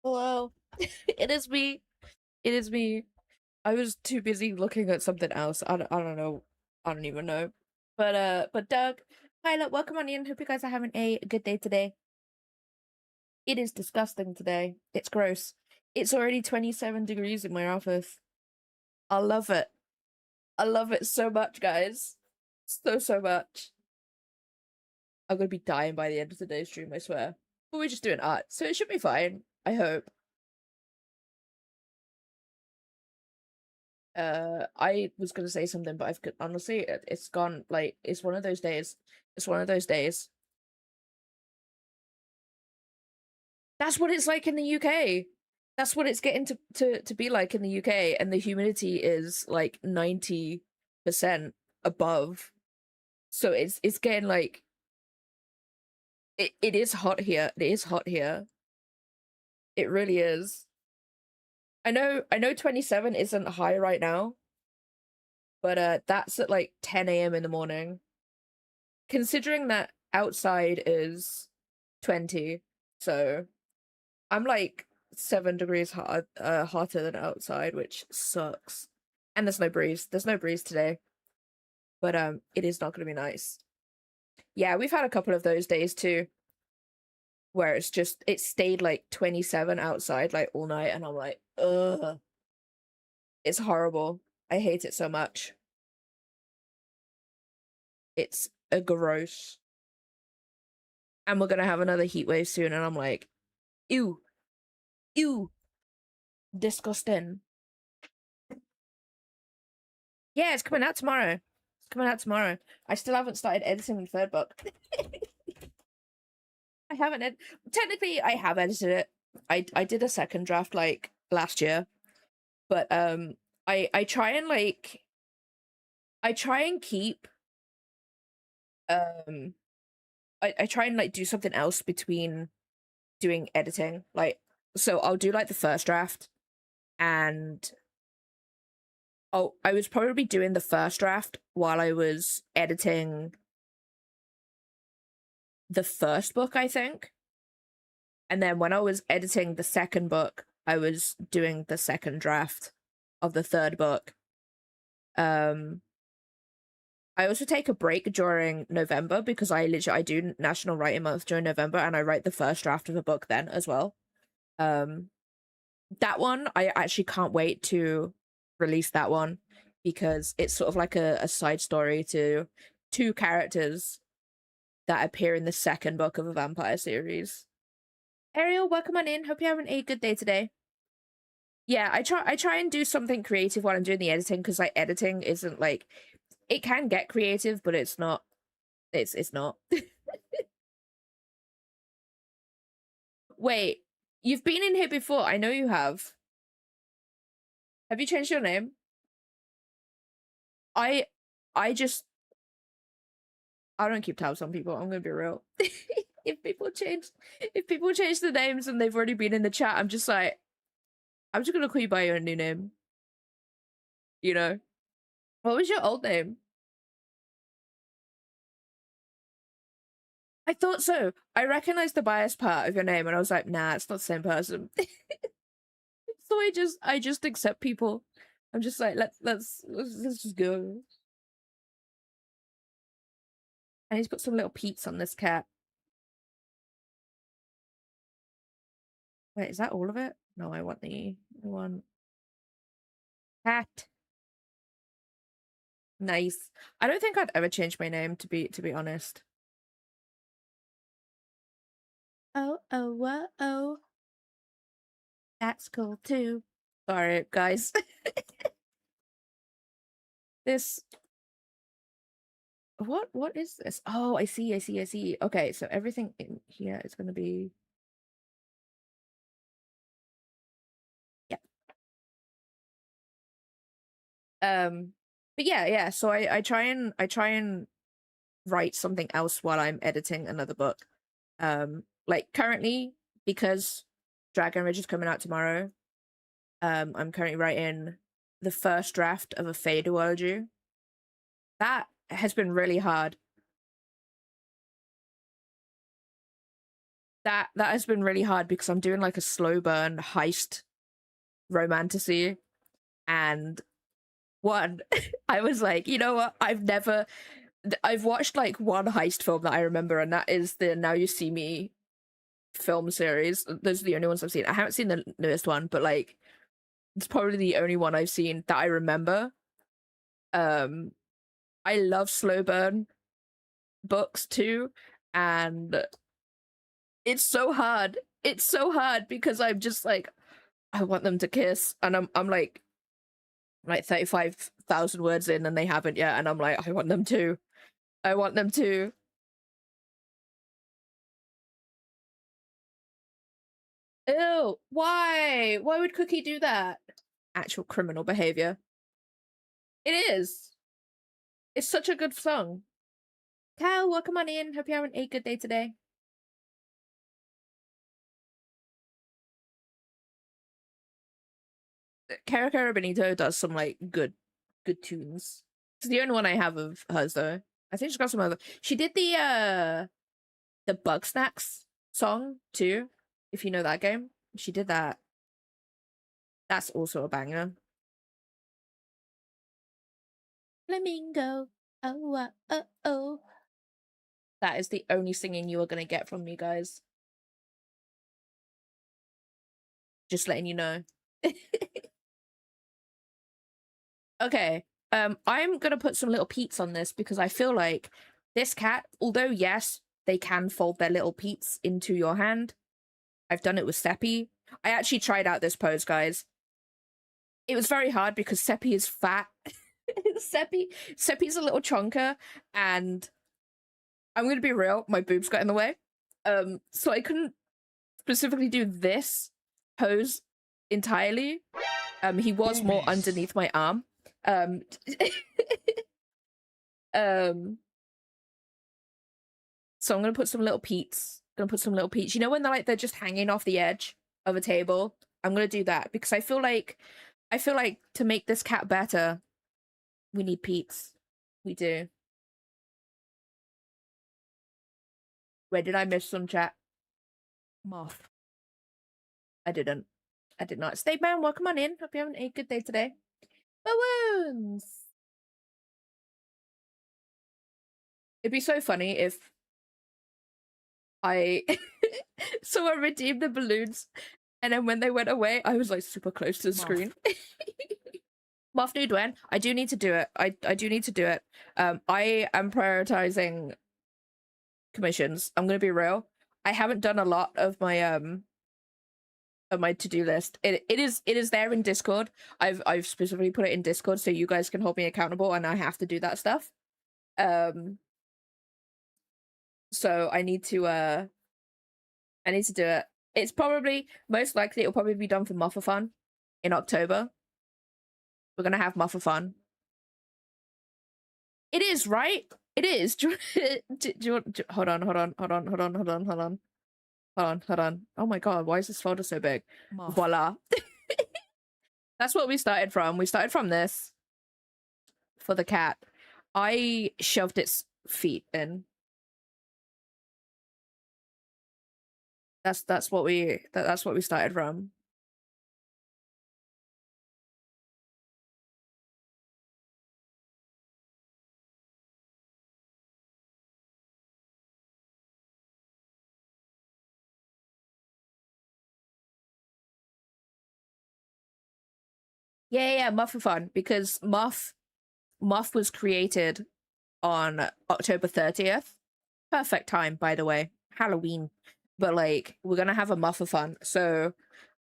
Hello. It is me. It is me. I was too busy looking at something else. I don't know. I don't even know. But Doug, Pilot, welcome on in. Hope you guys are having a good day today. It is disgusting today. It's gross. It's already 27 degrees in my office. I love it. I love it so much, guys. So much. I'm gonna be dying by the end of today's stream, I swear. But we're just doing art, so it should be fine. I hope. I was gonna say something, but honestly, it's gone. Like, it's one of those days. It's one of those days. That's what it's like in the UK. That's what it's getting to be like in the UK, and the humidity is like 90% above. So it's getting like it is hot here. It is hot here. It really is. I know 27 isn't high right now, but that's at like 10 a.m. in the morning. Considering that outside is 20, so I'm like 7 degrees hotter than outside, which sucks. And there's no breeze. There's no breeze today, but it is not going to be nice. Yeah, we've had a couple of those days too, where it stayed like 27 outside like all night, and I'm like, ugh, it's horrible. I hate it so much. It's a gross. And we're gonna have another heat wave soon, and I'm like, ew, ew, disgusting. Yeah, it's coming out tomorrow. It's coming out tomorrow. I still haven't started editing the third book. I haven't technically I have edited it. I did a second draft like last year, but I try and keep um I try and like do something else between doing editing. Like, so I'll do like the first draft, and I was probably doing the first draft while I was editing the first book, I think. And then when I was editing the second book, I was doing the second draft of the third book. I also take a break during November because I do National Writing Month during November, and I write the first draft of a book then as well. That one I actually can't wait to release that one, because it's sort of like a side story to two characters that appear in the second book of a vampire series. Ariel, welcome on in. Hope you're having a good day today. Yeah, I try and do something creative while I'm doing the editing, because like editing isn't like, it can get creative, but it's not. It's not. Wait, you've been in here before. I know you have. Have you changed your name? I I just I don't keep tabs on people. I'm gonna be real. If people change the names and they've already been in the chat, I'm just like, I'm just gonna call you by your new name. You know? What was your old name? I thought so. I recognized the bias part of your name, and I was like, nah, it's not the same person. So I just accept people. I'm just like, let's just go. And he's put some little peats on this cat. Wait, is that all of it? No, I want cat. Nice. I don't think I'd ever change my name, to be honest. Oh. That's cool too. Sorry, guys. This what is this? Oh, I see. Okay, so everything in here is gonna be, yeah. But yeah, so I try and write something else while I'm editing another book. Like currently, because Dragon Ridge is coming out tomorrow, I'm currently writing the first draft of a Fae duology. That has been really hard. that has been really hard because I'm doing like a slow burn heist romantasy, and one I was like, you know what? I've watched like one heist film that I remember, and that is the Now You See Me film series. Those are the only ones I've seen. I haven't seen the newest one, but like it's probably the only one I've seen that I remember. Um, I love slow burn books too, and it's so hard. It's so hard because I'm just like, I want them to kiss, and I'm like 35,000 words in, and they haven't yet, and I'm like, I want them to. I want them to. Ew, why? Why would Cookie do that? Actual criminal behavior. It is. It's such a good song. Cal, welcome on in. Hope you're having a good day today. Cara Cara Benito does some like good tunes. It's the only one I have of hers though. I think she's got some other. She did the Bug Snacks song too. If you know that game, she did that. That's also a banger. Flamingo. Oh, oh, oh. That is the only singing you are gonna get from me, guys. Just letting you know. Okay. I'm gonna put some little peats on this because I feel like this cat, although yes, they can fold their little peats into your hand. I've done it with Seppi. I actually tried out this pose, guys. It was very hard because Seppi is fat. Seppi's a little chonker, and I'm gonna be real, my boobs got in the way. So I couldn't specifically do this pose entirely. He was more underneath my arm. Um, so I'm gonna put some little peats. You know when they're just hanging off the edge of a table? I'm gonna do that because I feel like to make this cat better, we need peats. We do. Where did I miss some chat? Moth. I didn't. I did not. Stay man, welcome on in. Hope you're having a good day today. Balloons! It'd be so funny if I so I redeemed the balloons, and then when they went away, I was like super close to the screen. Moth New Dwen, I do need to do it. I do need to do it. I am prioritizing commissions. I'm gonna be real. I haven't done a lot of my to-do list. It is there in Discord. I've specifically put it in Discord so you guys can hold me accountable, and I have to do that stuff. So I need to do it. It's probably most likely it'll probably be done for Muffathon in October. We're gonna have Muffathon. It is, right? It is. Do you want, hold on. Oh my god, why is this folder so big? Muff. Voila. That's what we started from. We started from this for the cat. I shoved its feet in. That's what we started from. Yeah, Muffathon, because Muff was created on October 30th. Perfect time, by the way. Halloween. But like, we're gonna have a Muffathon. So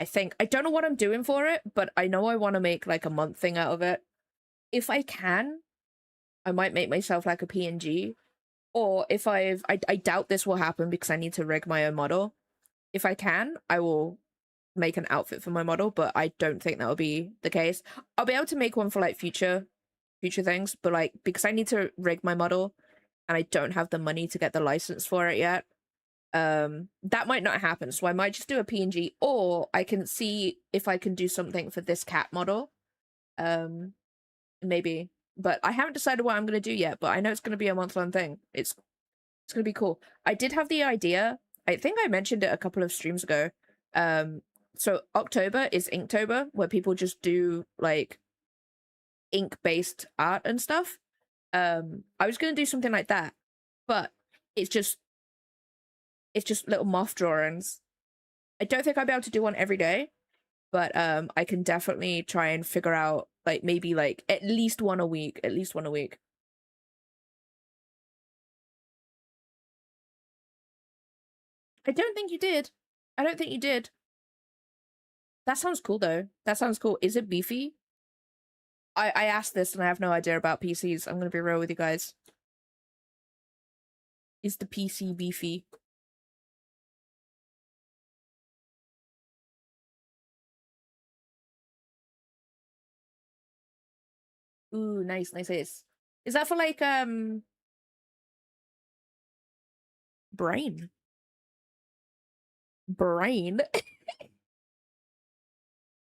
I don't know what I'm doing for it, but I know I want to make like a month thing out of it. If I can, I might make myself like a PNG. Or if I doubt this will happen because I need to rig my own model. If I can, I will make an outfit for my model, but I don't think that will be the case. I'll be able to make one for like future things, but like because I need to rig my model and I don't have the money to get the license for it yet, that might not happen. So I might just do a PNG, or I can see if I can do something for this cat model. Maybe. But I haven't decided what I'm gonna do yet, but I know it's gonna be a month-long thing. It's gonna be cool. I did have the idea I think I mentioned it a couple of streams ago. So October is Inktober, where people just do like ink-based art and stuff. I was gonna do something like that, but it's just little moth drawings. I don't think I'll be able to do one every day, but I can definitely try and figure out like maybe like at least one a week. At least one a week. I don't think you did. I don't think you did. That sounds cool though. That sounds cool. Is it beefy? I asked this and I have no idea about PCs. I'm gonna be real with you guys. Is the PC beefy? Ooh, nice, nice. Is that for like brain? Brain?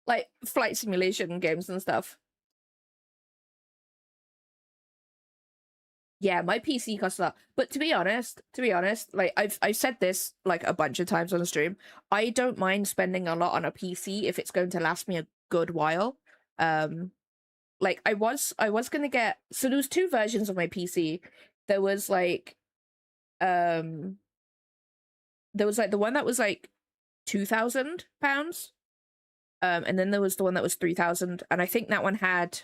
Like flight simulation games and stuff. Yeah, my PC costs a lot. But to be honest, like I've said this like a bunch of times on the stream. I don't mind spending a lot on a PC if it's going to last me a good while. Like I was gonna get, so there was two versions of my PC. There was like um there was like the one that was like £2,000. And then there was the one that was 3,000, and I think that one had,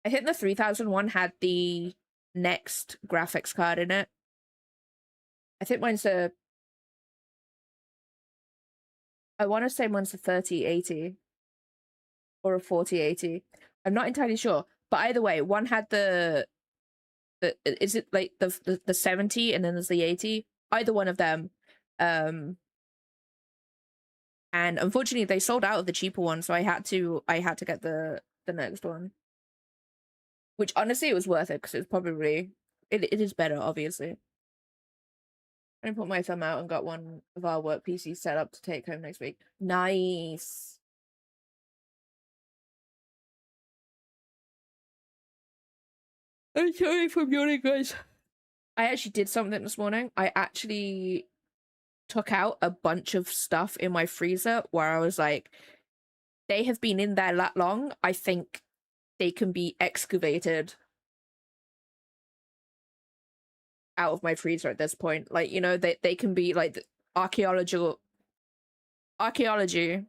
I think the 3,000 one had the next graphics card in it. I think mine's a, I want to say mine's a 3080 or a 4080. I'm not entirely sure, but either way, one had the is it like the 70 and then there's the 80? Either one of them. Um, and unfortunately they sold out of the cheaper one, so I had to get the next one. Which honestly it was worth it because it's probably it is better, obviously. I put my thumb out and got one of our work PCs set up to take home next week. Nice. I'm sorry if I'm yawning, guys. I actually did something this morning. I actually took out a bunch of stuff in my freezer where I was like, they have been in there that long. I think they can be excavated out of my freezer at this point. Like, you know, they can be like archaeological archaeology.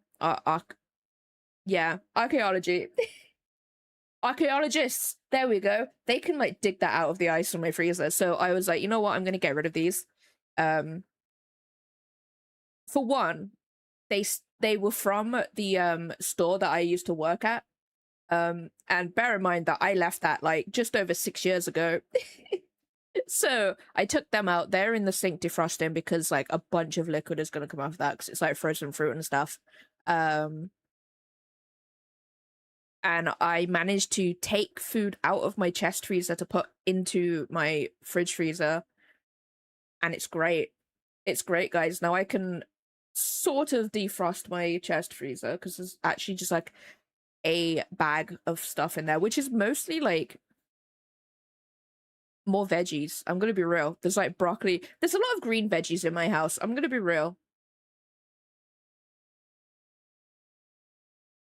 Yeah, archaeology. Archaeologists. There we go. They can like dig that out of the ice from my freezer. So I was like, you know what? I'm gonna get rid of these. Um, for one, they were from the store that I used to work at. And bear in mind that I left that like just over 6 years ago. So I took them out. They're in the sink defrosting because like a bunch of liquid is gonna come off that because it's like frozen fruit and stuff. Um, and I managed to take food out of my chest freezer to put into my fridge freezer, and it's great. It's great, guys. Now I can sort of defrost my chest freezer because there's actually just like a bag of stuff in there, which is mostly like more veggies. I'm gonna be real. There's like broccoli. There's a lot of green veggies in my house. I'm gonna be real.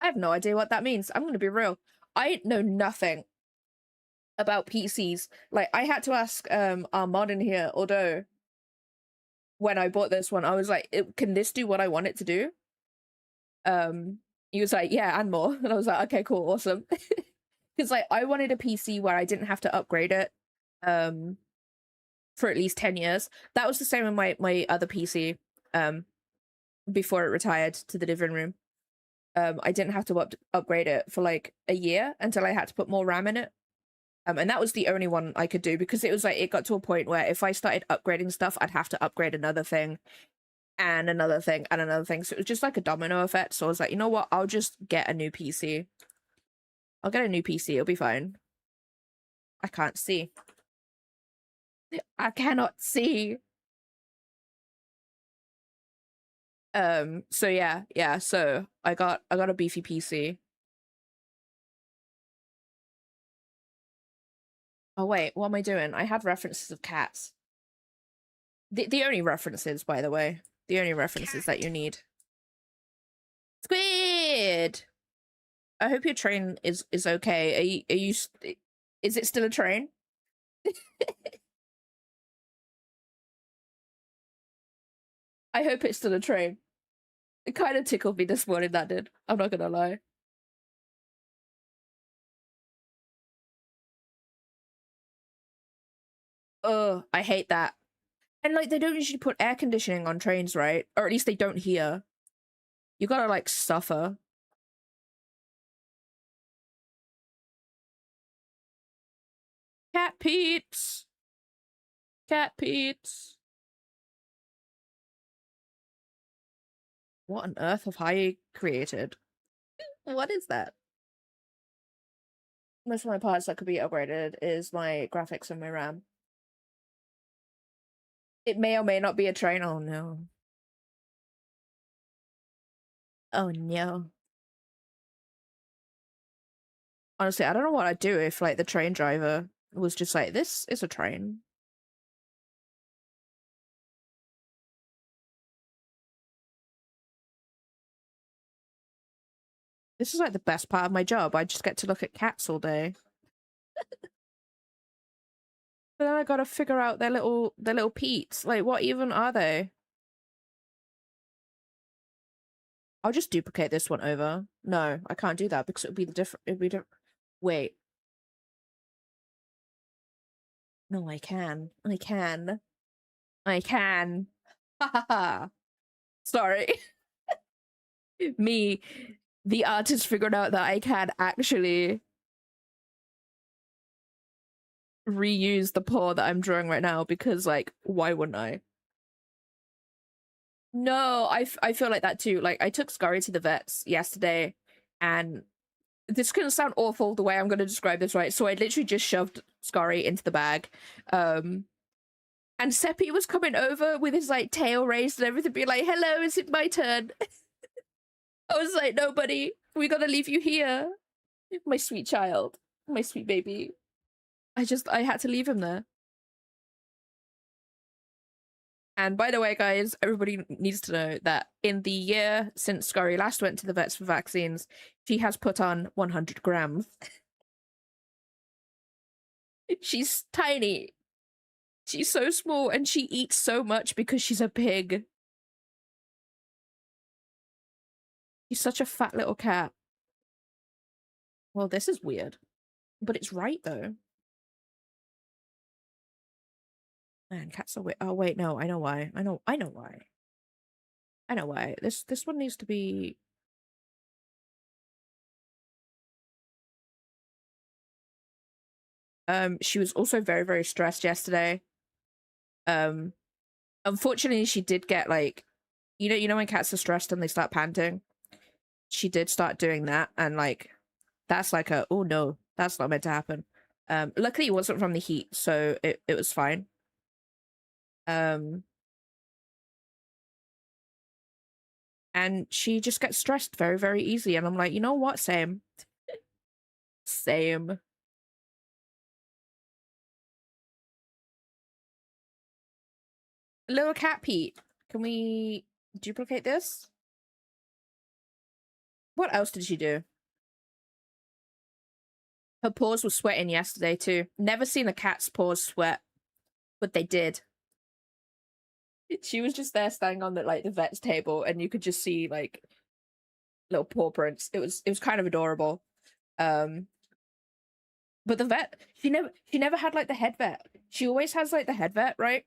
I have no idea what that means. I'm gonna be real. I know nothing about PCs. Like I had to ask our mod in here, although when I bought this one, I was like, can this do what I want it to do? He was like, yeah, and more. And I was like, okay, cool, awesome. Because like I wanted a PC where I didn't have to upgrade it for at least 10 years. That was the same with my other PC before it retired to the living room. I didn't have to upgrade it for like a year until I had to put more RAM in it. And that was the only one I could do because it was like it got to a point where if I started upgrading stuff, I'd have to upgrade another thing and another thing and another thing. So it was just like a domino effect. So I was like, you know what? I'll just get a new PC. I'll get a new PC. It'll be fine. I can't see. I cannot see. So yeah. So I got a beefy PC. Oh wait, what am I doing? I had references of cats. The only references, by the way. The only references that you need. Squid! I hope your train is okay. Is it still a train? I hope it's still a train. It kind of tickled me this morning, that did. I'm not gonna lie. Ugh, I hate that. And like, they don't usually put air conditioning on trains, right? Or at least they don't here. You gotta like suffer. Cat Pete's! Cat Pete's! What on earth have I created? What is that? Most of my parts that could be upgraded is my graphics and my RAM. It may or may not be a train. Oh no. Oh no. Honestly, I don't know what I'd do if like the train driver was just like, this is a train. This is like the best part of my job. I just get to look at cats all day. But then I gotta figure out their little peats. Like, what even are they? I'll just duplicate this one over. No, I can't do that because it would be the different. It'd be different. Wait. No, I can. I can. I can. Ha ha ha. Sorry. Me, the artist, figured out that I can actually reuse the paw that I'm drawing right now because, like, why wouldn't I? No, I feel like that too. Like, I took Scurry to the vets yesterday, and this is gonna sound awful the way I'm gonna describe this, right? So I literally just shoved Scurry into the bag. And Seppi was coming over with his like tail raised and everything, being like, "Hello, is it my turn?" I was like, "No, buddy, we gotta leave you here, my sweet child, my sweet baby." I had to leave him there. And by the way, guys, everybody needs to know that in the year since Scurry last went to the vets for vaccines, she has put on 100 grams. She's tiny. She's so small, and she eats so much because she's a pig. She's such a fat little cat. Well, this is weird, but it's right though. Man, cats are weird. Oh wait, no, I know why. I know why. I know why. This one needs to be. She was also very, very stressed yesterday. Um, Unfortunately, she did get like, you know when cats are stressed and they start panting. She did start doing that, and like, that's like a, oh no, that's not meant to happen. Luckily it wasn't from the heat, so it was fine. Um, and she just gets stressed very, very easily, and I'm like, you know what, same, same. Little cat Pete, can we duplicate this? What else did she do? Her paws were sweating yesterday too. Never seen a cat's paws sweat, but they did. She was just there standing on the like the vet's table, and you could just see like little paw prints. It was kind of adorable. Um, but the vet, she never had like the head vet. She always has like the head vet, right?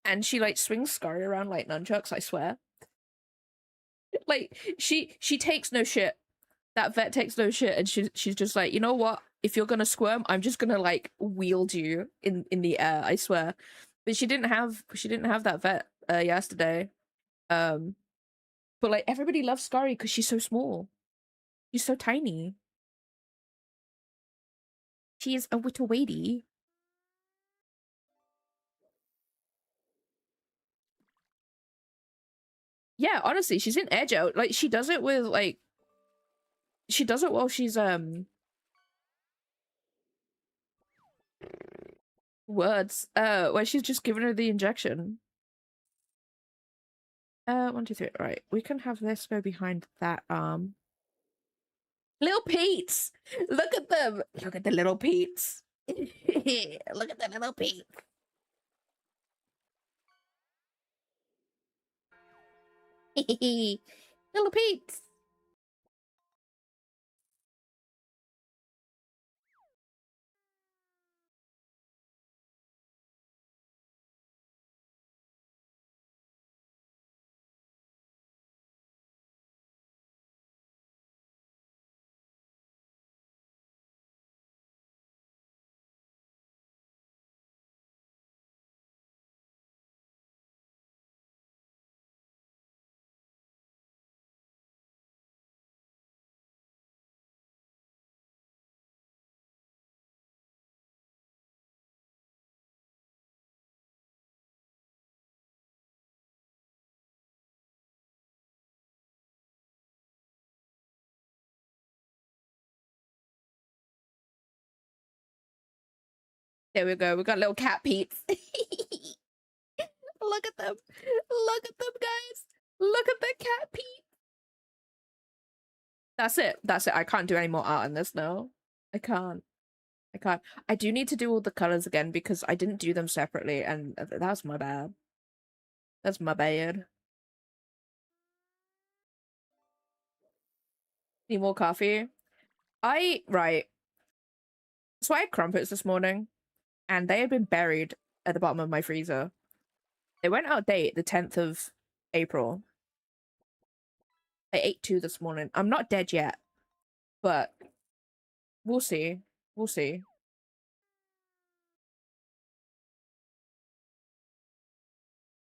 And she like swings Scurry around like nunchucks, I swear. Like she takes no shit. That vet takes no shit, and she's just like, you know what? If you're gonna squirm, I'm just gonna like wield you in the air, I swear. But she didn't have that vet yesterday. Um but like everybody loves Scurry because she's so small. She's so tiny. She is a little lady. Yeah, honestly, she's in edge out. Like she does it with like she does it while she's words where she's just giving her the injection. One, two, three. Right. We can have this go behind that arm. Little Pete's! Look at them! Look at the little Pete's. Look at the little Pete. Little Pete's. There we go. We got little cat Pete's. Look at them. Look at them, guys. Look at the cat Pete. That's it. That's it. I can't do any more art in this now. I can't. I can't. I do need to do all the colors again because I didn't do them separately, and that's my bad. That's my bad. Need more coffee? Right. So I had crumpets this morning, and they had been buried at the bottom of my freezer. They went out of date the 10th of April. I ate two this morning. I'm not dead yet, but we'll see. We'll see.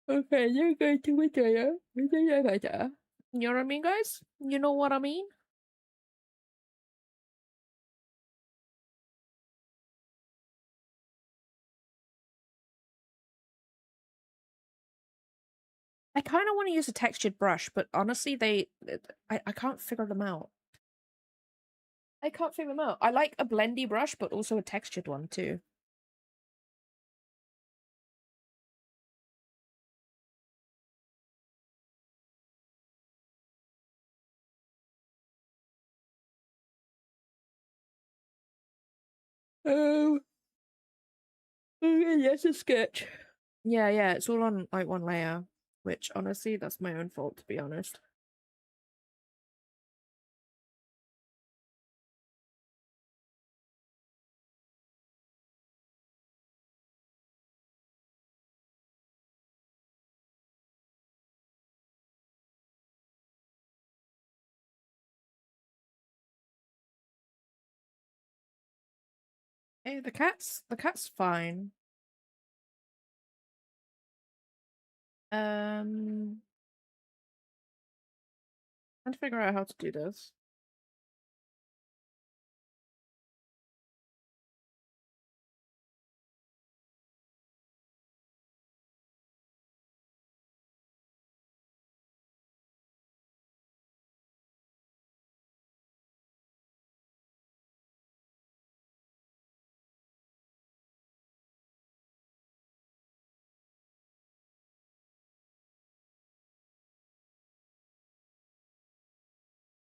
Okay, you're going to enjoy it. You know what I mean, guys? You know what I mean? I kind of want to use a textured brush, but honestly, I can't figure them out. I can't figure them out. I like a blendy brush, but also a textured one too. Oh, okay, yes, a sketch. Yeah, it's all on like one layer, which honestly, that's my own fault, to be honest. Hey, the cat's fine. Trying to figure out how to do this.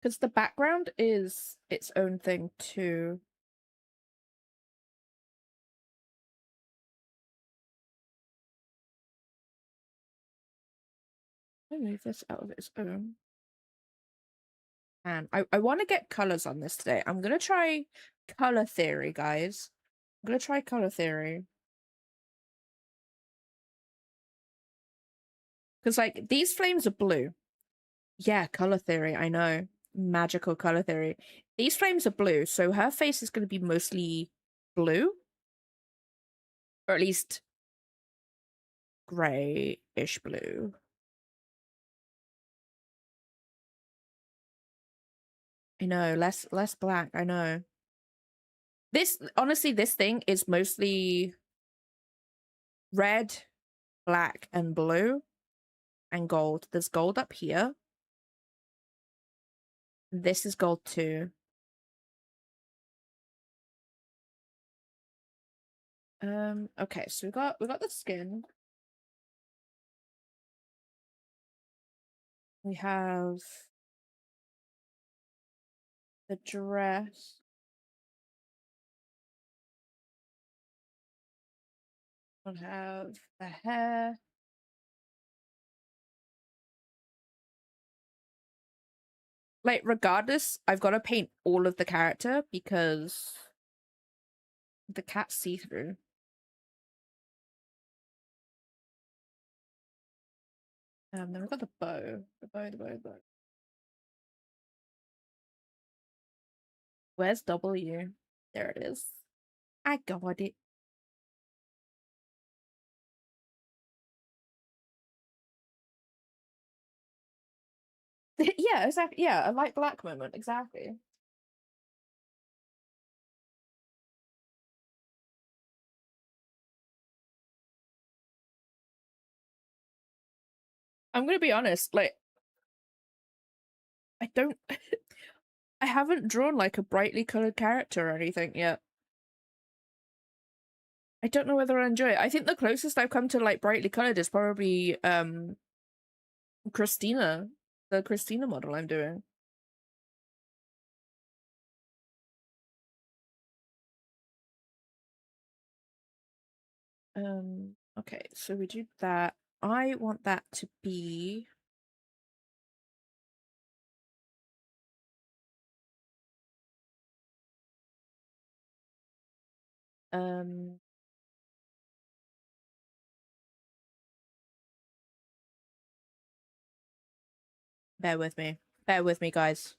Because the background is its own thing too. I move this out of its own. And I want to get colors on this today. I'm gonna try color theory, guys. I'm gonna try color theory. Because like these flames are blue. Yeah, color theory, I know. Magical color theory. These flames are blue, so her face is gonna be mostly blue. Or at least grayish blue. I know, less black, I know. This honestly, this thing is mostly red, black, and blue, and gold. There's gold up here. This is gold too. Okay, so we got the skin. We have the dress. We'll have the hair. Like, regardless, I've got to paint all of the character because the cat's see-through. Then we've got the bow. The bow. Where's W? There it is. I got it. Yeah, exactly. Yeah, a light black moment. Exactly. I'm gonna be honest, like, I don't I haven't drawn like a brightly colored character or anything yet. I don't know whether I enjoy it. I think the closest I've come to like brightly colored is probably Christina, the Christina model I'm doing. Okay, so we do that. I want that to be um bear with me. Bear with me, guys.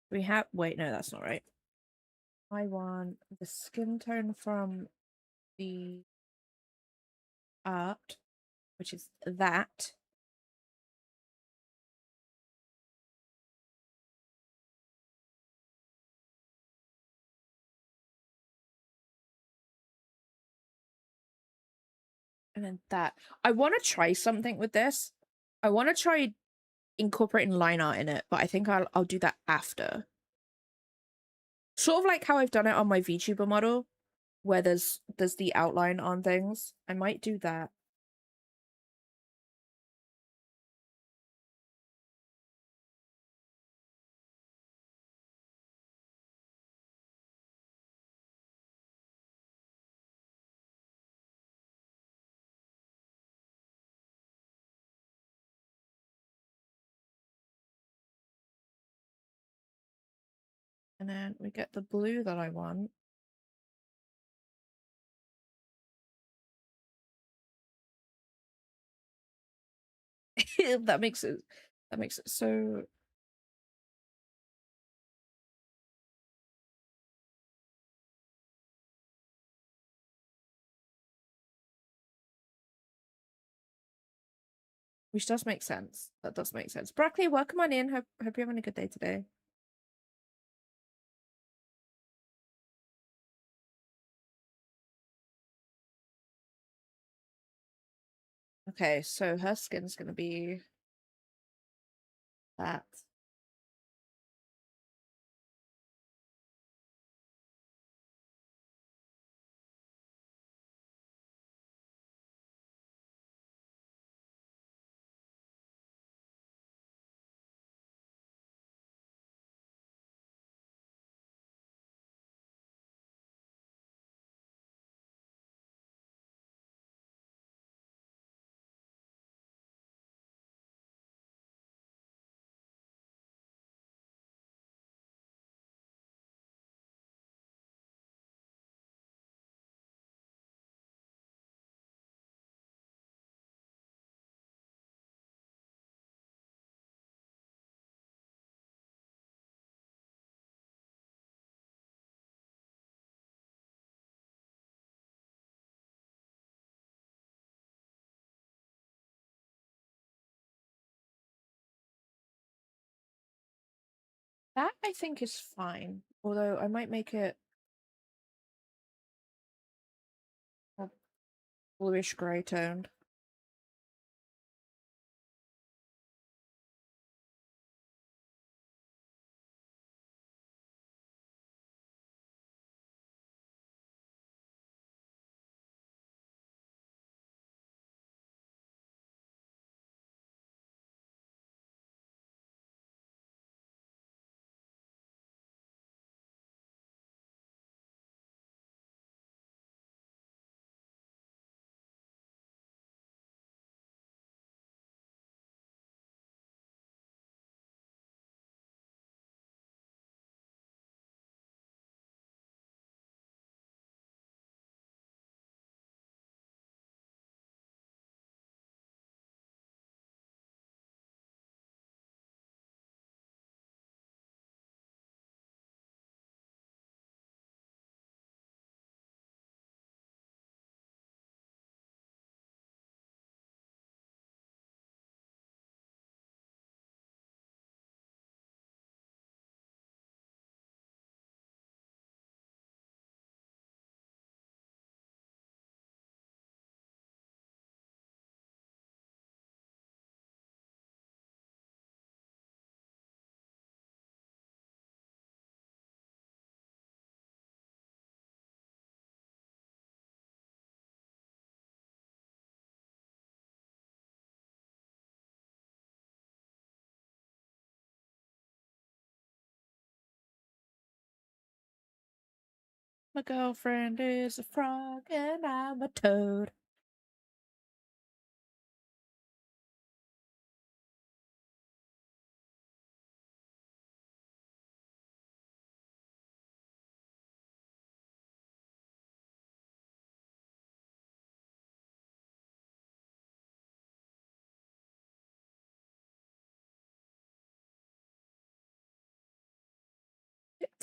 We have wait, no, that's not right. I want the skin tone from the art, which is that. And then that. I want to try something with this. I want to try incorporating line art in it, but I think I'll do that after. Sort of like how I've done it on my VTuber model, where there's the outline on things. I might do that. And then we get the blue that I want. That makes it so which does make sense. That does make sense. Broccoli, welcome on in. Hope you're having a good day today. Okay, so her skin's gonna be that. That I think is fine. Although I might make it more bluish grey toned. My girlfriend is a frog and I'm a toad.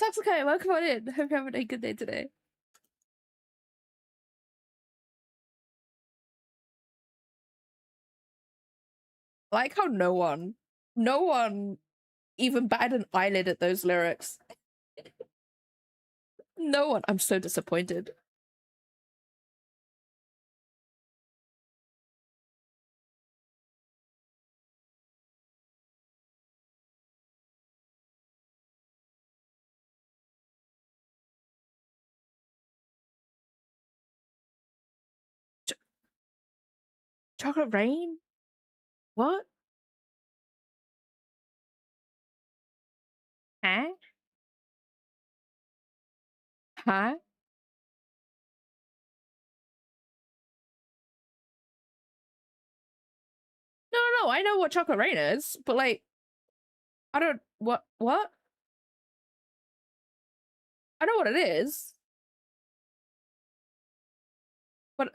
Toxicae, welcome on in. Hope you're having a good day today. I like how no one even batted an eyelid at those lyrics. No one. I'm so disappointed. Ch Chocolate Rain? What? Huh? Huh? No, no, no. I know what Chocolate Rain is, but like, I don't. What? What? I know what it is, but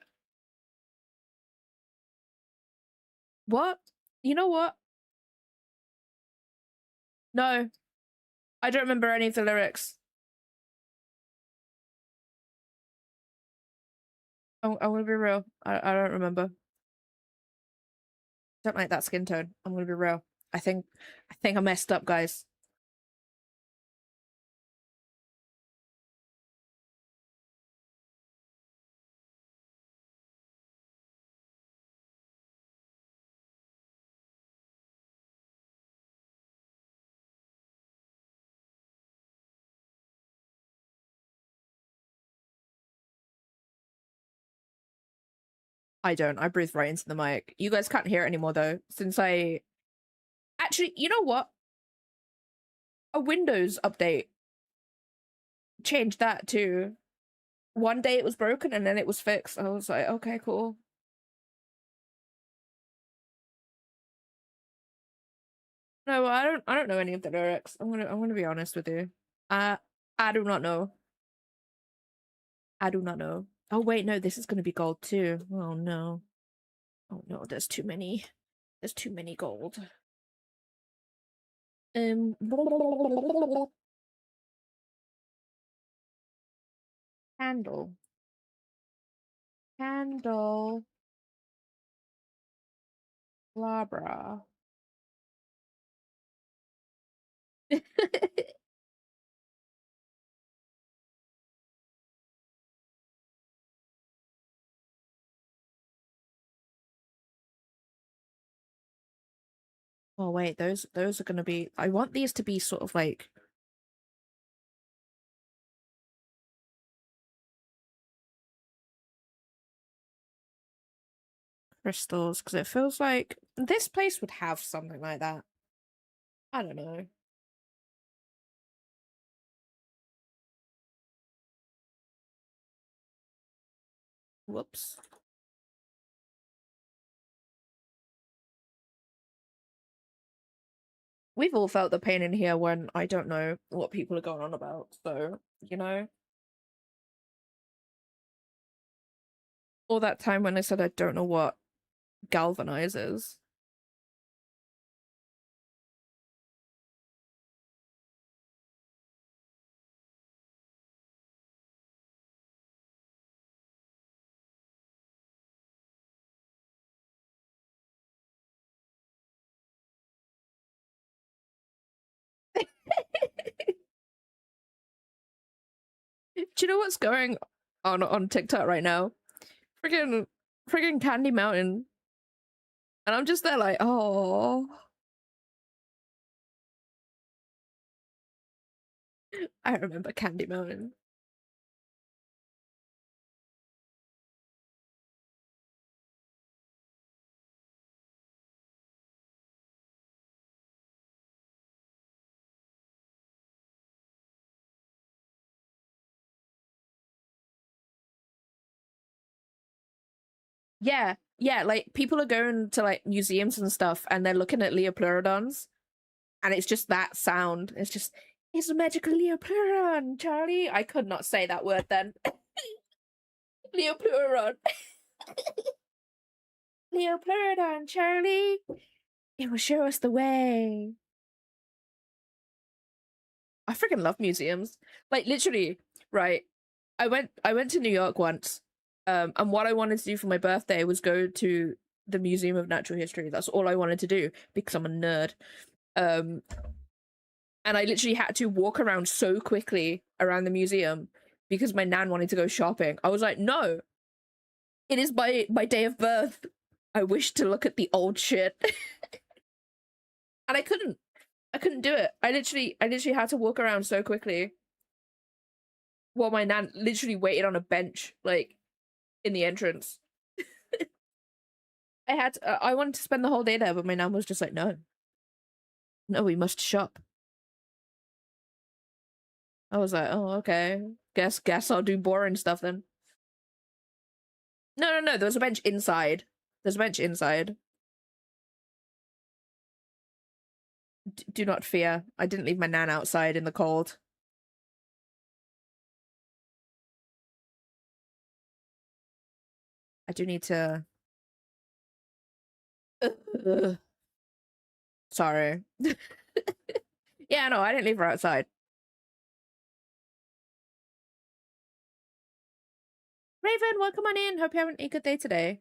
what? You know what? No, I don't remember any of the lyrics. I'm gonna be real. I don't remember. Don't like that skin tone. I'm gonna be real. I think I messed up, guys. I don't. I breathe right into the mic. You guys can't hear it anymore though, since I actually, you know what? A Windows update changed that too. One day it was broken and then it was fixed. I was like, okay, cool. No, I don't know any of the lyrics. I'm gonna be honest with you. I do not know. I do not know. Oh wait, no, this is gonna be gold too. Oh no. Oh no, there's too many. There's too many gold. Um Candle. Candle Labra. Oh wait, those are gonna be I want these to be sort of like crystals, because it feels like this place would have something like that. I don't know. Whoops. We've all felt the pain in here when I don't know what people are going on about, so, you know? All that time when I said I don't know what galvanizes. Do you know what's going on TikTok right now? Freaking freaking Candy Mountain. And I'm just there like, oh, I remember Candy Mountain. Yeah, yeah, like people are going to like museums and stuff and they're looking at Leopleurodons and it's just that sound. It's just it's a magical Leopleurodon, Charlie. I could not say that word then. Leopleurodon. Leopleurodon, Charlie. It will show us the way. I freaking love museums. Like literally, right? I went to New York once. And what I wanted to do for my birthday was go to the Museum of Natural History. That's all I wanted to do because I'm a nerd. Um and I literally had to walk around so quickly around the museum because my nan wanted to go shopping. I was like, "No, it is my day of birth. I wish to look at the old shit." And I couldn't. I couldn't do it. I literally had to walk around so quickly while my nan literally waited on a bench, like in the entrance. I wanted to spend the whole day there, but my nan was just like, no, no, we must shop. I was like, oh, okay. Guess I'll do boring stuff then. No, no, no, there was a bench inside. There's a bench inside. Do not fear. I didn't leave my nan outside in the cold. I do need to. Ugh. Sorry. Yeah, no, I didn't leave her outside. Raven, welcome on in. Hope you're having a good day today.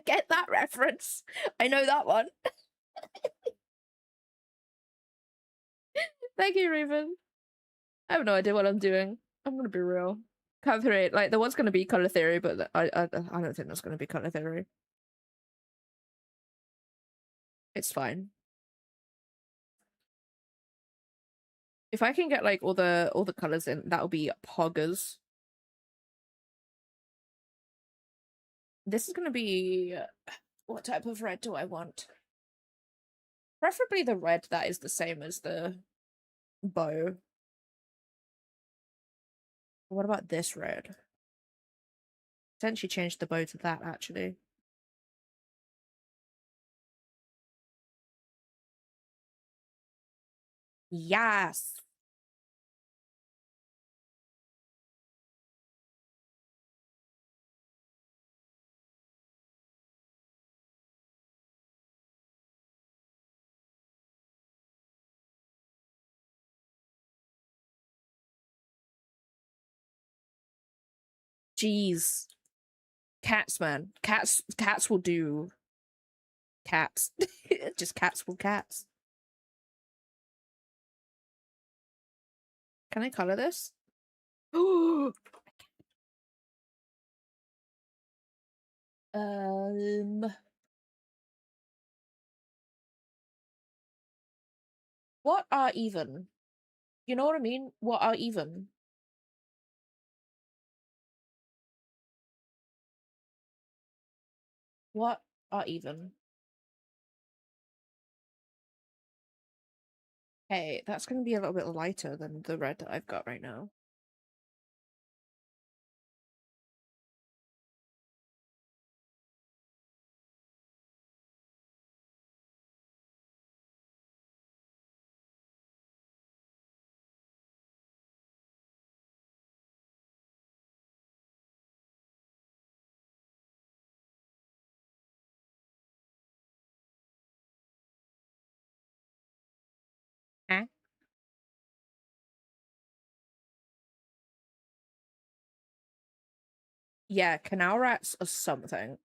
Get that reference. I know that one. Thank you, Raven. I have no idea what I'm doing. I'm gonna be real. Color theory, like there was gonna be color theory, but I don't think there's gonna be color theory. It's fine. If I can get like all the colors in, that'll be poggers. This is gonna be what type of red do I want? Preferably the red that is the same as the bow. What about this red? Potentially change the bow to that actually. Yes. Jeez. Cats, man. Cats will do cats. Just cats will cats. Can I color this? um what are even? You know what I mean? What are even? What are even? Hey, that's gonna be a little bit lighter than the red that I've got right now. Eh? Yeah, canal rats or something.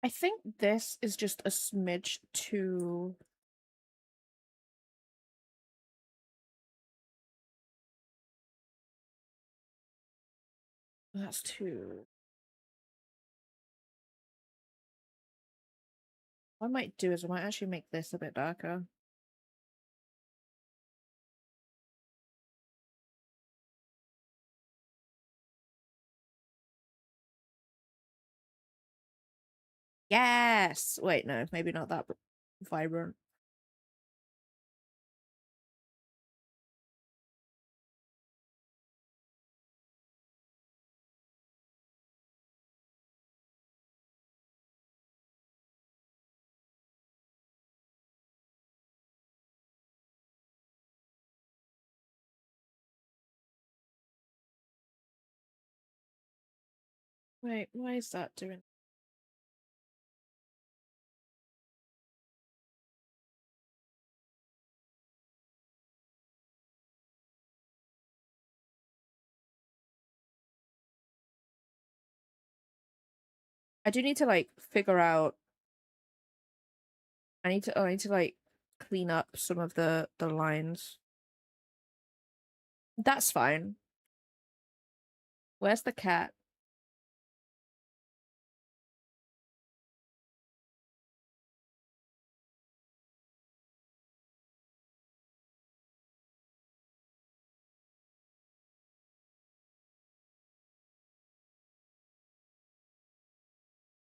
I think this is just a smidge too That's two. What I might do is I might actually make this a bit darker. Yes! Wait, no, maybe not that vibrant. Wait, why is that doing? I do need to like figure out. I need to like clean up some of the lines. That's fine. Where's the cat?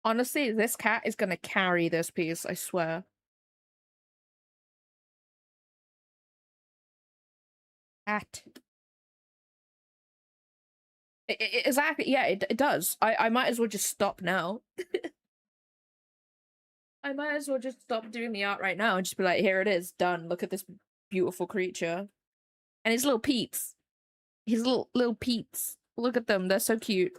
Honestly, this cat is gonna carry this piece, I swear. Cat. Exactly, yeah, it does. I might as well just stop now. I might as well just stop doing the art right now and just be like, here it is, done. Look at this beautiful creature. And his little peeps. His little peeps. Look at them, they're so cute.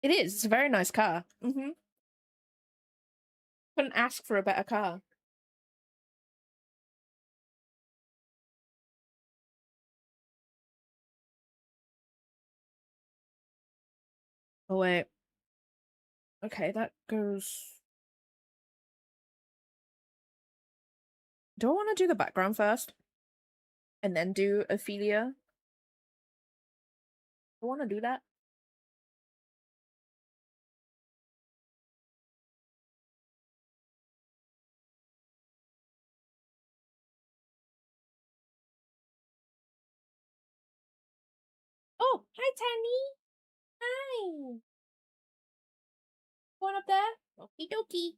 It is, it's a very nice car. Couldn't ask for a better car. Oh wait. Okay, that goes. Do I want to do the background first? And then do Ophelia? I want to do that. Oh, hi, Tiny. Hi. Going up there? Okie dokie.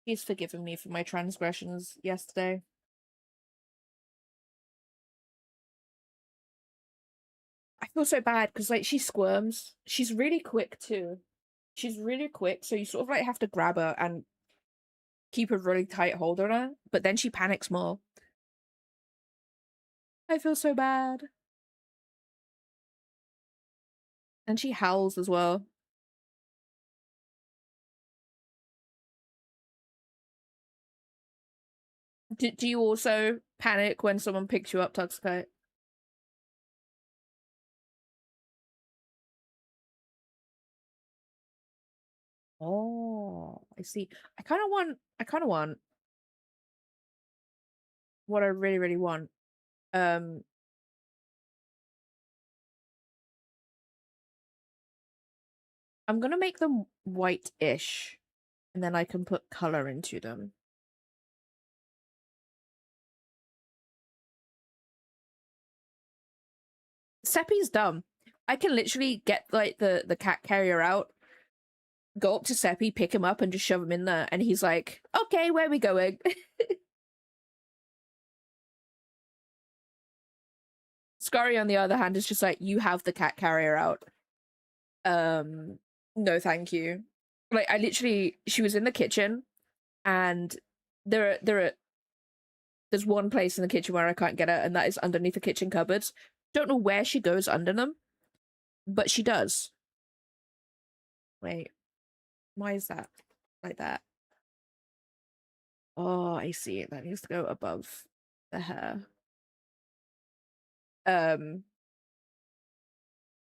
He's forgiven me for my transgressions yesterday. I feel so bad because like she squirms. She's really quick too. She's really quick, so you sort of like have to grab her and keep a really tight hold on her, but then she panics more. I feel so bad. And she howls as well. Do you also panic when someone picks you up, Tuxkite? Oh, I see. I kind of want what I really, really want. Um, I'm gonna make them white-ish, and then I can put color into them. Seppi's dumb. I can literally get like the cat carrier out, go up to Seppi, pick him up, and just shove him in there, and he's like, "Okay, where are we going?" Scurry, on the other hand, is just like, "You have the cat carrier out." Um, no, thank you. Like, I literally, she was in the kitchen, and there's one place in the kitchen where I can't get her, and that is underneath the kitchen cupboards. Don't know where she goes under them, but she does. Wait, why is that like that? Oh, I see. That needs to go above the hair. Um,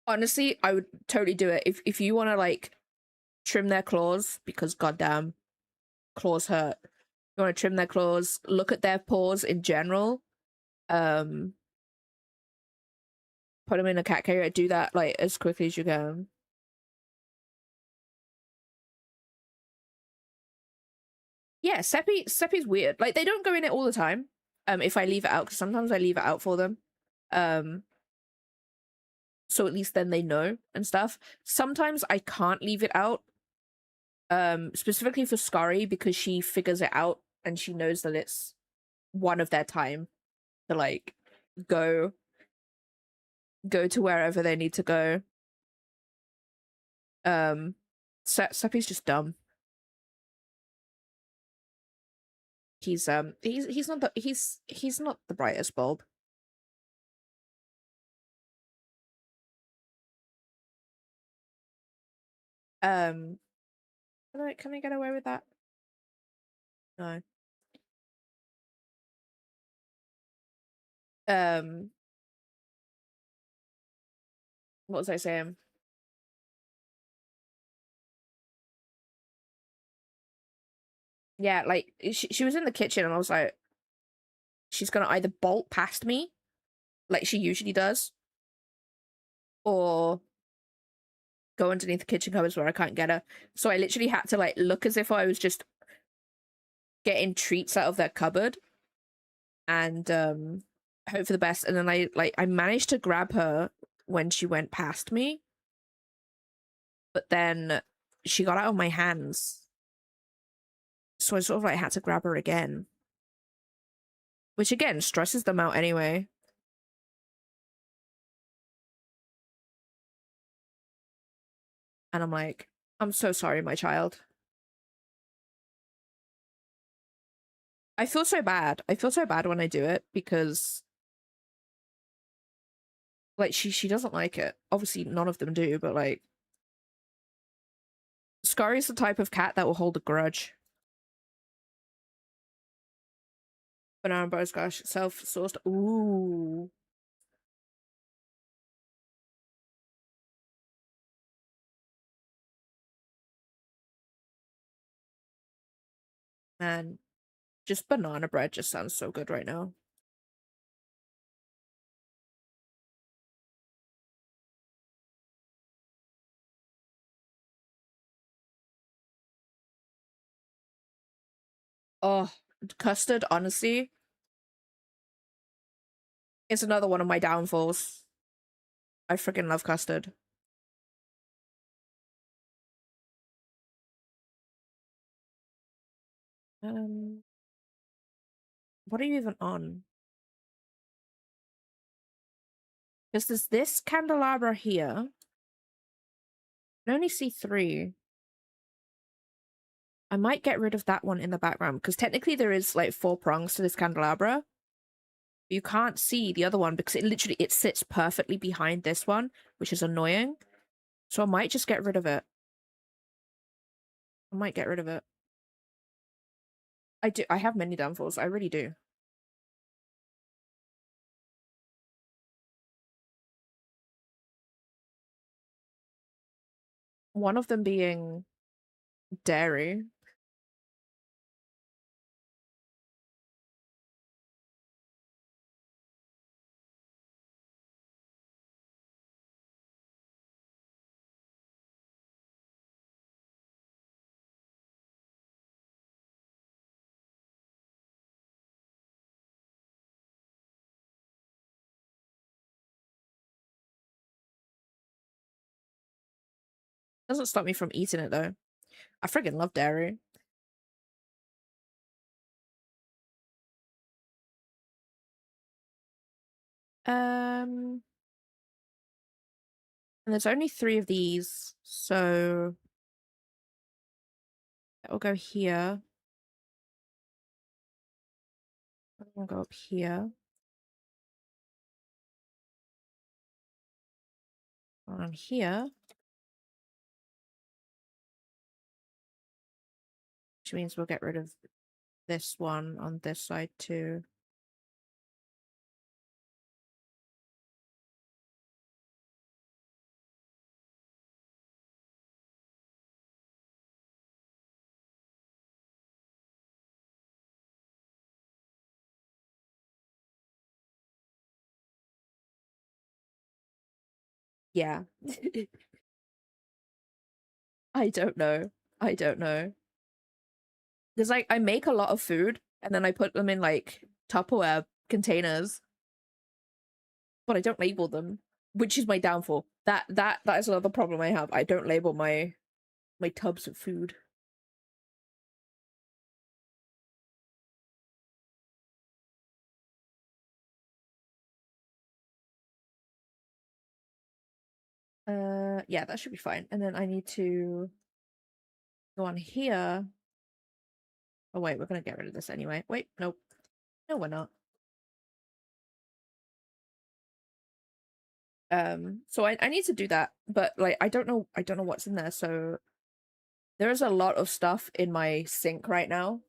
honestly, I would totally do it if you want to like trim their claws because goddamn claws hurt. You want to trim their claws, look at their paws in general. Um, put them in a cat carrier. Do that like as quickly as you can. Yeah, Seppi's weird. Like they don't go in it all the time. If I leave it out, because sometimes I leave it out for them. Um, so at least then they know and stuff. Sometimes I can't leave it out. Specifically for Scurry because she figures it out and she knows that it's one of their time to like go to wherever they need to go. Seppi's just dumb. He's not the he's not the brightest bulb. Can I get away with that? No. Um, what was I saying? Yeah, like she was in the kitchen and I was like, she's gonna either bolt past me, like she usually does, or go underneath the kitchen cupboards where I can't get her. So I literally had to like look as if I was just getting treats out of their cupboard and hope for the best. And then I managed to grab her when she went past me, but then she got out of my hands. So I sort of like had to grab her again. Which again stresses them out anyway. And I'm like, I'm so sorry, my child. I feel so bad. I feel so bad when I do it because like she doesn't like it. Obviously none of them do, but like Scurry's the type of cat that will hold a grudge. Banana Bros, gosh, self-sourced. Ooh. Man, just banana bread just sounds so good right now. Oh, custard, honestly, is another one of my downfalls. I freaking love custard. Um, what are you even on? Because there's this candelabra here. I only see 3. I might get rid of that one in the background because technically there is like 4 prongs to this candelabra. You can't see the other one because it sits perfectly behind this one, which is annoying. So I might just get rid of it. I might get rid of it. I have many downfalls. I really do. One of them being dairy. Doesn't stop me from eating it though. I friggin' love dairy. And there's only 3 of these, so that will go here. I'll go up here. On here. Which means we'll get rid of this one on this side too. Yeah. I don't know. I don't know. Because like I make a lot of food and then I put them in like Tupperware containers, but I don't label them, which is my downfall. That is another problem I have. I don't label my tubs of food. Yeah, that should be fine. And then I need to go on here. Oh wait, we're gonna get rid of this anyway. Wait, nope. No, we're not. So I need to do that, but like I don't know what's in there, so there's a lot of stuff in my sink right now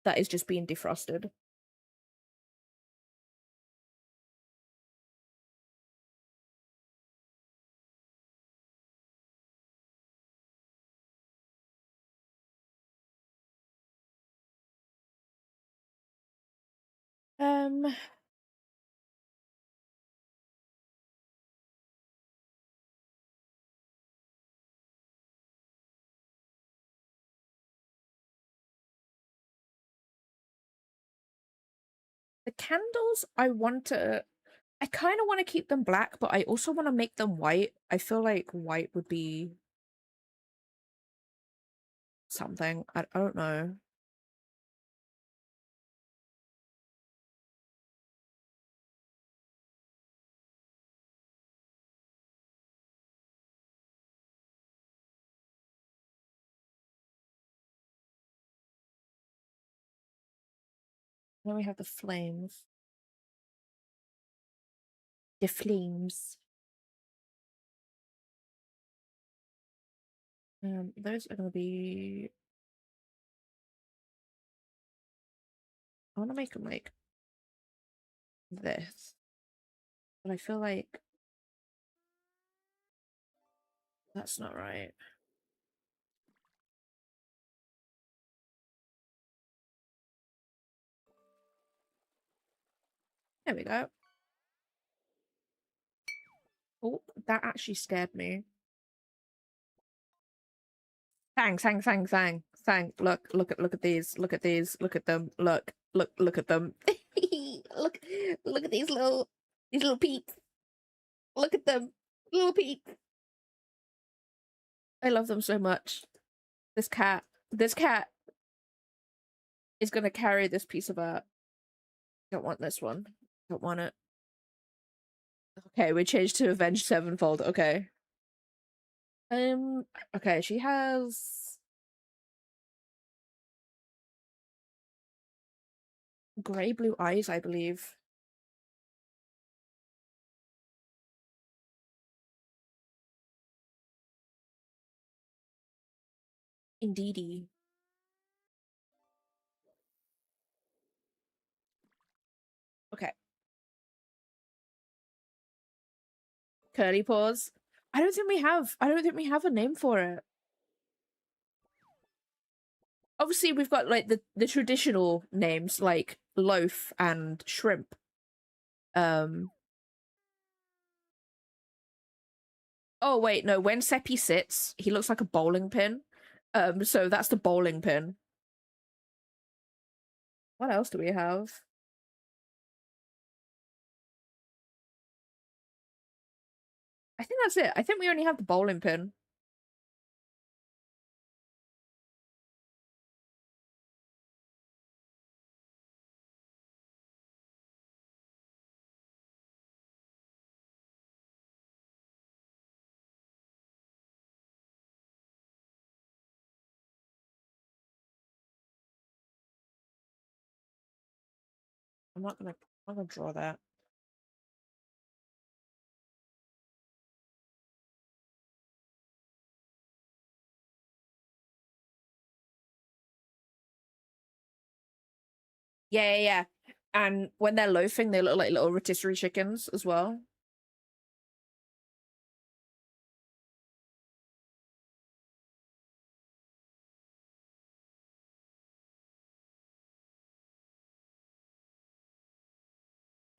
that is just being defrosted. Um, the candles I kind of want to keep them black, but I also want to make them white. I feel like white would be something. I don't know. Then we have the flames. The flames. Those are gonna be. I want to make them like this, but I feel like that's not right. There we go. Oh, that actually scared me. Sang, sang, sang, sang, sang. Look at these. Look at these. Look at them. Look at them. look, look at these little peeps. Look at them, little peeps. I love them so much. This cat is gonna carry this piece of art. Don't want this one. Don't want it. Okay, we changed to Avenged Sevenfold. Okay. Um. Okay, she has grey blue eyes, I believe. Indeedy. Okay. Curly paws. I don't think we have a name for it. Obviously, we've got like the traditional names like loaf and shrimp. Um. Oh wait, no. When Seppi sits, he looks like a bowling pin. So that's the bowling pin. What else do we have? I think that's it. I think we only have the bowling pin. I'm not gonna draw that. Yeah, yeah, yeah. And when they're loafing, they look like little rotisserie chickens as well.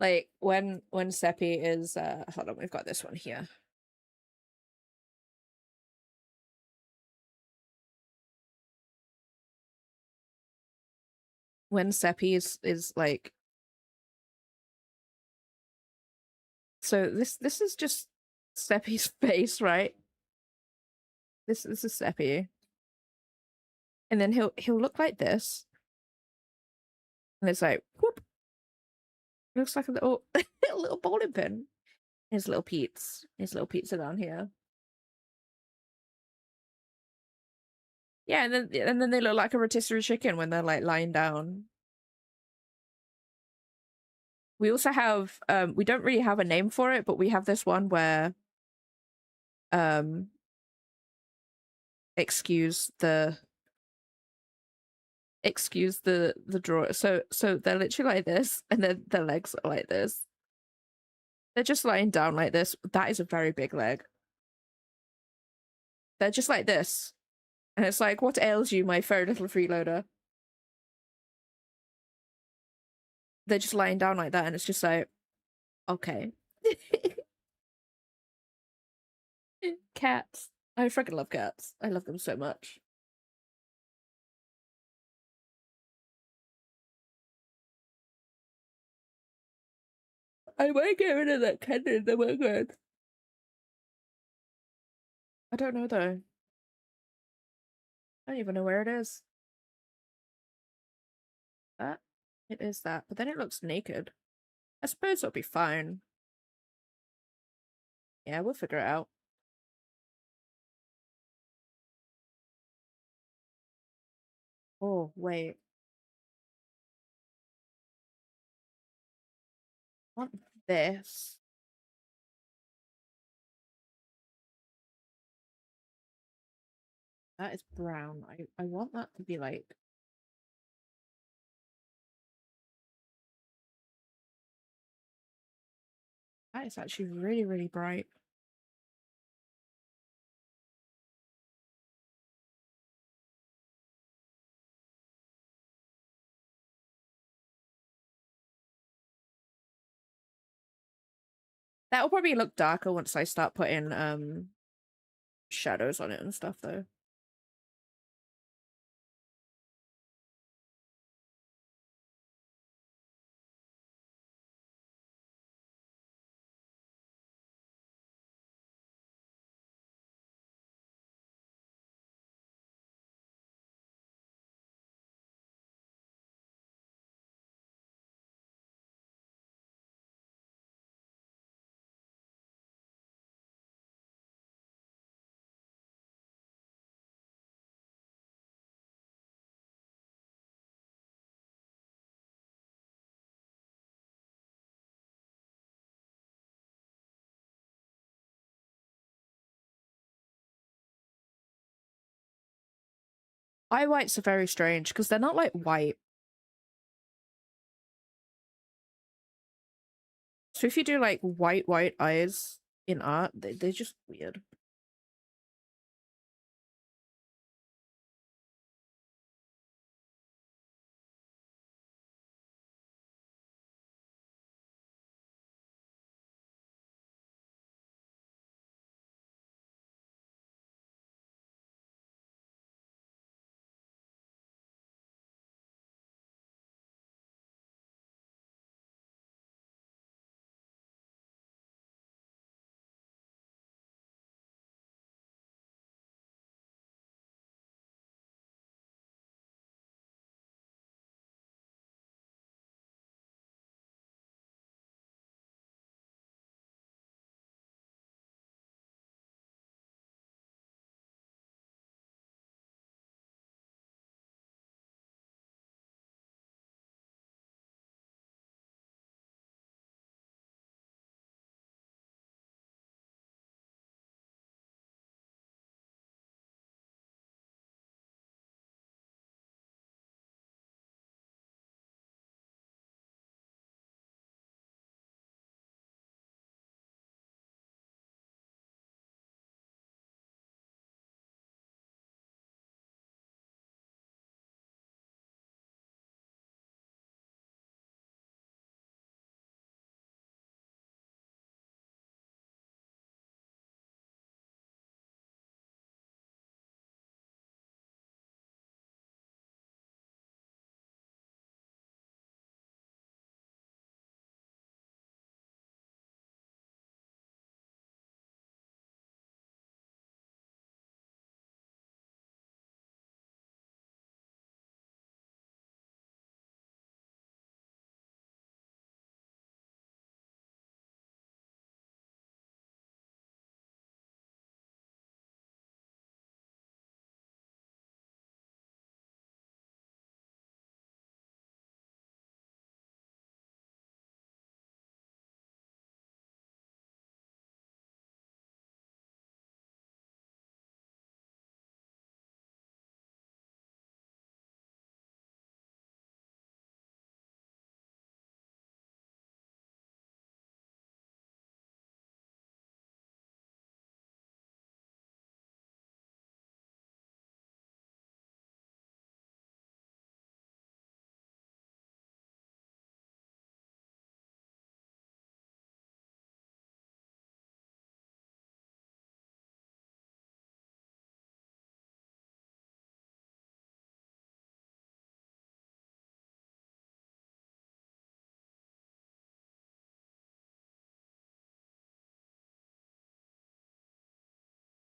Like when Seppi is hold on, we've got this one here. When Seppi is like, so this is just Seppi's face, right? This is Seppi. And then he'll look like this. And it's like whoop. Looks like a little a little bowling pin. His little Pete's. His little pizza down here. Yeah, and then they look like a rotisserie chicken when they're like lying down. We also have we don't really have a name for it, but we have this one where um excuse the drawer. So they're literally like this, and then their legs are like this. They're just lying down like this. That is a very big leg. They're just like this. And it's like, what ails you, my furry little freeloader? They're just lying down like that, and it's just like, okay. Cats. I freaking love cats. I love them so much. I might get rid of that cat in the background. I don't know though. I don't even know where it is. That? It is that. But then it looks naked. I suppose it'll be fine. Yeah, we'll figure it out. Oh, wait. I want this. That is brown. I want that to be like. That is actually really, really bright. That'll probably look darker once I start putting shadows on it and stuff though. Eye whites are very strange because they're not like white. So if you do like white eyes in art, they're just weird.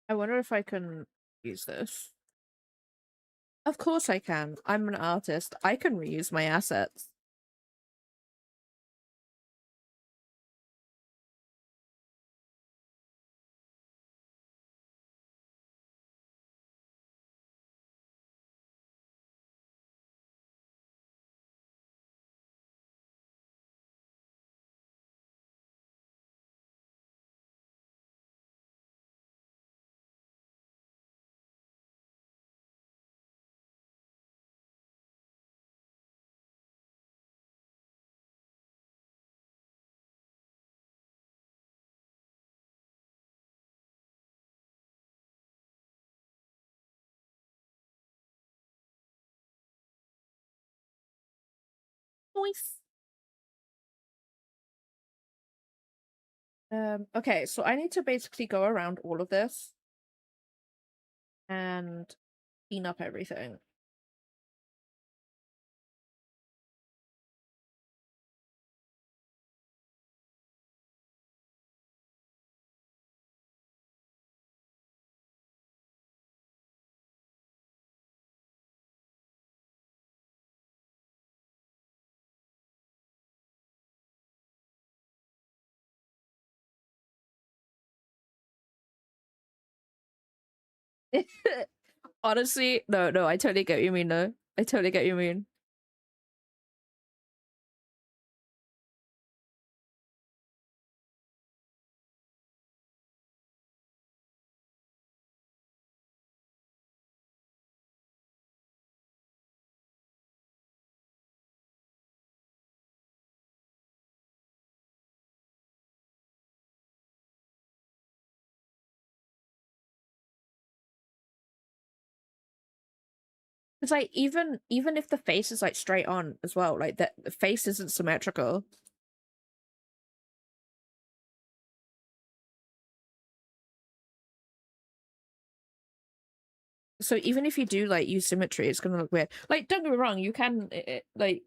I wonder if I can use this. Of course I can. I'm an artist. I can reuse my assets. Nice. Okay, so I need to basically go around all of this and clean up everything. Honestly, no, I totally get what you mean, though. I totally get what you mean. It's like even if the face is like straight on as well, like that the face isn't symmetrical. So even if you do like use symmetry, it's gonna look weird. Like, don't get me wrong, you can like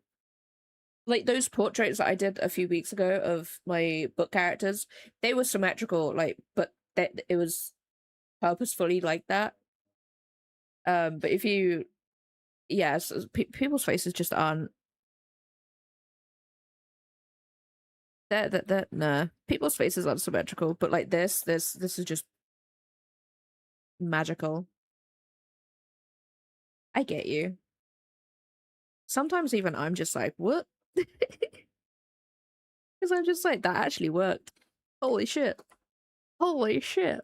those portraits that I did a few weeks ago of my book characters, they were symmetrical, like, but that it was purposefully like that. But if you, yes, people's faces just aren't. That nah, people's faces aren't symmetrical. But like this is just magical. I get you. Sometimes even I'm just like, what? Because I'm just like, that actually worked. Holy shit. Holy shit.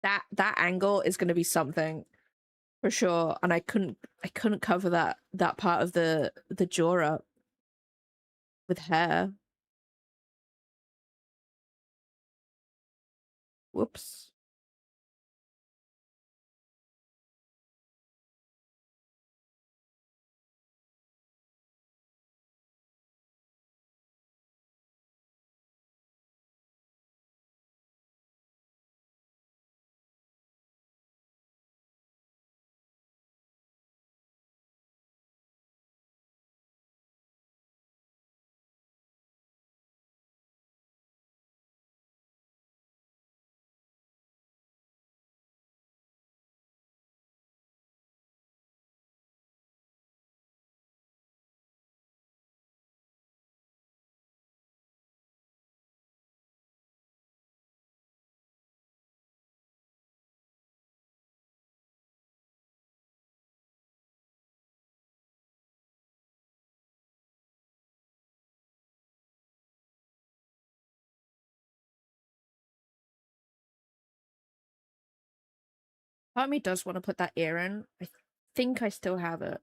That angle is gonna be something for sure. And I couldn't cover that part of the jaw up with hair. Whoops. Part of me does want to put that ear in. I think I still have it.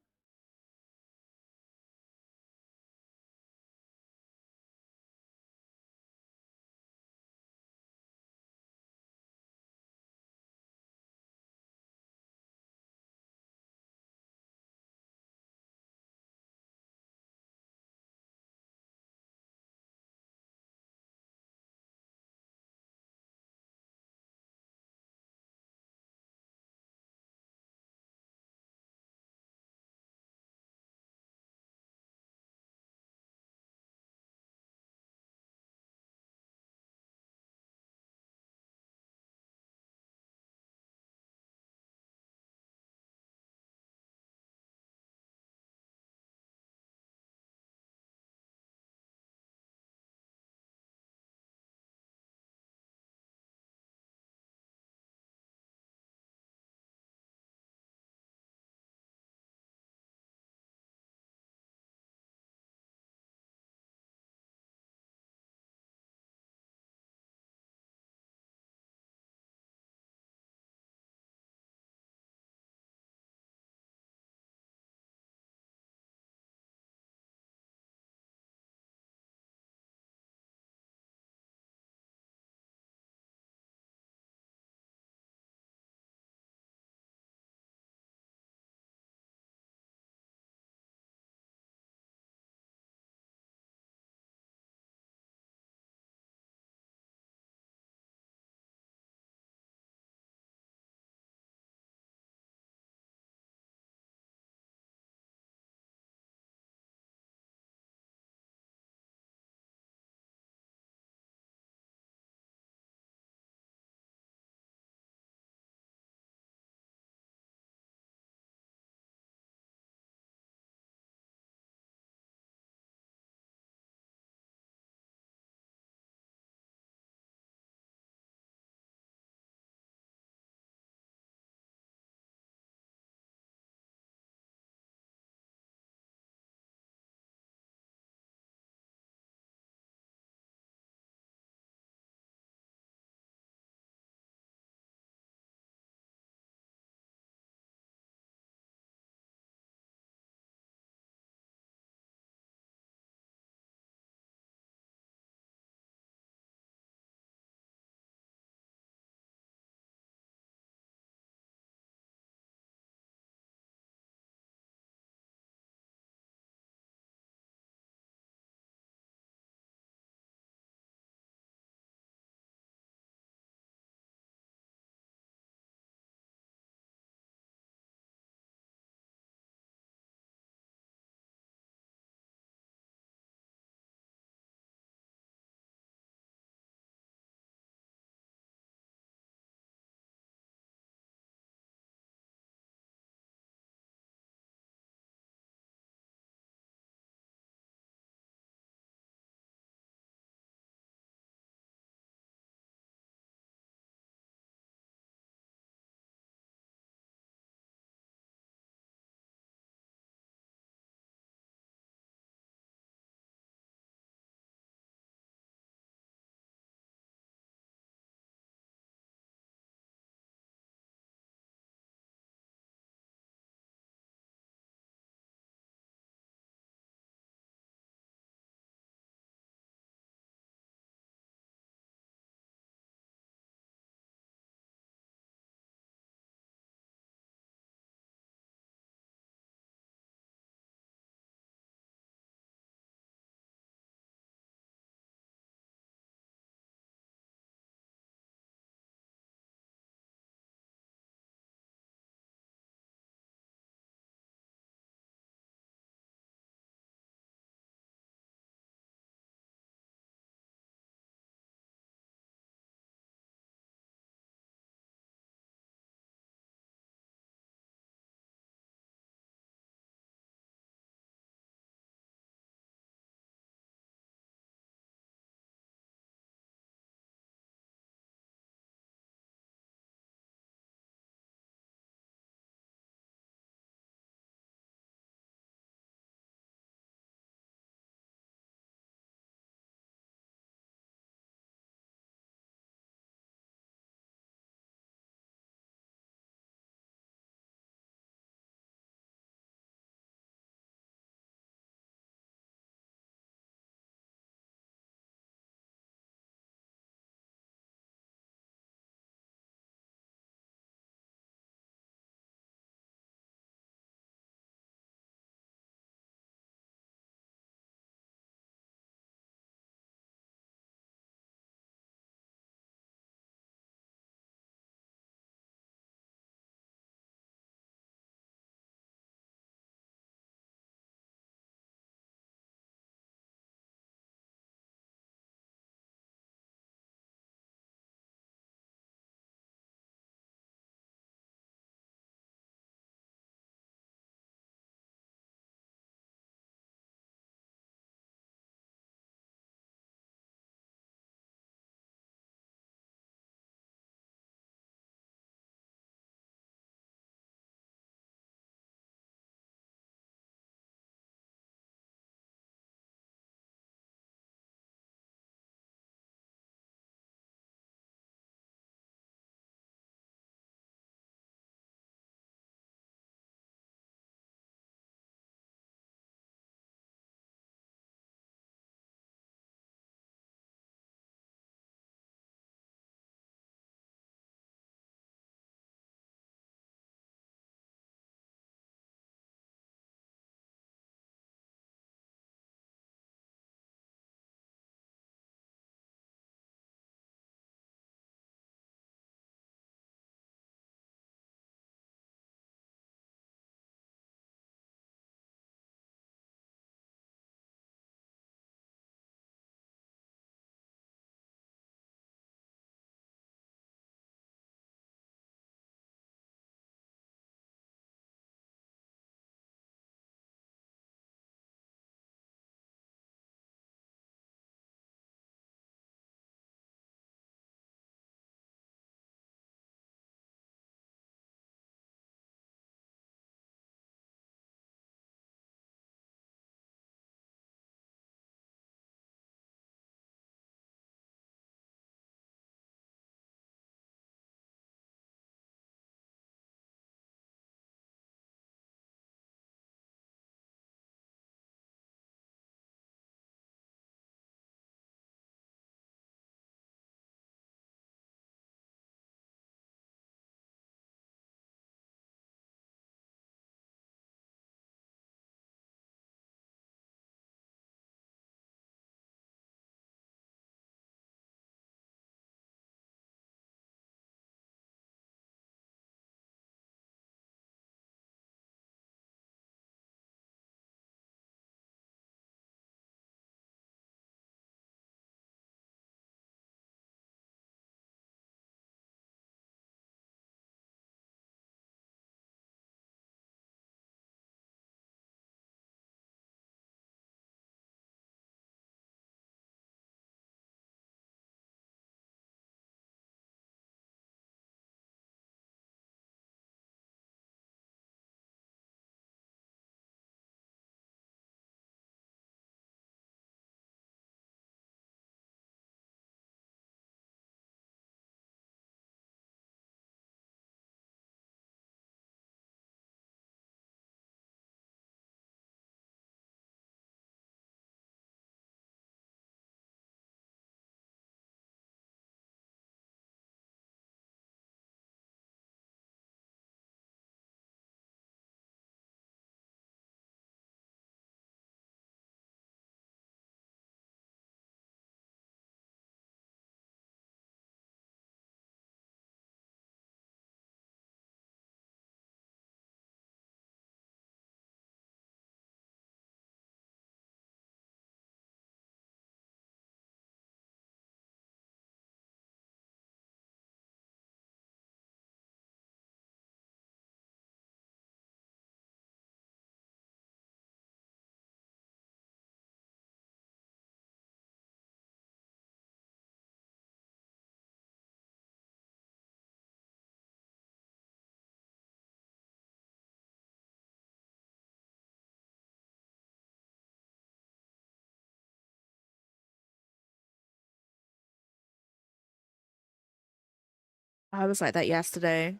I was like that yesterday.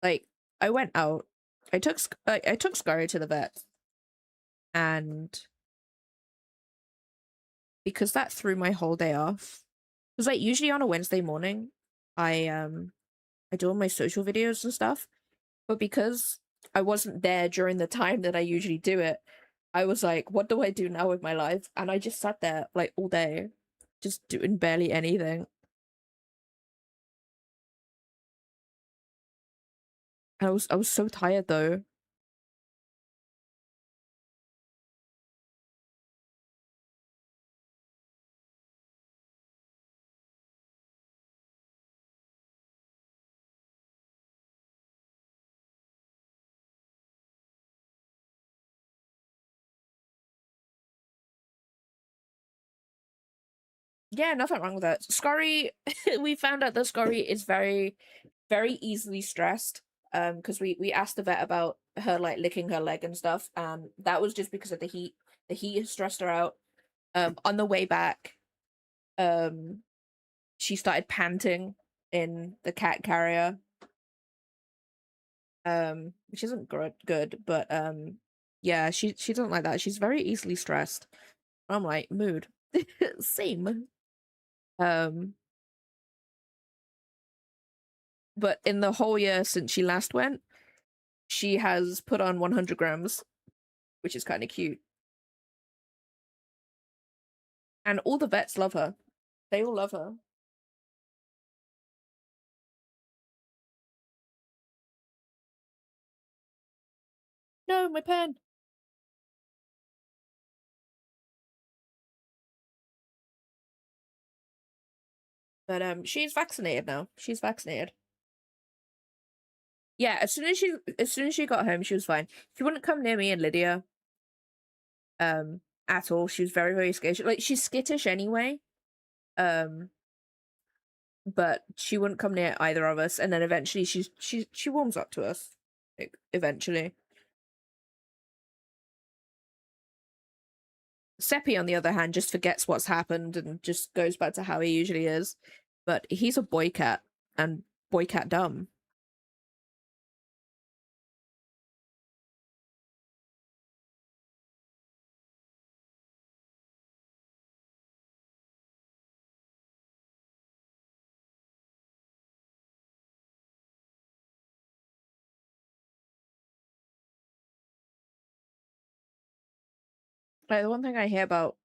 Like, I went out. I took Scurry to the vet, and because that threw my whole day off. Because like usually on a Wednesday morning, I do all my social videos and stuff, but because I wasn't there during the time that I usually do it, I was like, what do I do now with my life? And I just sat there like all day, just doing barely anything. I was so tired though. Yeah, nothing wrong with that. Scurry, we found out that Scurry is very, very easily stressed. Because we asked the vet about her like licking her leg and stuff, and that was just because of the heat. The heat has stressed her out. On the way back, um, she started panting in the cat carrier, which isn't good, but yeah, she doesn't like that. She's very easily stressed. I'm like, mood. Same. Um, but in the whole year since she last went, she has put on 100 grams, which is kind of cute. And all the vets love her. They all love her. No, my pen. But she's vaccinated now. She's vaccinated. Yeah, as soon as she got home, she was fine. She wouldn't come near me and Lydia um at all. She was very, very scared. Like she's skittish anyway. Um, but she wouldn't come near either of us. And then eventually she warms up to us. Like, eventually. Seppi, on the other hand, just forgets what's happened and just goes back to how he usually is. But he's a boy cat and boy cat dumb. Like the one thing I hear about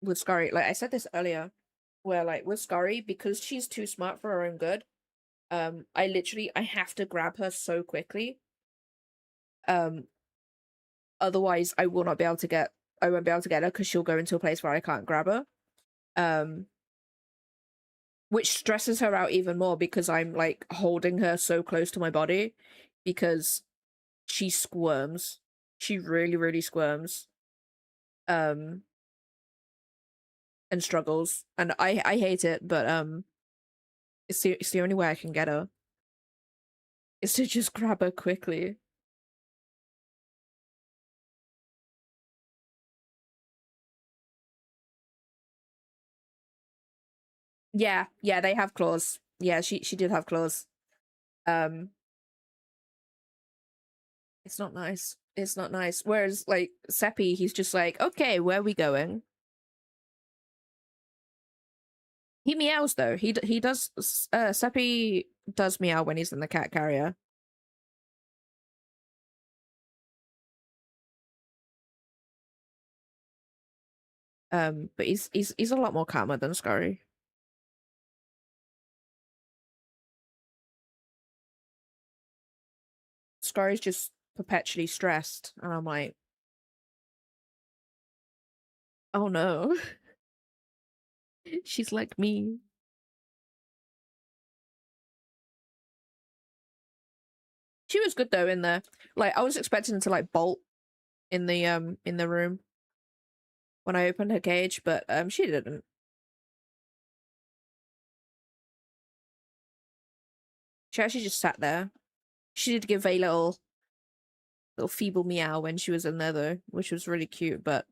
with Scurry, like I said this earlier, where like with Scurry, because she's too smart for her own good, I have to grab her so quickly. Um, otherwise I won't be able to get her because she'll go into a place where I can't grab her. Um, which stresses her out even more because I'm like holding her so close to my body because she squirms. She really, really squirms. Um, and struggles. And I hate it, but it's the only way I can get her is to just grab her quickly. Yeah, yeah, they have claws. Yeah, she did have claws. Um, it's not nice. It's not nice. Whereas like Seppi, he's just like, okay, where are we going? He meows though. He does. Seppi does meow when he's in the cat carrier. But he's a lot more calmer than Scurry. Scurry's just perpetually stressed, and I'm like, oh no, she's like me. She was good though in there. Like I was expecting to like bolt in the room when I opened her cage, but she didn't. She actually just sat there. She did give a little feeble meow when she was in there though, which was really cute, but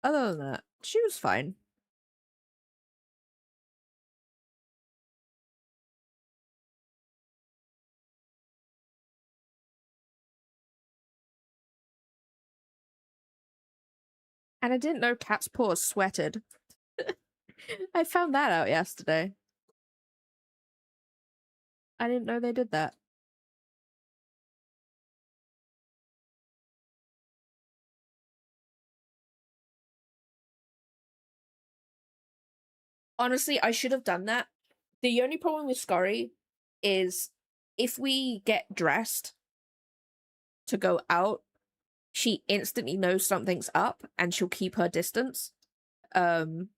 other than that, she was fine. And I didn't know cat's paws sweated. I found that out yesterday. I didn't know they did that. Honestly, I should have done that. The only problem with Scurry is if we get dressed to go out, she instantly knows something's up and she'll keep her distance. Um,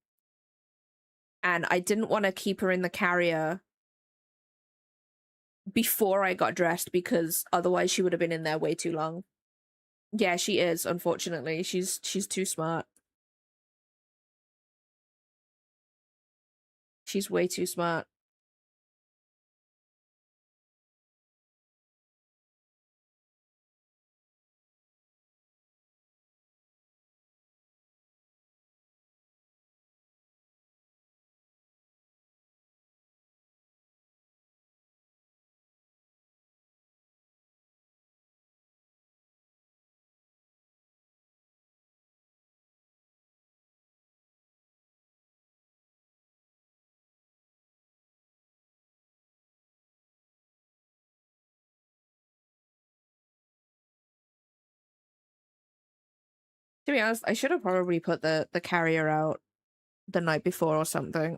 and I didn't want to keep her in the carrier before I got dressed because otherwise she would have been in there way too long. Yeah, she is, unfortunately. She's too smart. She's way too smart. To be honest, I should have probably put the carrier out the night before or something.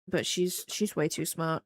But she's way too smart.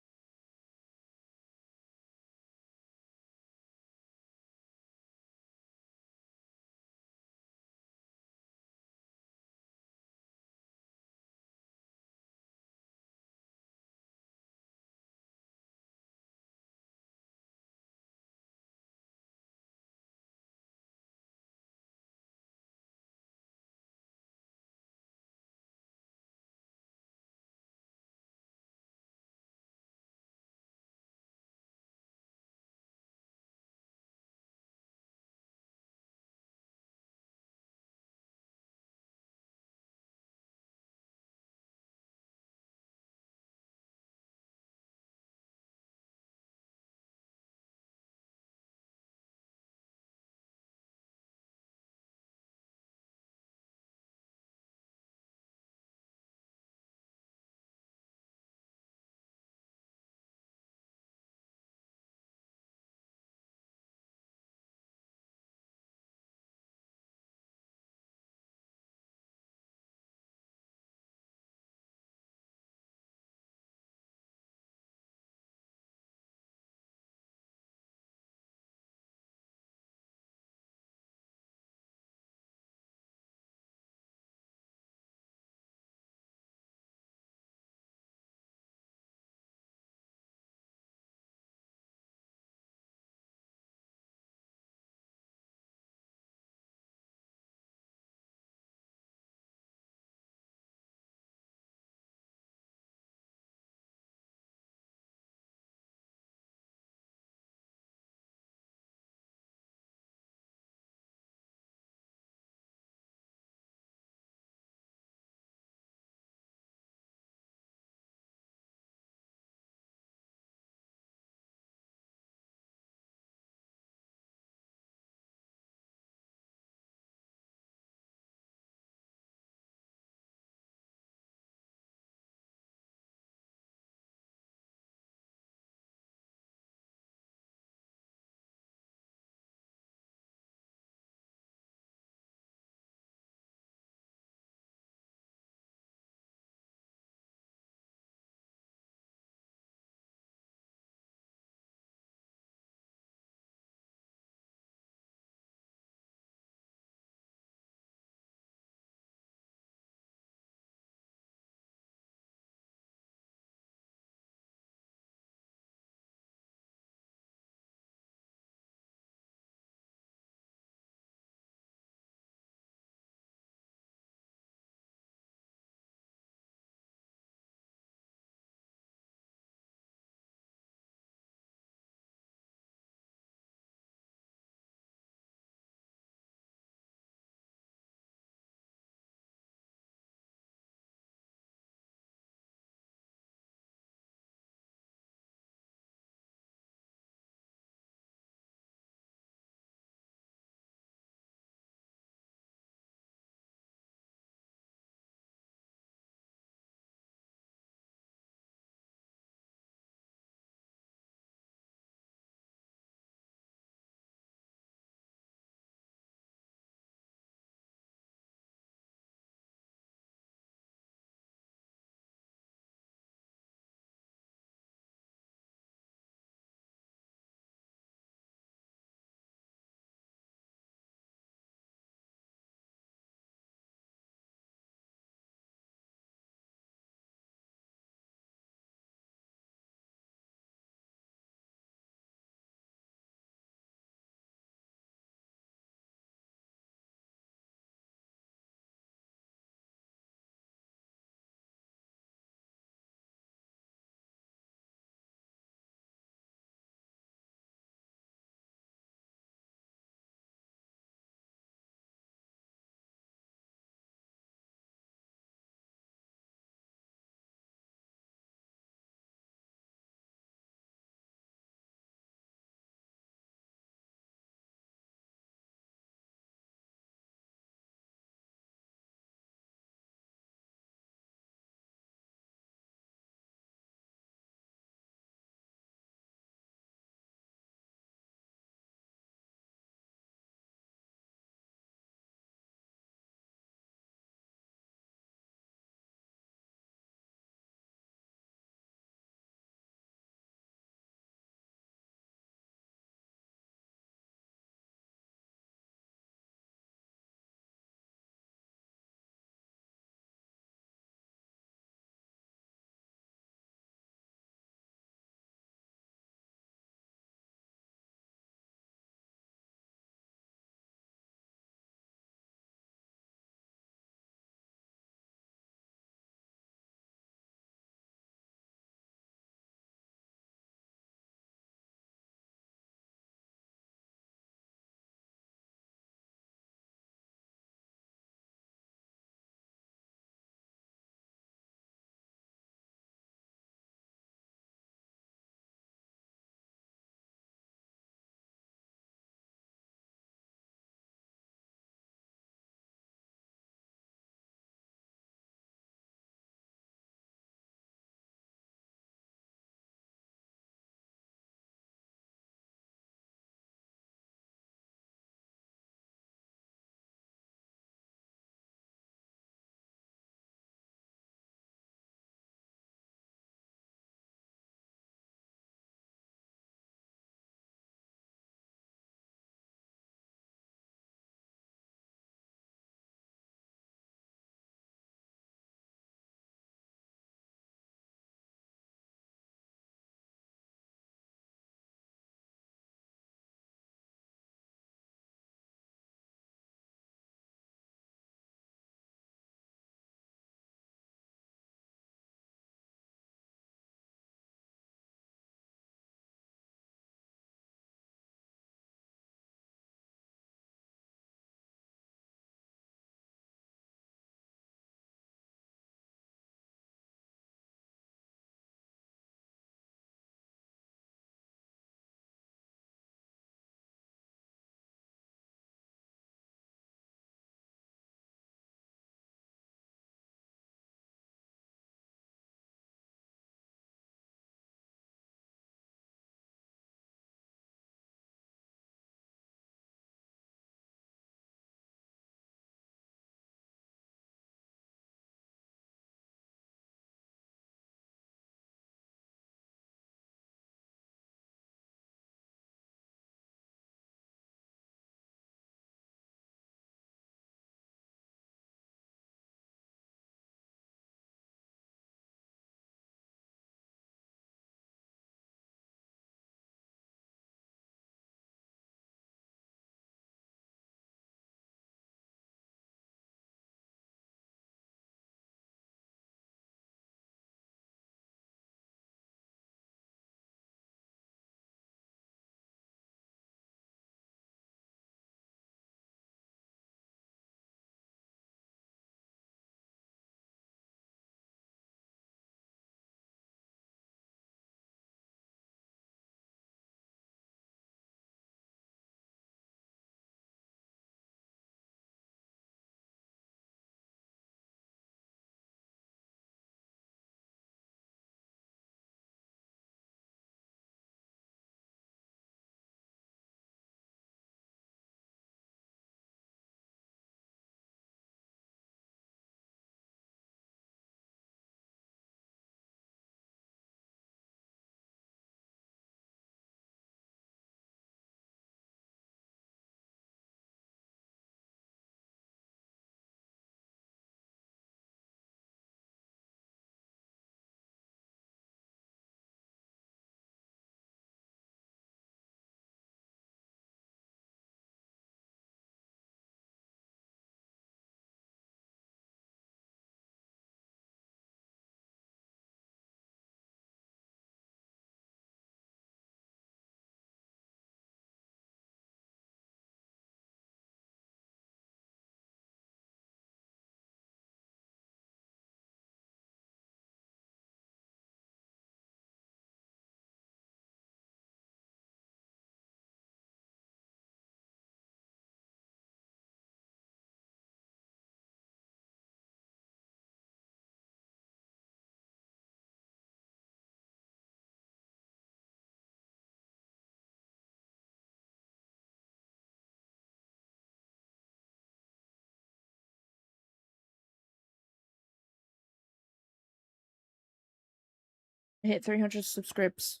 I hit 300 subscribs.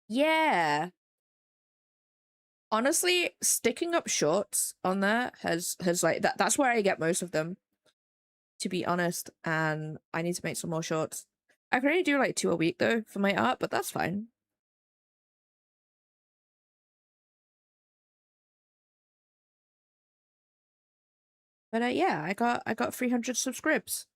Yeah. Honestly, sticking up shorts on there has like that's where I get most of them, to be honest, and I need to make some more shorts. I can only do like 2 a week though for my art, but that's fine. But yeah, I got 300 subscribs.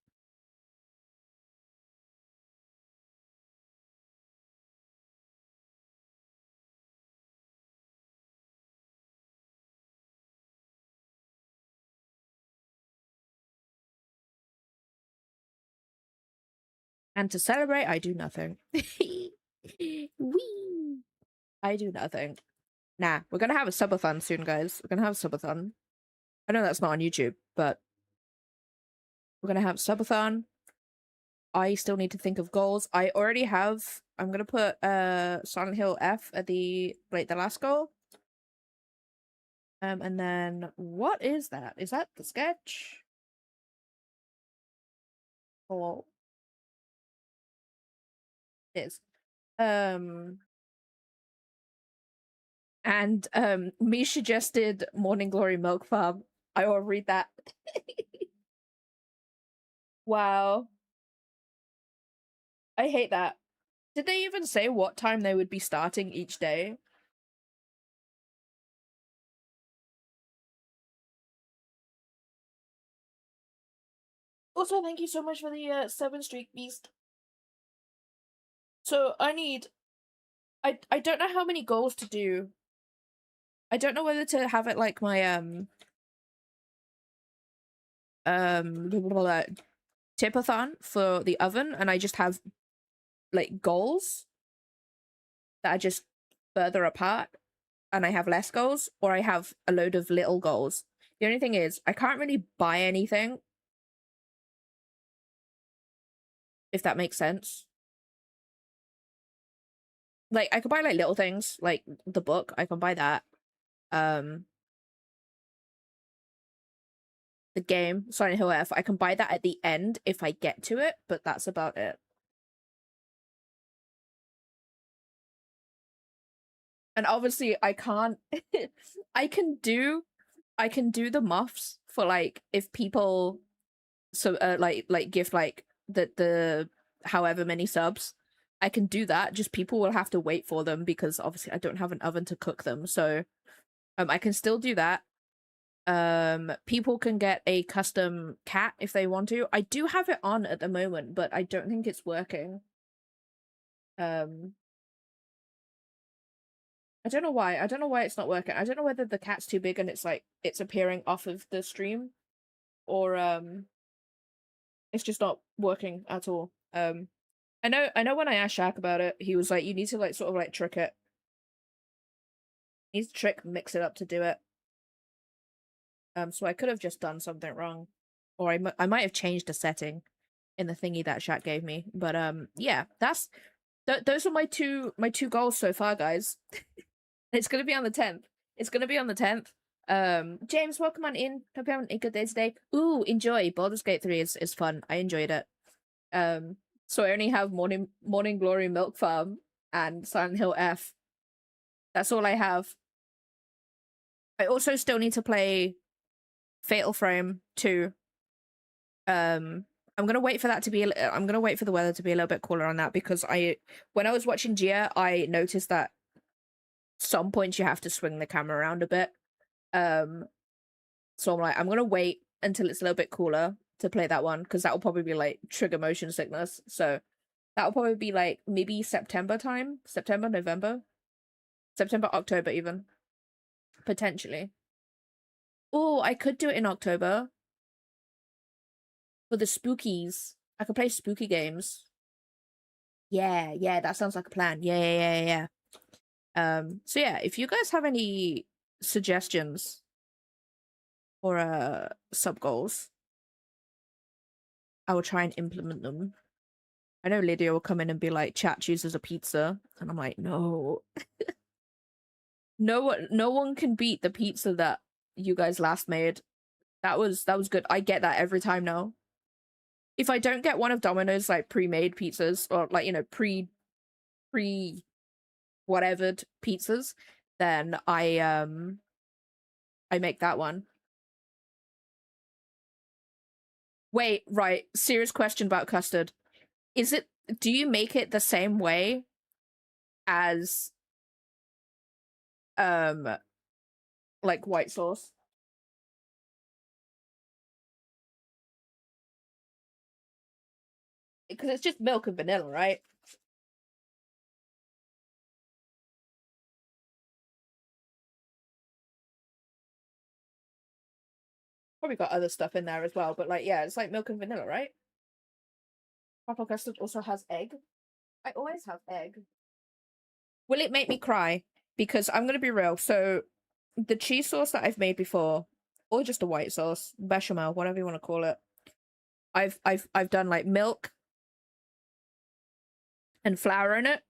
And to celebrate, I do nothing. Wee. I do nothing. Nah, we're gonna have a subathon soon, guys. We're gonna have a subathon. I know that's not on YouTube, but we're gonna have a subathon. I still need to think of goals. I already have. I'm gonna put Silent Hill F at the the last goal. And then what is that? Is that the sketch? Or it is. And me suggested Morning Glory Milk Farm. I will read that. Wow. I hate that. Did they even say what time they would be starting each day? Also, thank you so much for the 7 streak beast. So I don't know how many goals to do. I don't know whether to have it like my blah, blah, blah, tipathon for the oven, and I just have like goals that are just further apart, and I have less goals, or I have a load of little goals. The only thing is I can't really buy anything, if that makes sense. Like I could buy like little things, like the book, I can buy that. Um the game, Silent Hill F, I can buy that at the end if I get to it, but that's about it. And obviously I can't I can do the muffs for like if people so like give like the however many subs. I can do that, just people will have to wait for them because obviously I don't have an oven to cook them. So I can still do that. People can get a custom cat if they want to. I do have it on at the moment, but I don't think it's working. Um I don't know why. I don't know why it's not working. I don't know whether the cat's too big and it's like it's appearing off of the stream, or it's just not working at all. I know when I asked Shaq about it, he was like, you need to like sort of like trick it. You need to mix it up to do it. So I could have just done something wrong. Or I might have changed a setting in the thingy that Shaq gave me. But yeah, that's those are my two goals so far, guys. It's gonna be on the 10th. It's gonna be on the 10th. James, welcome on in. Hope you're having a good day today. Ooh, enjoy. Baldur's Gate 3 is fun. I enjoyed it. So I only have Morning Glory Milk Farm and Silent Hill F. That's all I have. I also still need to play Fatal Frame 2. I'm gonna wait for that to be. I'm gonna wait for the weather to be a little bit cooler on that because when I was watching Gia, I noticed that some points you have to swing the camera around a bit. Um, so I'm like, I'm gonna wait until it's a little bit cooler to play that one because that will probably be like trigger motion sickness. So that will probably be like maybe September time, September, November, September, October even, potentially. Oh, I could do it in October for the spookies. I could play spooky games. Yeah, yeah, that sounds like a plan. Yeah, yeah, yeah, yeah. So yeah, if you guys have any suggestions for sub goals, I will try and implement them. I know Lydia will come in and be like, chat chooses a pizza, and I'm like, no. No one can beat the pizza that you guys last made. That was good. I get that every time now. if I don't get one of Domino's like pre-made pizzas or like, you know, pre whatevered pizzas, then I make that one. Wait, right. Serious question about custard. Do you make it the same way as um like white sauce? Because it's just milk and vanilla, right? Probably got other stuff in there as well, but like, yeah, it's like milk and vanilla, right? Papa custard also has egg. I always have egg. Will it make me cry? Because I'm gonna be real. So the cheese sauce that I've made before, or just a white sauce, bechamel, whatever you want to call it. I've done like milk and flour in it.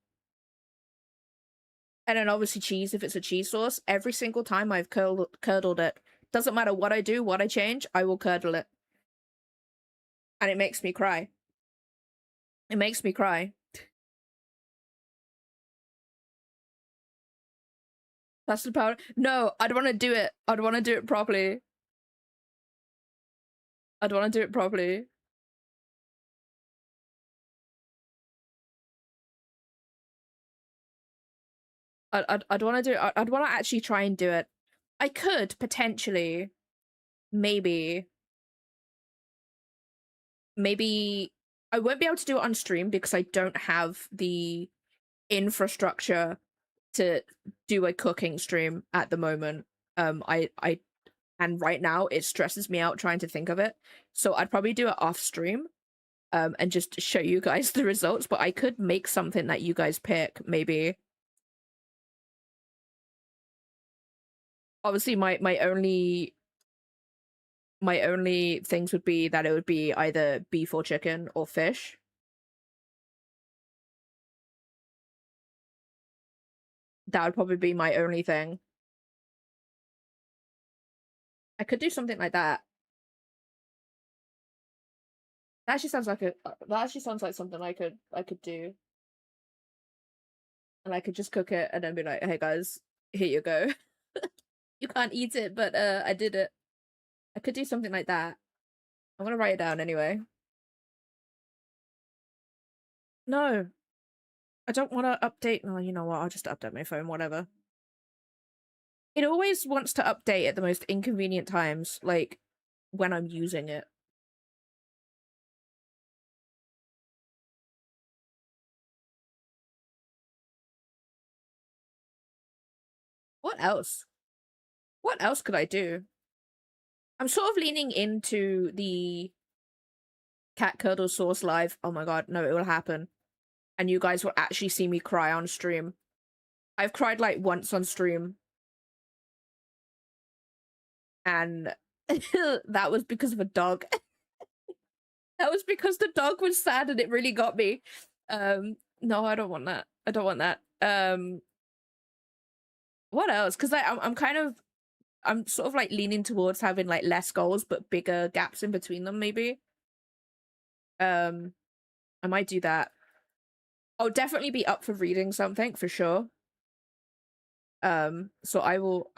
And then obviously cheese if it's a cheese sauce. Every single time I've curdled it. Doesn't matter what I do, what I change, I will curdle it. And it makes me cry. It makes me cry. Custard powder? No, I'd want to do it. I'd want to do it properly. I'd want to do it properly. I'd want to do it. I'd want to actually try and do it. I could potentially, maybe I won't be able to do it on stream because I don't have the infrastructure to do a cooking stream at the moment. I and right now it stresses me out trying to think of it. So I'd probably do it off stream, and just show you guys the results. But I could make something that you guys pick, maybe. Obviously, my only things would be that it would be either beef or chicken or fish. That would probably be my only thing. I could do something like that. That actually sounds like something I could do. And I could just cook it and then be like, "Hey guys, here you go. You can't eat it, but I did it." I could do something like that. I'm gonna write it down anyway. No, I don't want to update. No, you know what? I'll just update my phone, whatever. It always wants to update at the most inconvenient times, like when I'm using it. What else? What else could I do? I'm sort of leaning into the cat curdle sauce live. Oh my god, no, it will happen. And you guys will actually see me cry on stream. I've cried like once on stream. And that was because of a dog. That was because the dog was sad and it really got me. No, I don't want that. I don't want that. What else? Because I'm sort of like leaning towards having like less goals but bigger gaps in between them, maybe. I might do that. I'll definitely be up for reading something for sure. So I will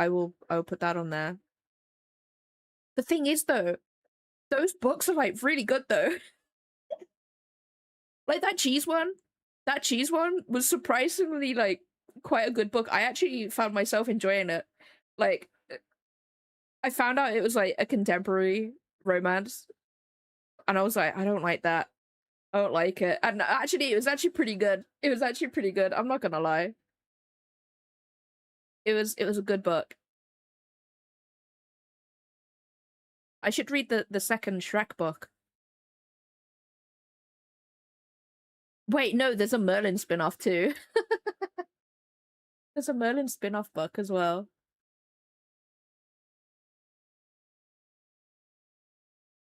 put that on there. The thing is though, those books are like really good though. Like that cheese one was surprisingly like quite a good book. I actually found myself enjoying it. Like I found out it was like a contemporary romance and I was like, I don't like that. I don't like it. And actually it was actually pretty good. It was actually pretty good. I'm not gonna lie. It was a good book. I should read the second Shrek book. Wait, no, there's a Merlin spin-off too. There's a Merlin spin-off book as well.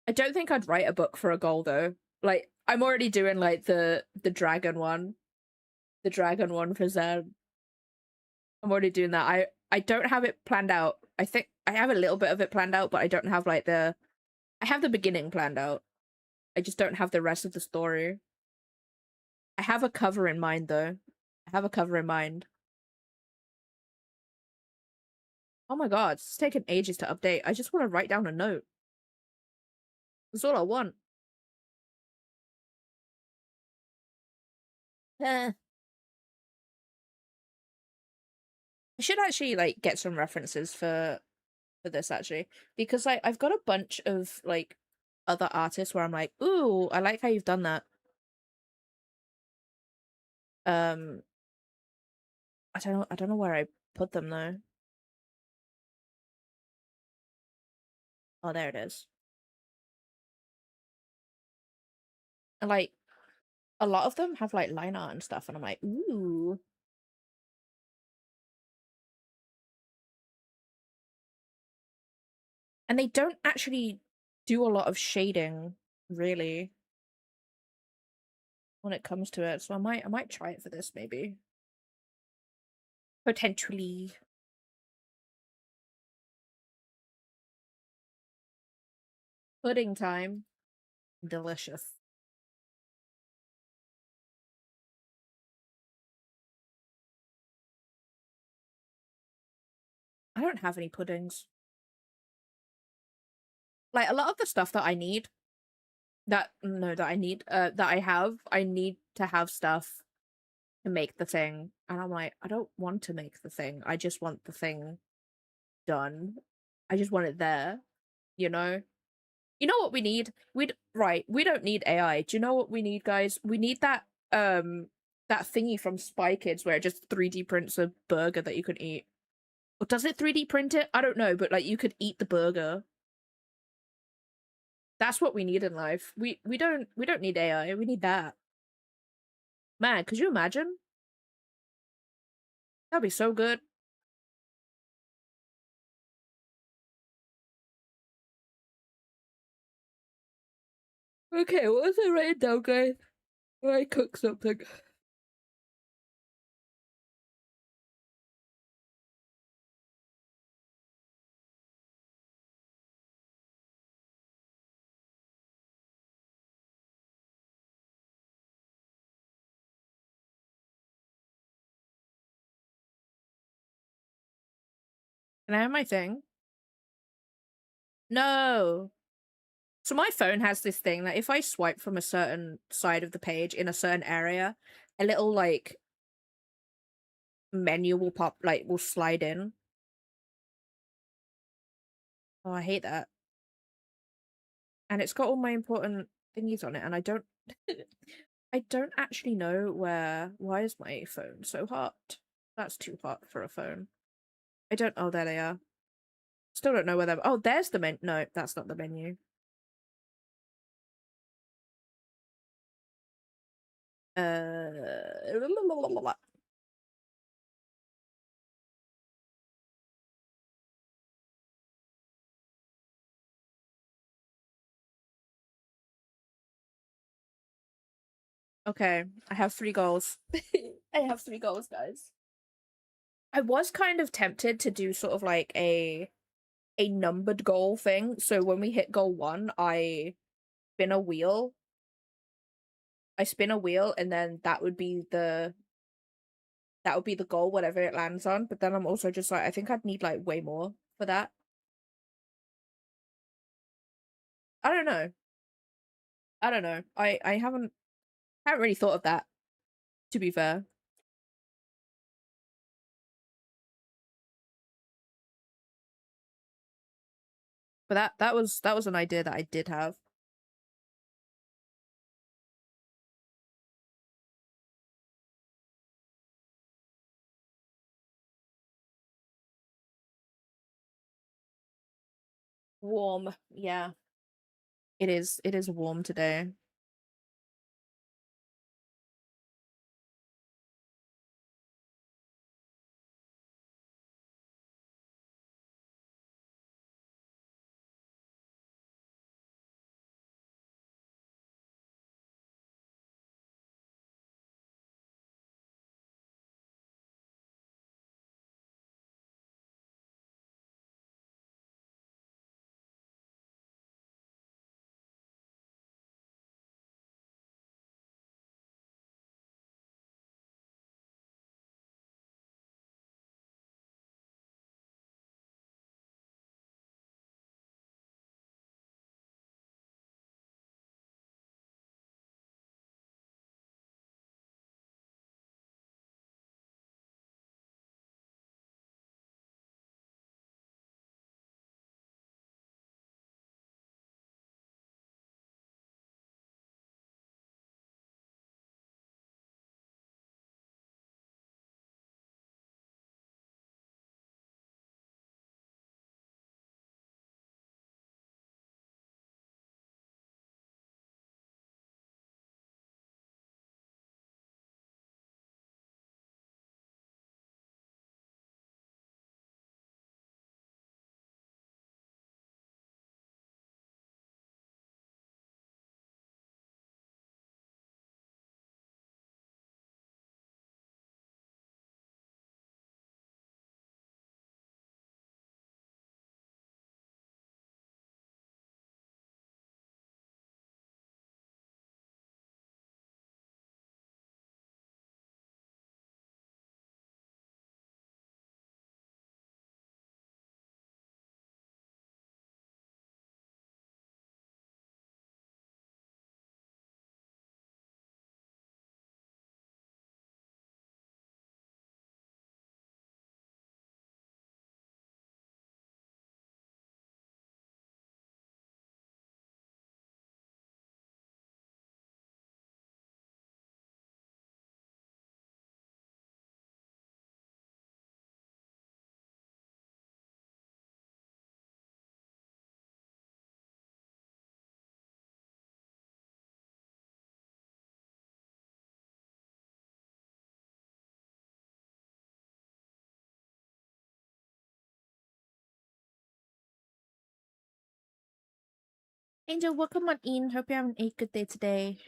I don't think I'd write a book for a goal though. Like I'm already doing like the dragon one. The dragon one for Zen. I'm already doing that. I don't have it planned out. I think I have a little bit of it planned out, but I don't have like I have the beginning planned out. I just don't have the rest of the story. I have a cover in mind, though. I have a cover in mind. Oh my god, it's taken ages to update. I just want to write down a note. That's all I want. Eh. I should actually like get some references for this actually because I've got a bunch of like other artists where I'm like, ooh, I like how you've done that. Um, I don't know where I put them though. Oh, there it is. And like a lot of them have like line art and stuff, and I'm like, ooh. And they don't actually do a lot of shading, really, when it comes to it. So I might try it for this maybe. Potentially. Pudding time. Delicious. I don't have any puddings. Like a lot of the stuff that I need, that no, that I need, that I need to have stuff to make the thing. And I'm like, I don't want to make the thing. I just want the thing done. I just want it there, you know? You know what we need? We don't need AI. Do you know what we need, guys? We need that thingy from Spy Kids where it just 3D prints a burger that you can eat. Or does it 3D print it? I don't know, but like you could eat the burger. That's what we need in life. We don't need AI. We need that. Man, could you imagine? That'd be so good. Okay, what was I writing down, guys? I cook something. Can I have my thing? No. So my phone has this thing that if I swipe from a certain side of the page in a certain area, a little like menu will pop, like will slide in. Oh, I hate that. And it's got all my important thingies on it, and I don't I don't actually know where. Why is my phone so hot? That's too hot for a phone. I don't. Oh, there they are. Still don't know where they're. Oh, there's the menu. No, that's not the menu. Uh, okay, I have 3 goals. I have 3 goals, guys. I was kind of tempted to do sort of like a numbered goal thing. So when we hit goal 1, spin a wheel. I spin a wheel, and then that would be the goal, whatever it lands on. But then I'm also just like, I think I'd need like way more for that. I don't know. I don't know. I haven't really thought of that, to be fair. But that was an idea that I did have. Warm. Yeah. It is. It is warm today. Angel, welcome on in. Hope you're having a good day today.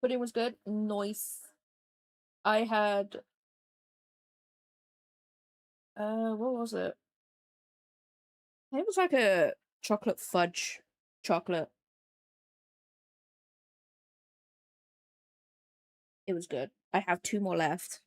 Pudding was good. Nice. I had what was it? It was like a chocolate fudge chocolate. It was good. I have two more left.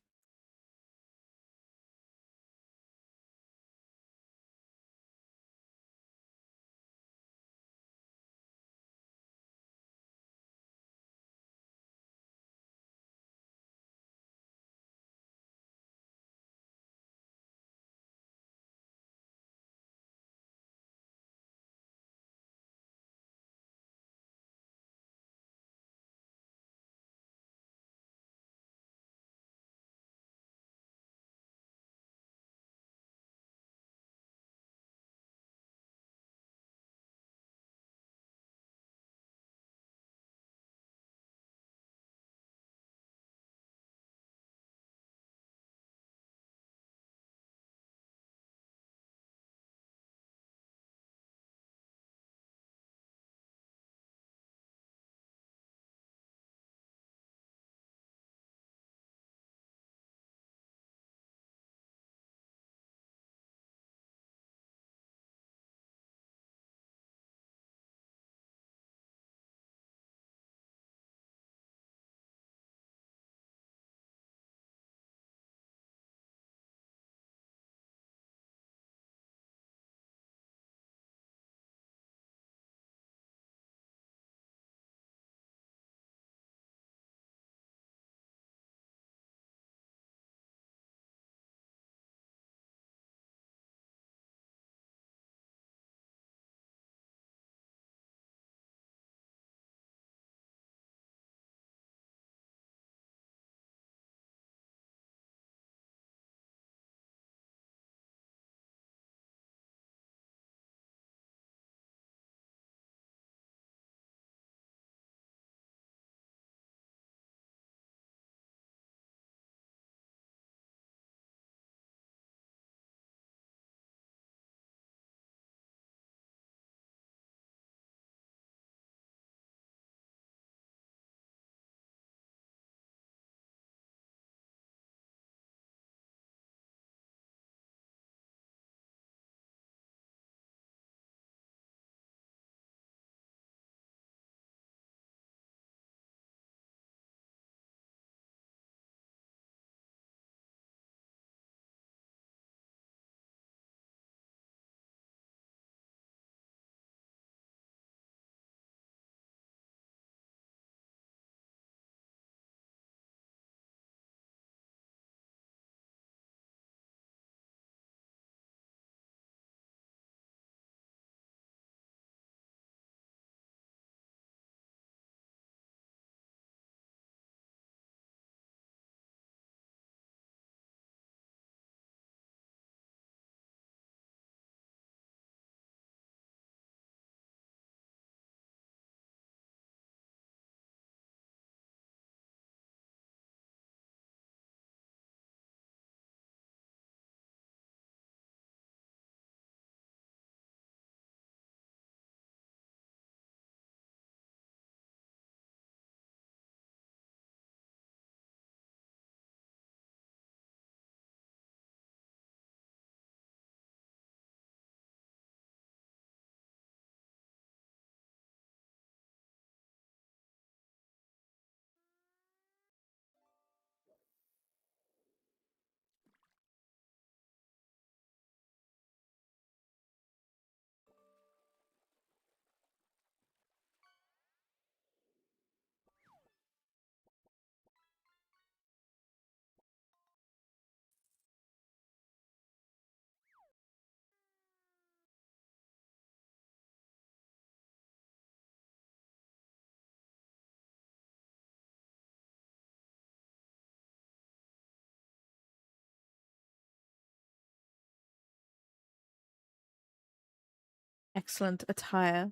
Excellent attire.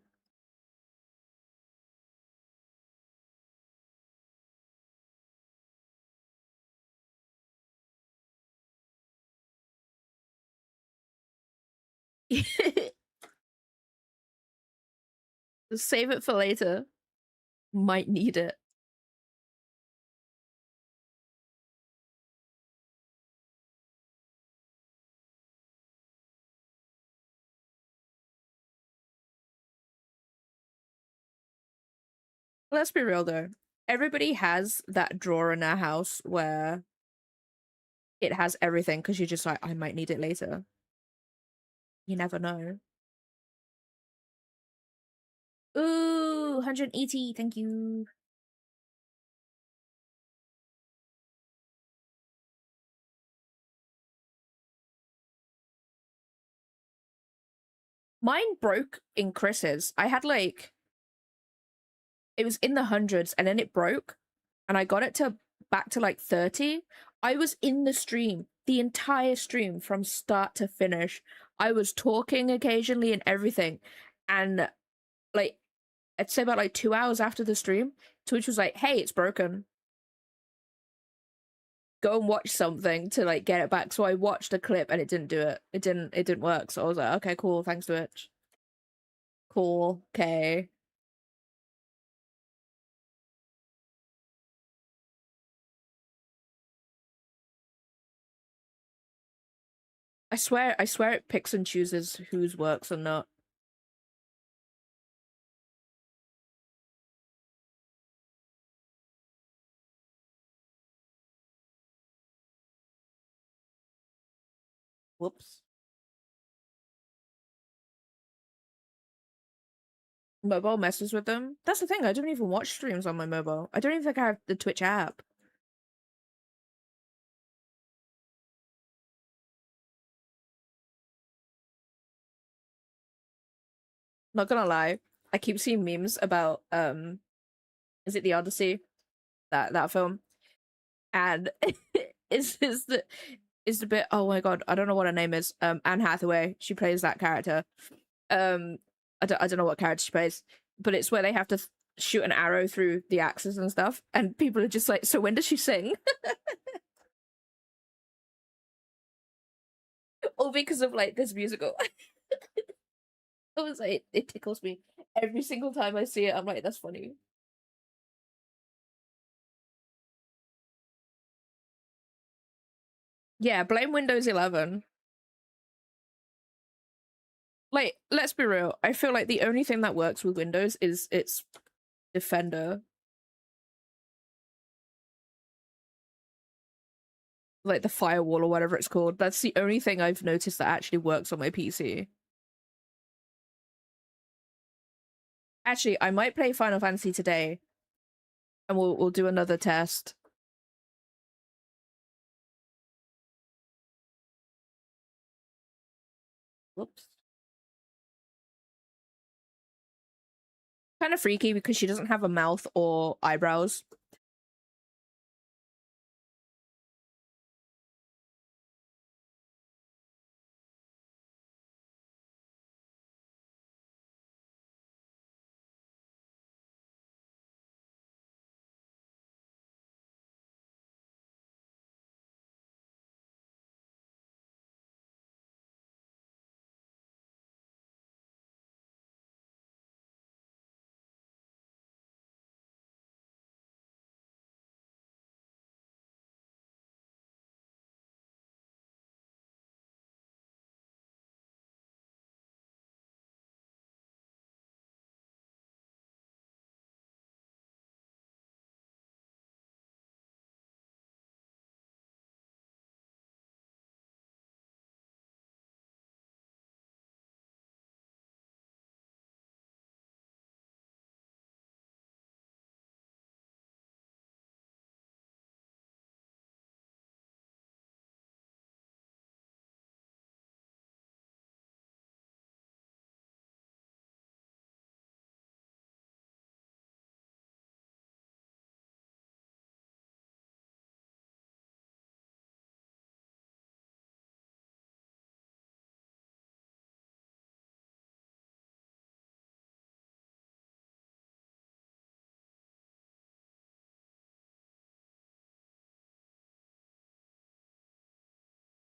Save it for later. Might need it. Let's be real though. Everybody has that drawer in their house where it has everything because you're just like, I might need it later. You never know. Ooh, 180, thank you. Mine broke in Chris's. I had like, it was in the hundreds and then it broke and I got it to back to like 30. I was in the stream, the entire stream from start to finish. I was talking occasionally and everything. And like, I'd say about like 2 hours after the stream, Twitch was like, hey, it's broken. Go and watch something to like get it back. So I watched a clip and it didn't do it. It didn't work. So I was like, okay, cool, thanks Twitch. Cool, okay. I swear it picks and chooses whose works and not. Whoops. Mobile messes with them. That's the thing, I don't even watch streams on my mobile. I don't even think I have the Twitch app. Not gonna lie, I keep seeing memes about is it the Odyssey? That film? And is the bit, oh my god, I don't know what her name is. Anne Hathaway, she plays that character. Um I don't know what character she plays, but it's where they have to shoot an arrow through the axes and stuff, and people are just like, so when does she sing? All because of like this musical. I was like, it tickles me every single time I see it. I'm like, that's funny. Yeah, blame Windows 11. Like, let's be real. I feel like the only thing that works with Windows is its Defender, like the firewall or whatever it's called. That's the only thing I've noticed that actually works on my PC. Actually, I might play Final Fantasy today, and we'll do another test. Whoops. Kind of freaky because she doesn't have a mouth or eyebrows.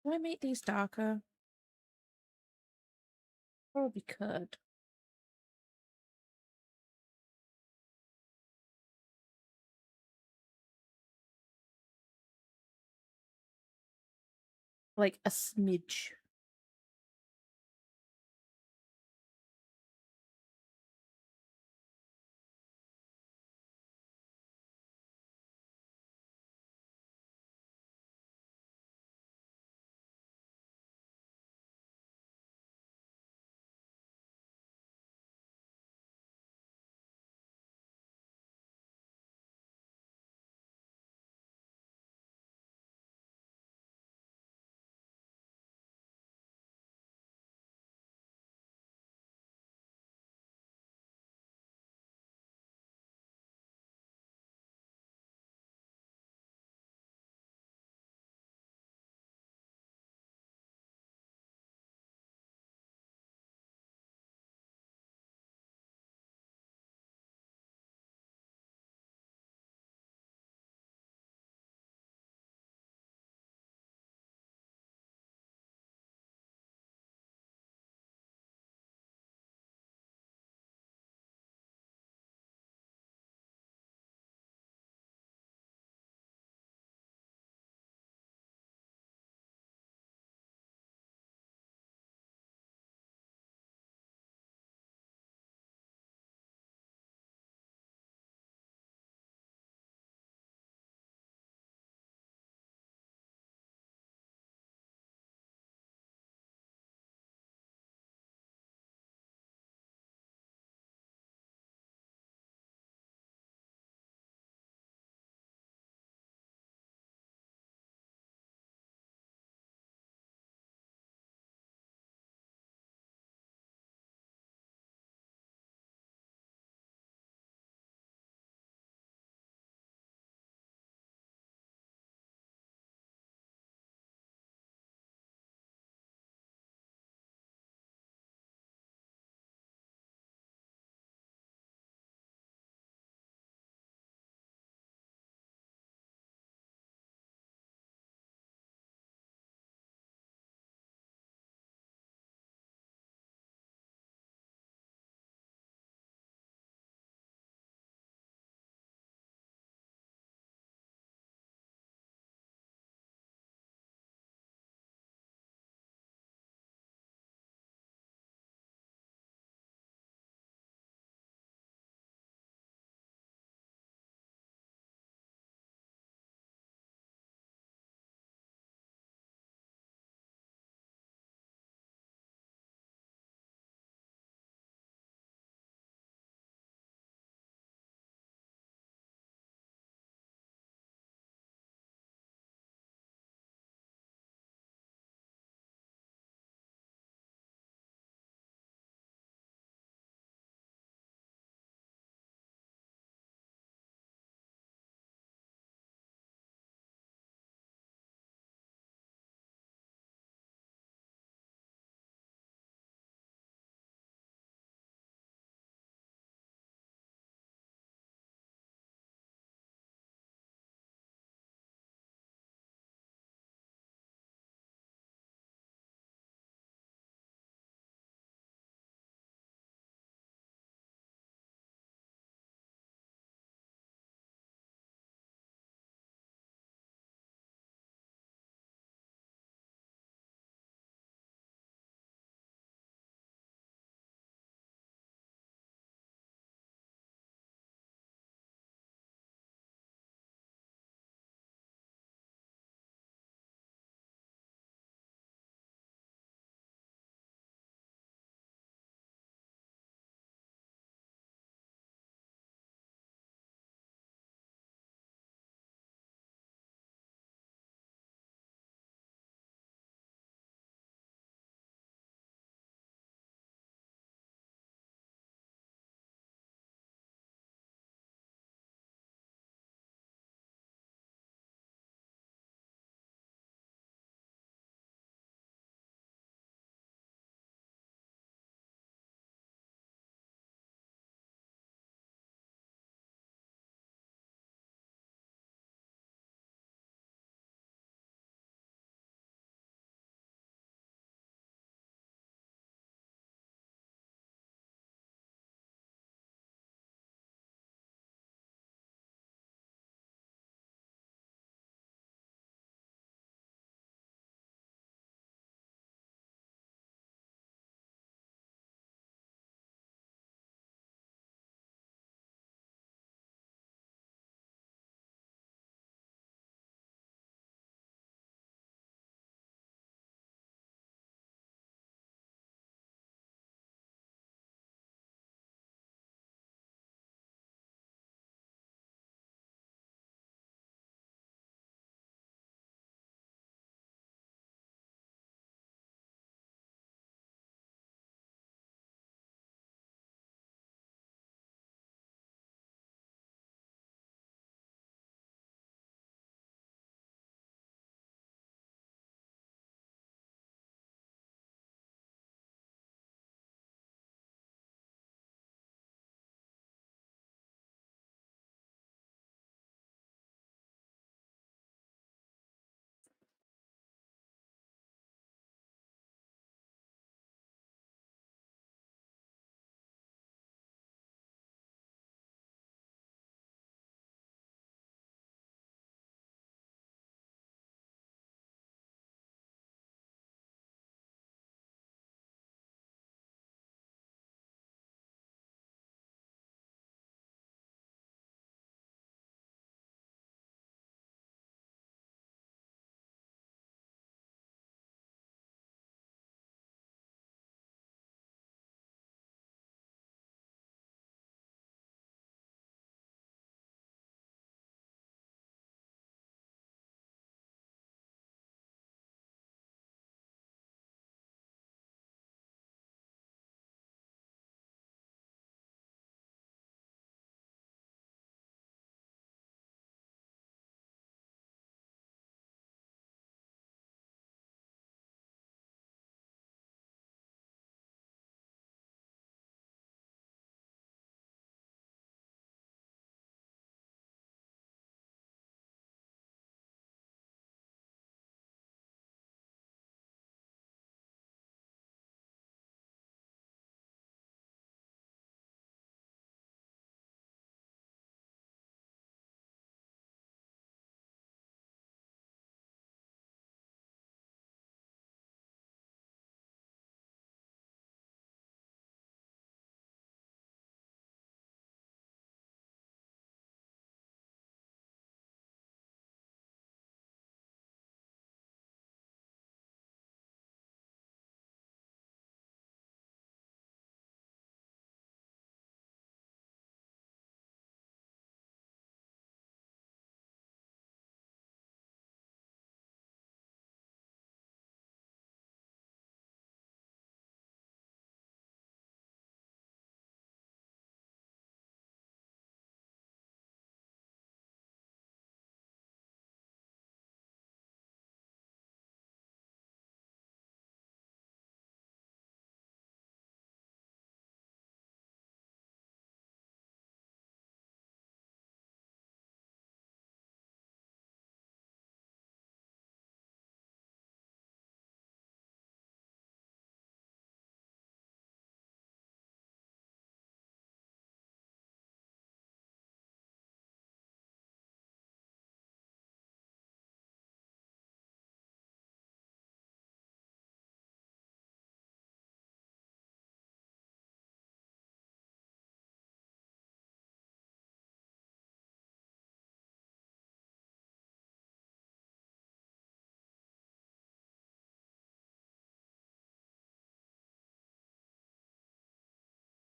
Can I make these darker? Probably could. Like a smidge.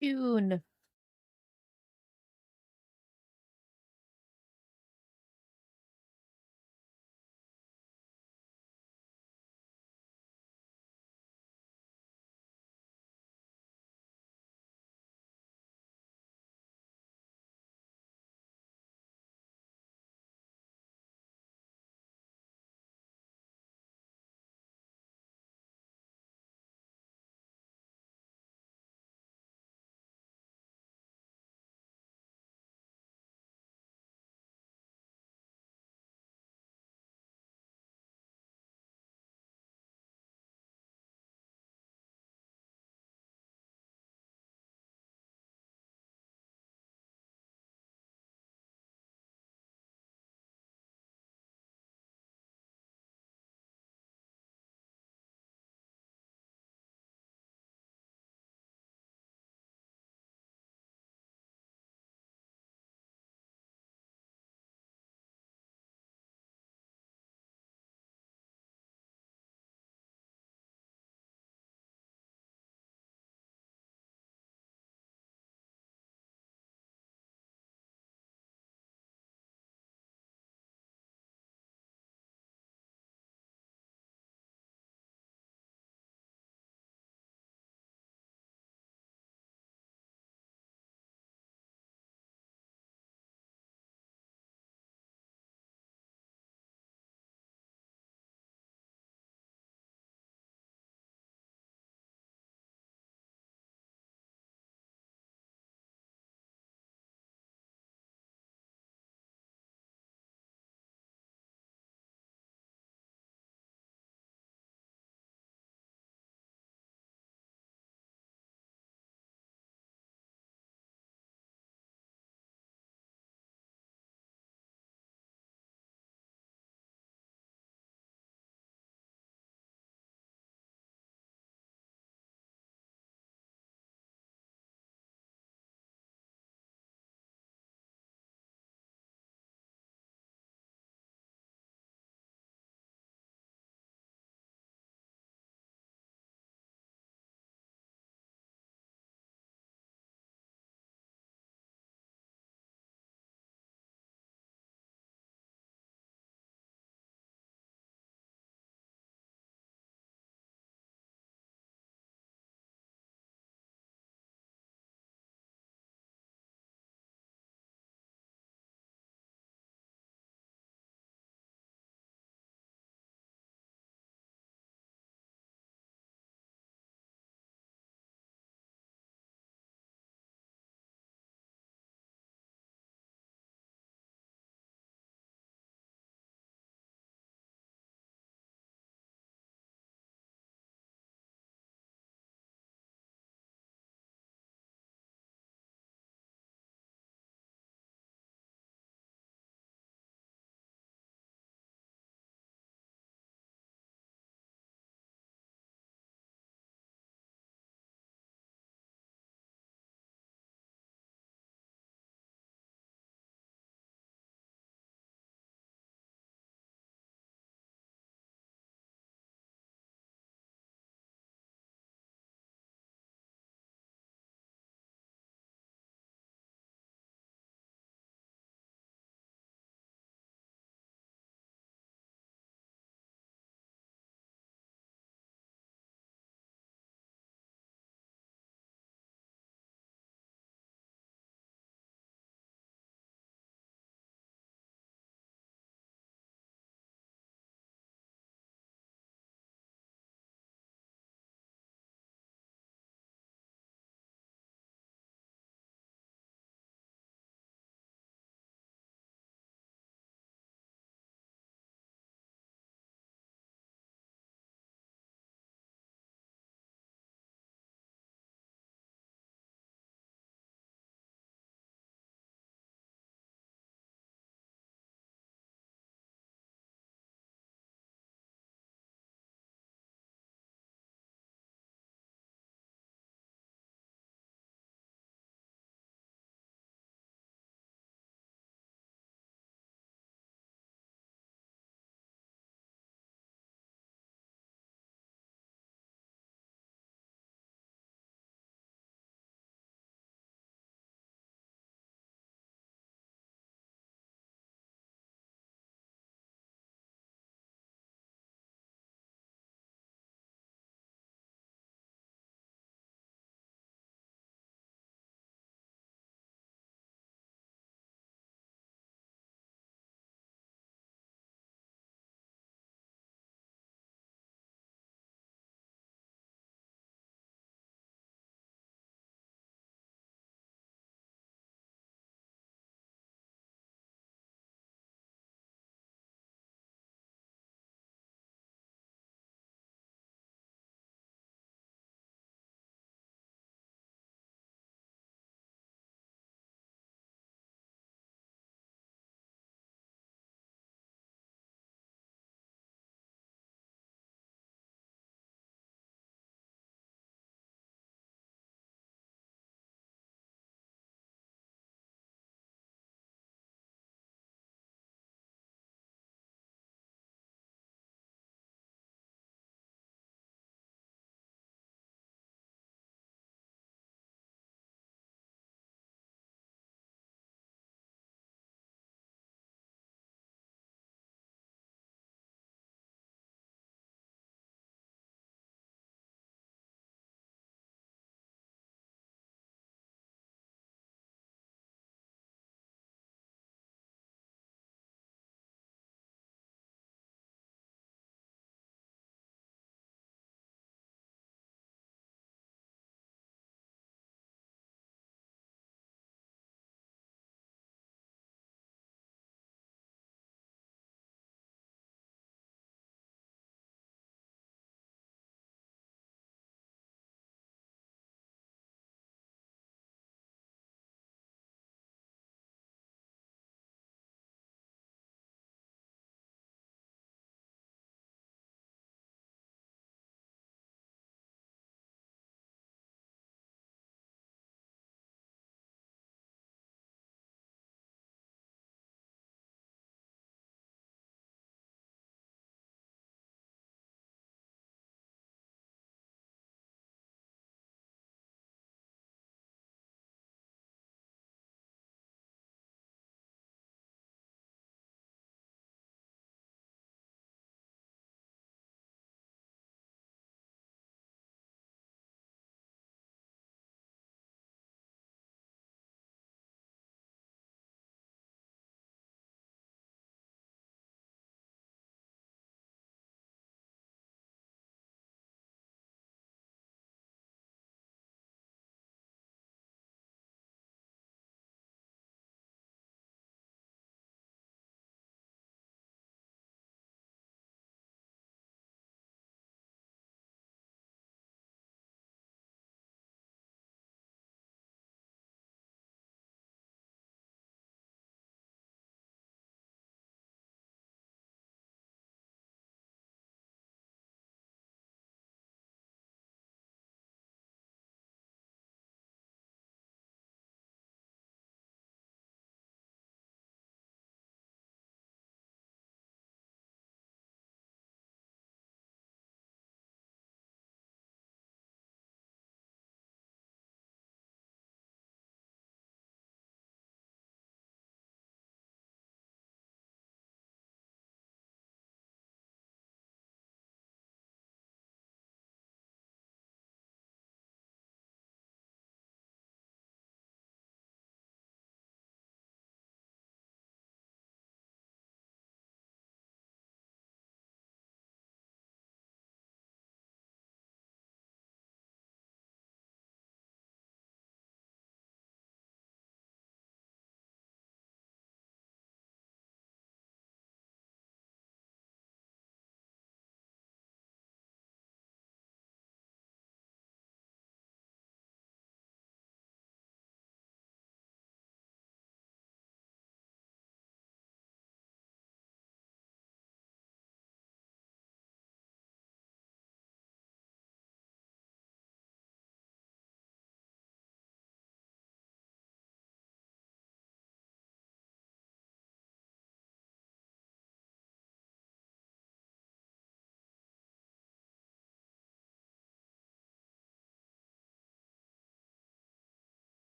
June.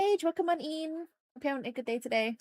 Paige, welcome on in. Hope you're having a good day today.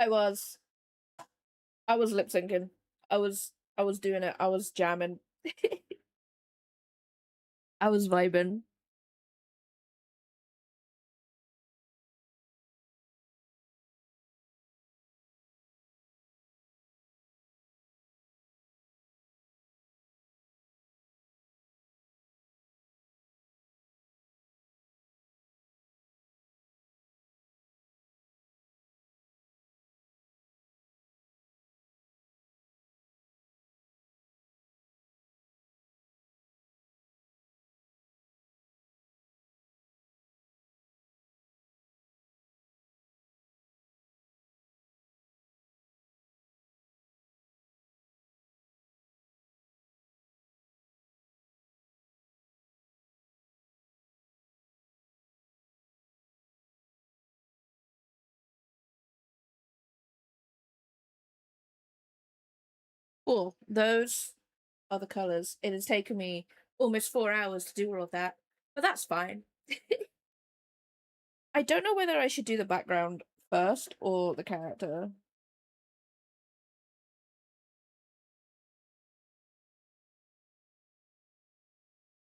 I was. I was lip syncing. I was doing it. I was jamming. I was vibing. Cool. Those are the colors. It has taken me almost 4 hours to do all of that, but that's fine. I don't know whether I should do the background first or the character.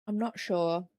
I'm not sure.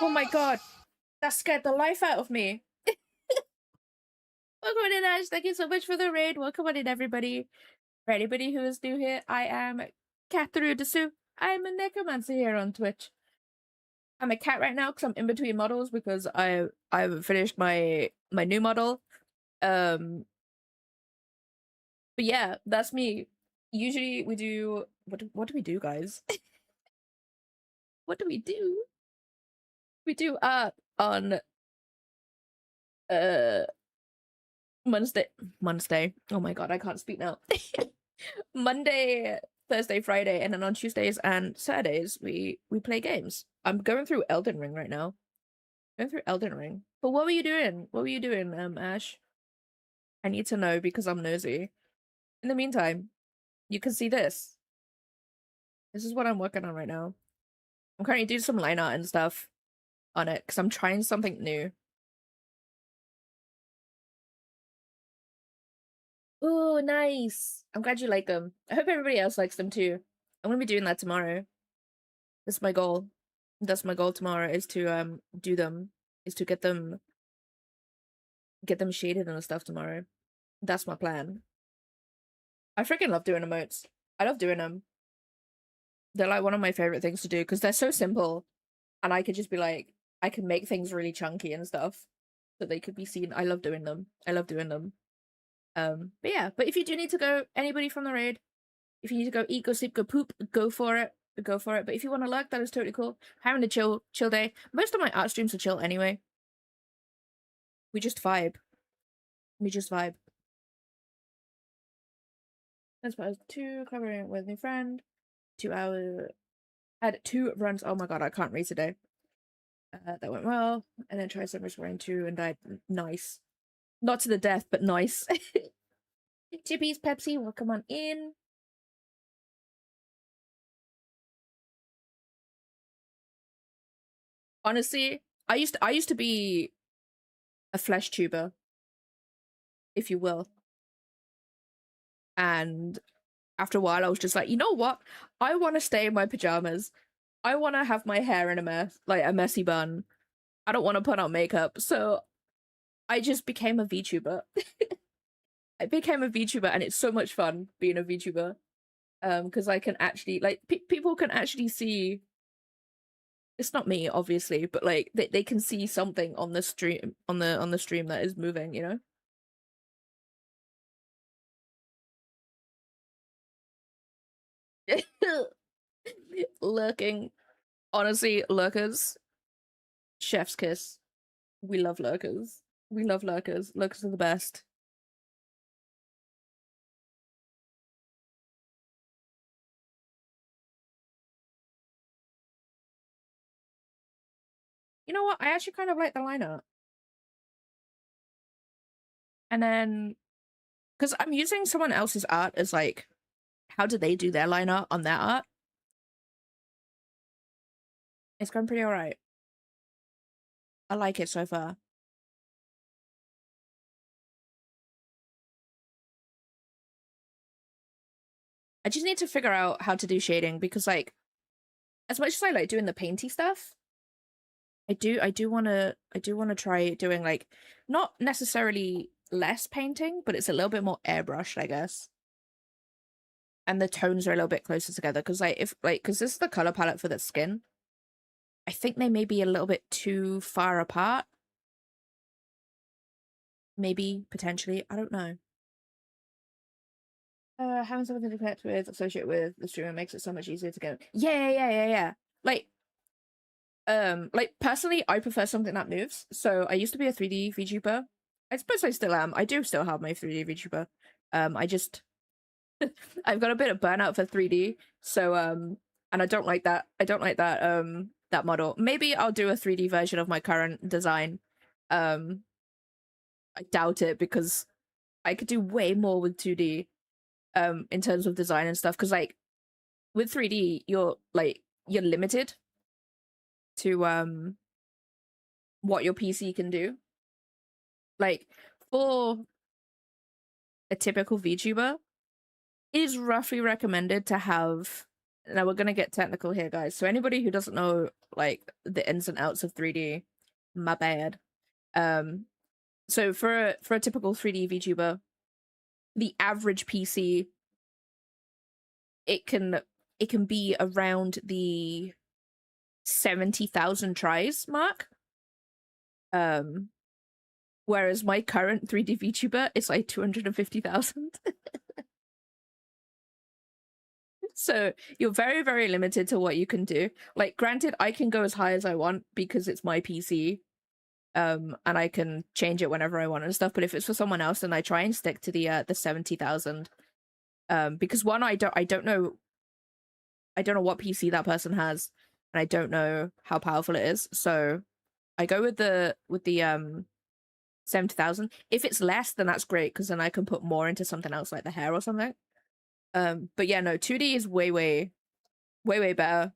Oh my god, that scared the life out of me. Welcome on in, Ash. Thank you so much for the raid. Welcome on in, everybody. For anybody who is new here, I am Catherine Dessou. I'm a necromancer here on Twitch. I'm a cat right now because I'm in between models because I've finished my new model. But yeah, that's me. Usually we do what do we do, guys? What do we do? We do art on uh Monday. Oh my god, I can't speak now. Monday, Thursday, Friday, and then on Tuesdays and Saturdays we play games. I'm going through Elden Ring right now. Going through Elden Ring. But what were you doing? What were you doing, Ash? I need to know because I'm nosy. In the meantime, you can see this. This is what I'm working on right now. I'm currently doing some line art and stuff on it because I'm trying something new. Oh, nice. I'm glad you like them. I hope everybody else likes them too. I'm gonna be doing that tomorrow. That's my goal. That's my goal tomorrow is to do them. Is to get them shaded and stuff tomorrow. That's my plan. I freaking love doing emotes. I love doing them. They're like one of my favorite things to do because they're so simple. And I could just be like, I can make things really chunky and stuff so they could be seen. I love doing them. I love doing them. But yeah, but if you do need to go, anybody from the raid, if you need to go eat, go sleep, go poop, go for it. Go for it. But if you want to lurk, that is totally cool. Having a chill day. Most of my art streams are chill anyway. We just vibe. We just vibe. That's what I was 2 covering with my friend. 2 hours. Had 2 runs. Oh my god, I can't read today. That went well. And then tried Summer scoring 2 and died. Nice. Not to the death, but nice. Chippies, Pepsi, welcome on in. Honestly, I used to be a flesh tuber, if you will. And after a while, I was just like, you know what? I want to stay in my pajamas. I want to have my hair in a mess, like a messy bun. I don't want to put on makeup. So I just became a VTuber. I became a VTuber and it's so much fun being a VTuber. Because I can actually, like, people can actually see, it's not me, obviously, but like, they can see something on the stream, on the stream that is moving, you know? Lurking. Honestly, lurkers. Chef's kiss. We love lurkers. We love lurkers. Lurkers are the best. You know what? I actually kind of like the lineup. And then, because I'm using someone else's art as like, how did they do their line art on their art? It's going pretty alright. I like it so far. I just need to figure out how to do shading because like, as much as I like doing the painty stuff, I do wanna try doing like, not necessarily less painting, but it's a little bit more airbrushed, I guess. And the tones are a little bit closer together because like because this is the color palette for the skin. I think they may be a little bit too far apart. Maybe, potentially, I don't know. Having something to connect with, associate with the streamer makes it so much easier to get. Yeah. Like personally, I prefer something that moves. So I used to be a 3D VTuber. I suppose I still am. I do still have my 3D VTuber. I just I've got a bit of burnout for 3D. So and I don't like that. I don't like that model. Maybe I'll do a 3D version of my current design. I doubt it because I could do way more with 2D in terms of design and stuff because like with 3D you're limited to what your PC can do. Like for a typical VTuber, it is roughly recommended to have now we're gonna get technical here, guys. So anybody who doesn't know like the ins and outs of 3D, my bad. So for a typical 3D VTuber, the average PC, it can be around the 70,000 tries mark. Whereas my current 3D VTuber is like 250,000. So you're very, very limited to what you can do. Like, granted, I can go as high as I want because it's my PC. And I can change it whenever I want and stuff. But if it's for someone else, then I try and stick to the 70,000. Because one, I don't know what PC that person has, and I don't know how powerful it is. So I go with the 70,000. If it's less, then that's great because then I can put more into something else like the hair or something. But yeah, no, 2D is way, way, way, way better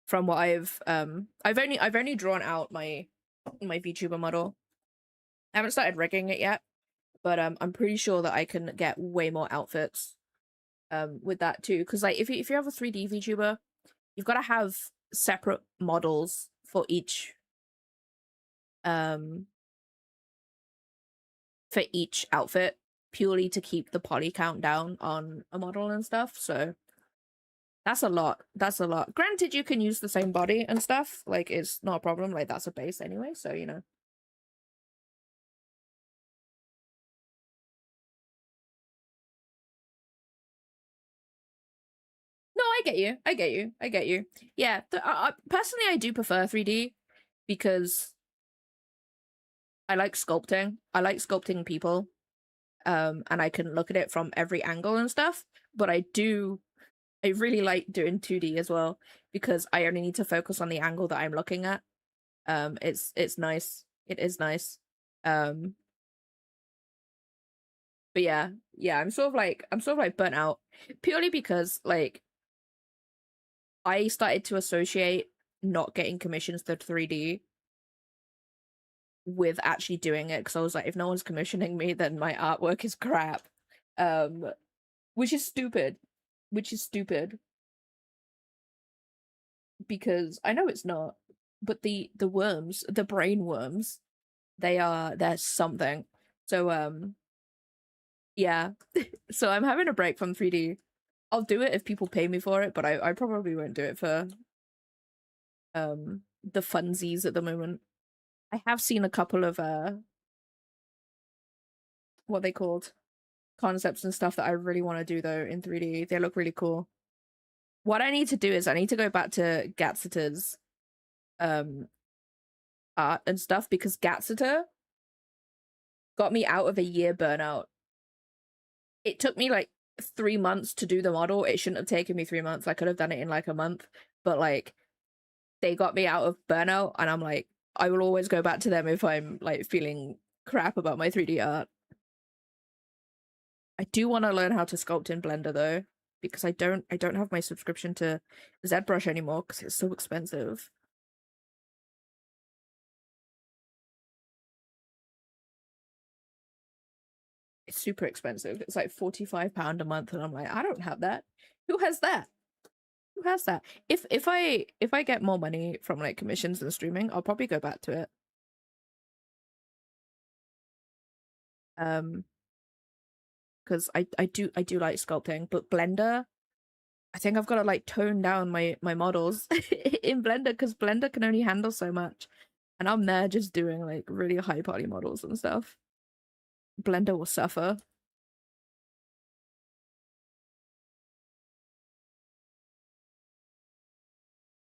from what I've only drawn out my VTuber model. I haven't started rigging it yet, but I'm pretty sure that I can get way more outfits with that too. Because like if you have a 3D VTuber, you've got to have separate models for each outfit, purely to keep the poly count down on a model and stuff. So that's a lot. That's a lot. Granted, you can use the same body and stuff. Like, it's not a problem. Like, that's a base anyway. So, you know. No, I get you. I get you. I get you. Yeah. Personally, I do prefer 3D because I like sculpting. I like sculpting people. And I can look at it from every angle and stuff. But I really like doing 2D as well because I only need to focus on the angle that I'm looking at. It's nice. It is nice. Um, but yeah, I'm sort of like burnt out purely because like I started to associate not getting commissions to 3D with actually doing it because I was like, if no one's commissioning me, then my artwork is crap. Um, which is stupid. Which is stupid because I know it's not, but the worms, the brain worms, they're something. So yeah. So I'm having a break from 3D. I'll do it if people pay me for it, but I probably won't do it for the funsies at the moment. I have seen a couple of what they called concepts and stuff that I really want to do though in 3D. They look really cool. What I need to do is I need to go back to Gatsita's um art and stuff because Gatsita got me out of a year burnout. It took me like 3 months to do the model. It shouldn't have taken me 3 months. I could have done it in like a month, but like they got me out of burnout, and I'm like, I will always go back to them if I'm like feeling crap about my 3D art. I do want to learn how to sculpt in Blender though, because I don't have my subscription to ZBrush anymore because it's so expensive. It's super expensive. It's like £45 a month, and I'm like, I don't have that. Who has that? Who has that? If I get more money from like commissions and streaming, I'll probably go back to it. Because I do like sculpting, but Blender, I think I've got to like tone down my models in Blender because Blender can only handle so much, and I'm there just doing like really high poly models and stuff. Blender will suffer.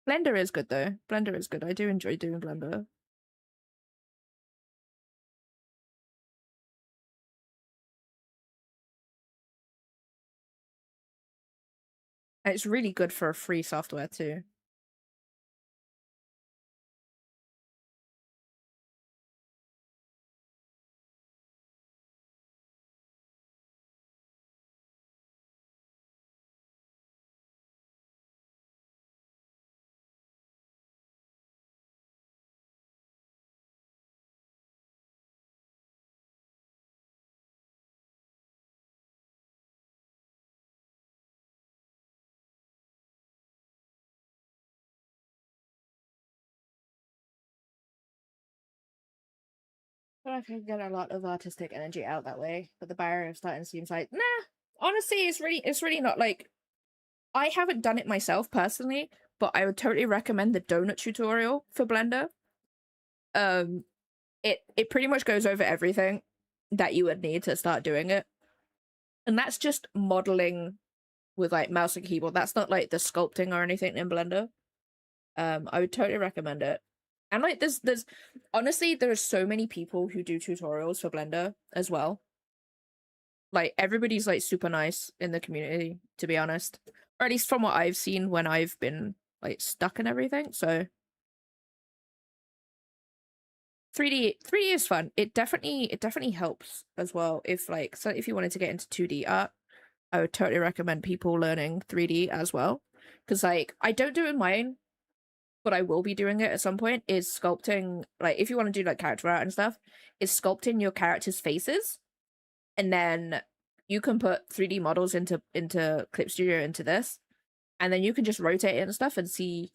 Blender is good though. Blender is good. I do enjoy doing Blender. And it's really good for a free software too. feel like I can get a lot of artistic energy out that way, but the barrier of starting seems like, nah. Honestly, it's really not like I haven't done it myself personally, but I would totally recommend the donut tutorial for Blender. Um, it pretty much goes over everything that you would need to start doing it, and that's just modeling with like mouse and keyboard. That's not like the sculpting or anything in Blender. I would totally recommend it. And like there's honestly there's so many people who do tutorials for Blender as well. Like everybody's like super nice in the community, to be honest. Or at least from what I've seen when I've been like stuck and everything. So 3D is fun. It definitely helps as well if like so if you wanted to get into 2D art, I would totally recommend people learning 3D as well. Because like I don't do it in mine, but I will be doing it at some point, is sculpting, like if you want to do like character art and stuff, is sculpting your characters' faces, and then you can put 3D models into Clip Studio into this, and then you can just rotate it and stuff and see,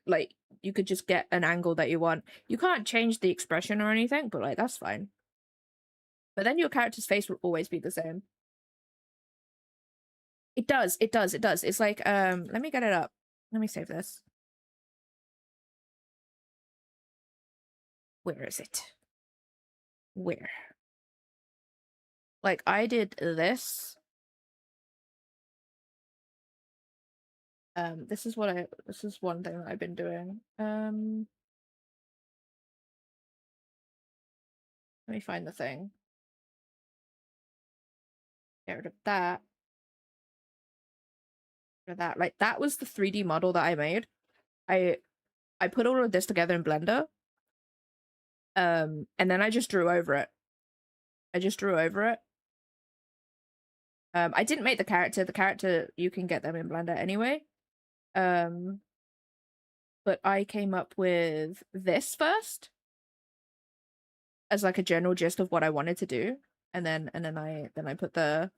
like you could just get an angle that you want. You can't change the expression or anything, but like that's fine. But then your character's face will always be the same. It does, it does, it does. It's like let me get it up. Let me save this. Where is it? Where? Like I did this. This is one thing that I've been doing. Let me find the thing. Get rid of that. Get rid of that. Like that was the 3D model that I made. I put all of this together in Blender. And then I just drew over it. I just drew over it. I didn't make the character. The character, you can get them in Blender anyway. But I came up with this first as like a general gist of what I wanted to do, and then I put the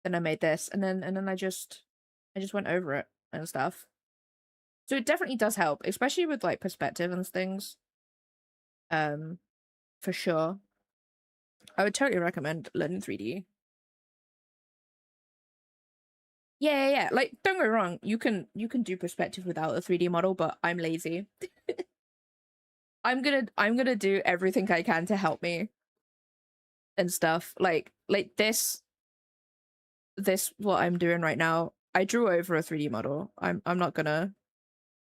then I made this, and then I just went over it and stuff. So it definitely does help, especially with like perspective and things. For sure. I would totally recommend learning 3D. Yeah. Like, don't get me wrong, you can do perspective without a 3D model, but I'm lazy. I'm gonna do everything I can to help me and stuff. Like this what I'm doing right now. I drew over a 3D model. I'm not gonna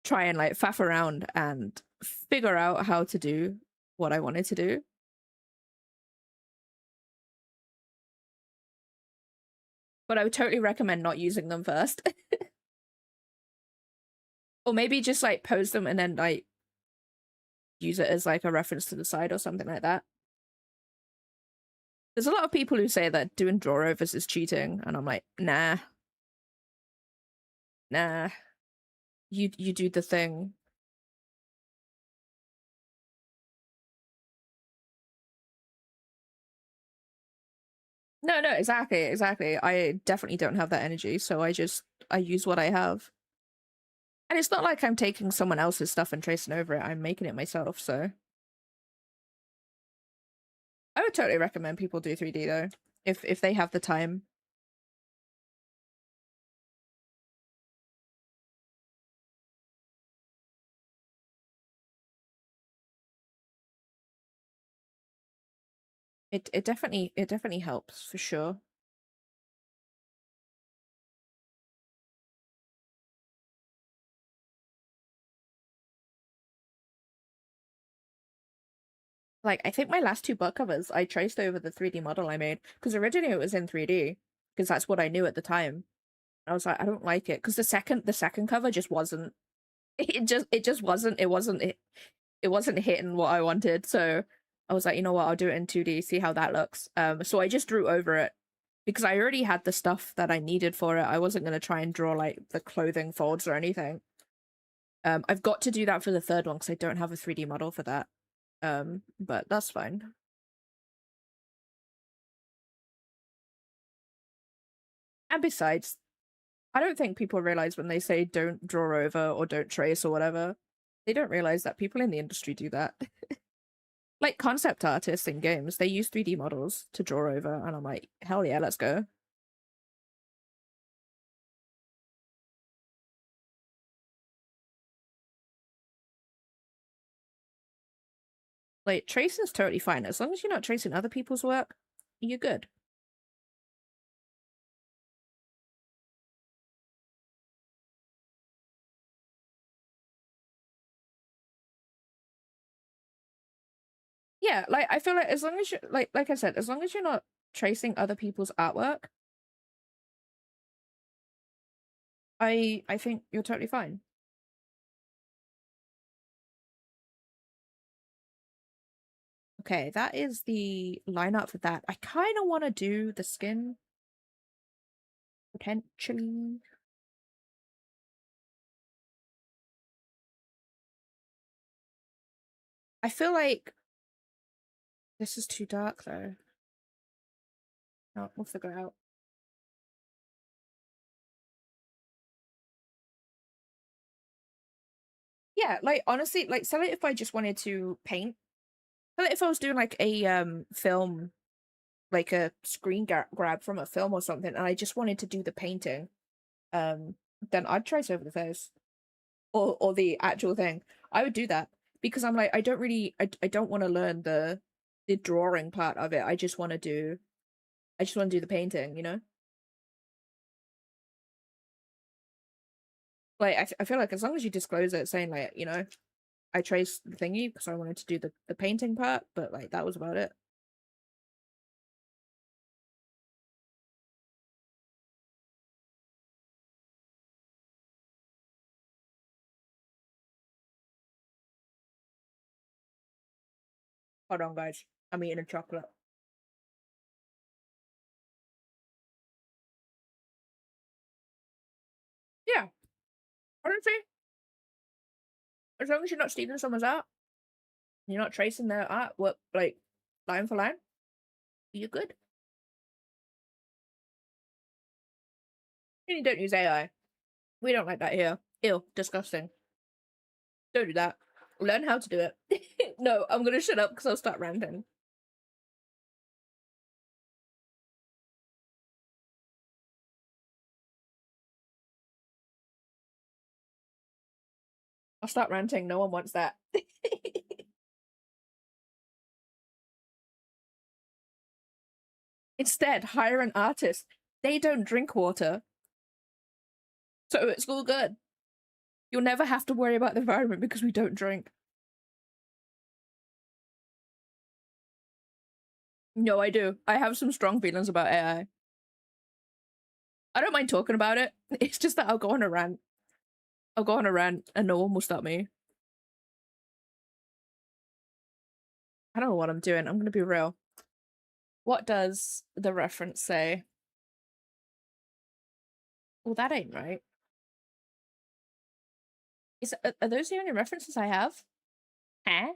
try and like faff around and figure out how to do what I wanted to do. But I would totally recommend not using them first. Or maybe just like pose them and then like use it as like a reference to the side or something like that. There's a lot of people who say that doing draw overs is cheating, and I'm like, nah. Nah. You do the thing. No, exactly. I definitely don't have that energy, so I use what I have. And it's not like I'm taking someone else's stuff and tracing over it. I'm making it myself, so I would totally recommend people do 3D though, if they have the time. It definitely helps for sure. Like I think my last two book covers I traced over the 3D model I made, because originally it was in 3D because that's what I knew at the time. I was like, I don't like it because the second cover just wasn't. It just wasn't. It wasn't hitting what I wanted. So I was like, you know what, I'll do it in 2D, see how that looks. So I just drew over it because I already had the stuff that I needed for it. I wasn't gonna try and draw like the clothing folds or anything. I've got to do that for the third one because I don't have a 3D model for that. But that's fine. And besides, I don't think people realize when they say don't draw over or don't trace or whatever, they don't realize that people in the industry do that. Like concept artists in games, they use 3D models to draw over, and I'm like, hell yeah, let's go. Like tracing's totally fine. As long as you're not tracing other people's work, you're good. Yeah, like I feel like as long as you like I said, as long as you're not tracing other people's artwork, I think you're totally fine. Okay, that is the lineup for that. I kind of want to do the skin potentially. I feel like this is too dark though. No, we'll figure it out. Yeah, like honestly, like sell it if I just wanted to paint. Sell it if I was doing like a film, like a screen grab from a film or something, and I just wanted to do the painting. Um, then I'd trace over the face or the actual thing. I would do that because I'm like I don't really I don't want to learn the drawing part of it. I just want to do the painting, you know? Like I feel like as long as you disclose it saying like, you know, I traced the thingy because I wanted to do the painting part, but like that was about it. Hold on, guys. I'm eating a chocolate. Yeah, honestly, as long as you're not stealing someone's art, you're not tracing their art, what like line for line, you're good. And you don't use AI. We don't like that here. Ew, disgusting. Don't do that. Learn how to do it. No, I'm gonna shut up because I'll start ranting. I'll start ranting. No one wants that. Instead, hire an artist. They don't drink water, so it's all good. You'll never have to worry about the environment because we don't drink. No, I do. I have some strong feelings about AI. I don't mind talking about it. It's just that I'll go on a rant. I'll go on a rant and no one will stop me. I don't know what I'm doing. I'm gonna be real. What does the reference say? Well, that ain't right. Are those the only references I have? Eh?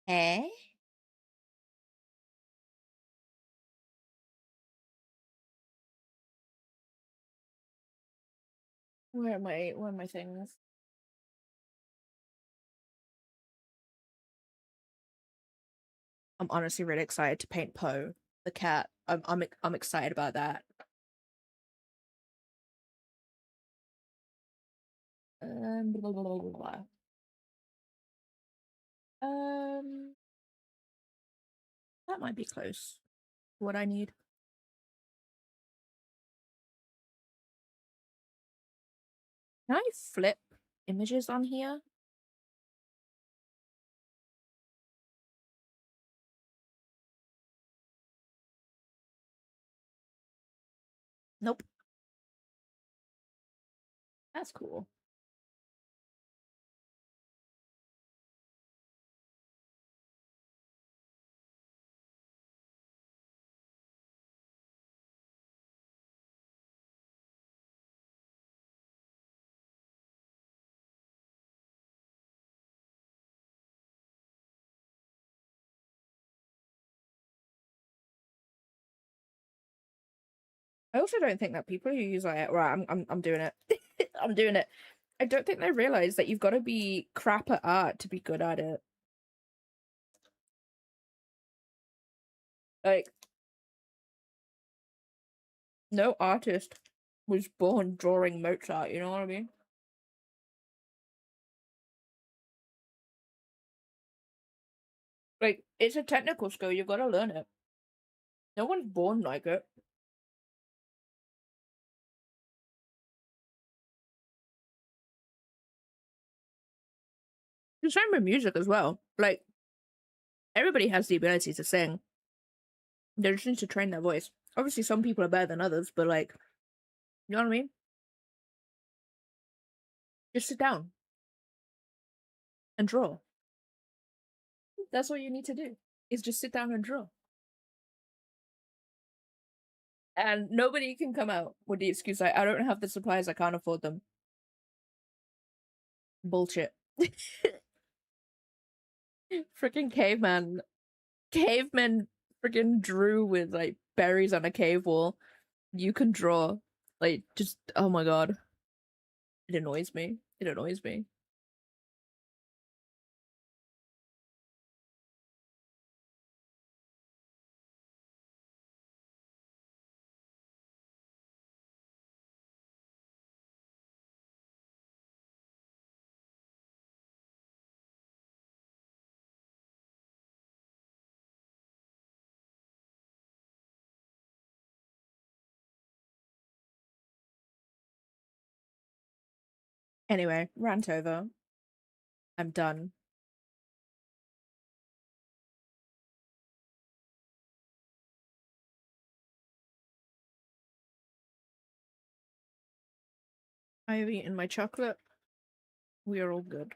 Eh? Where are my things? I'm honestly really excited to paint Poe, the cat. I'm excited about that. Blah, blah, blah, blah, blah. Um, that might be close. What I need. Can I flip images on here? Nope. That's cool. I also don't think that people who use AI, right, I'm doing it. I'm doing it. I don't think they realize that you've got to be crap at art to be good at it. Like, no artist was born drawing Mozart, you know what I mean? Like, it's a technical skill, you've got to learn it. No one's born like it. The same with music as well. Like, everybody has the ability to sing. They just need to train their voice. Obviously, some people are better than others, but like, you know what I mean? Just sit down and draw. That's all you need to do, is just sit down and draw. And nobody can come out with the excuse like, I don't have the supplies, I can't afford them. Bullshit. Freaking caveman. Cavemen freaking drew with like berries on a cave wall. You can draw. Like, just, oh my god. It annoys me. It annoys me. Anyway, rant over. I'm done. I have eaten my chocolate. We are all good.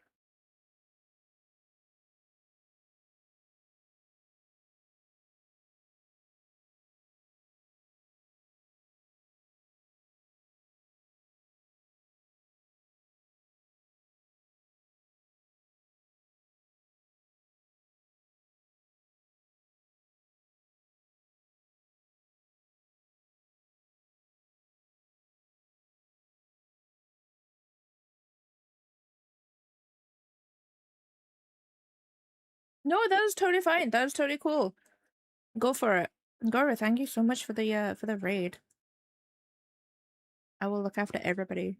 No, that was totally fine. That was totally cool. Go for it. Gora, thank you so much for the raid. I will look after everybody.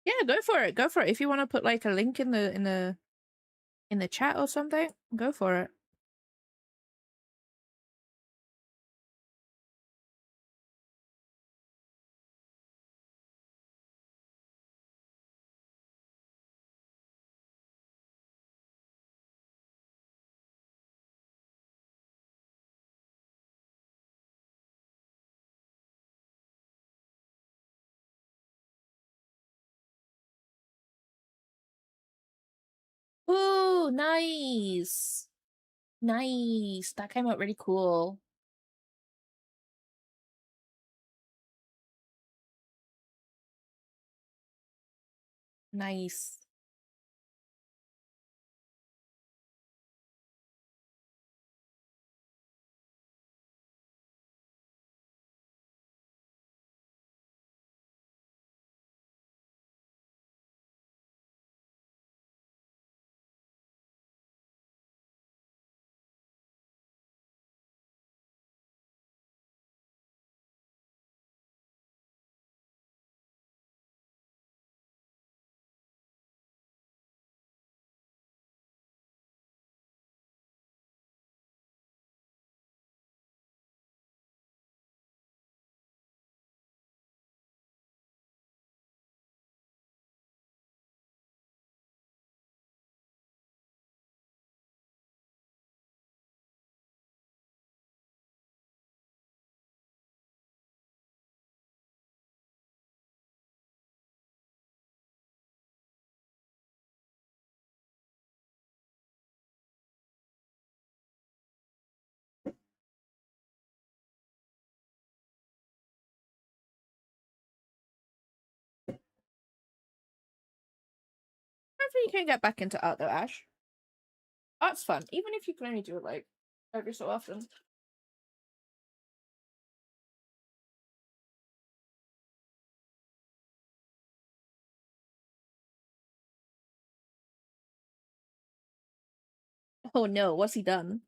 Yeah, go for it. Go for it. If you want to put like a link in the chat or something, go for it. Ooh, nice. Nice. That came out really cool. Nice. Hopefully you can get back into art though, Ash. Art's fun, even if you can only do it like every so often. Oh no, what's he done?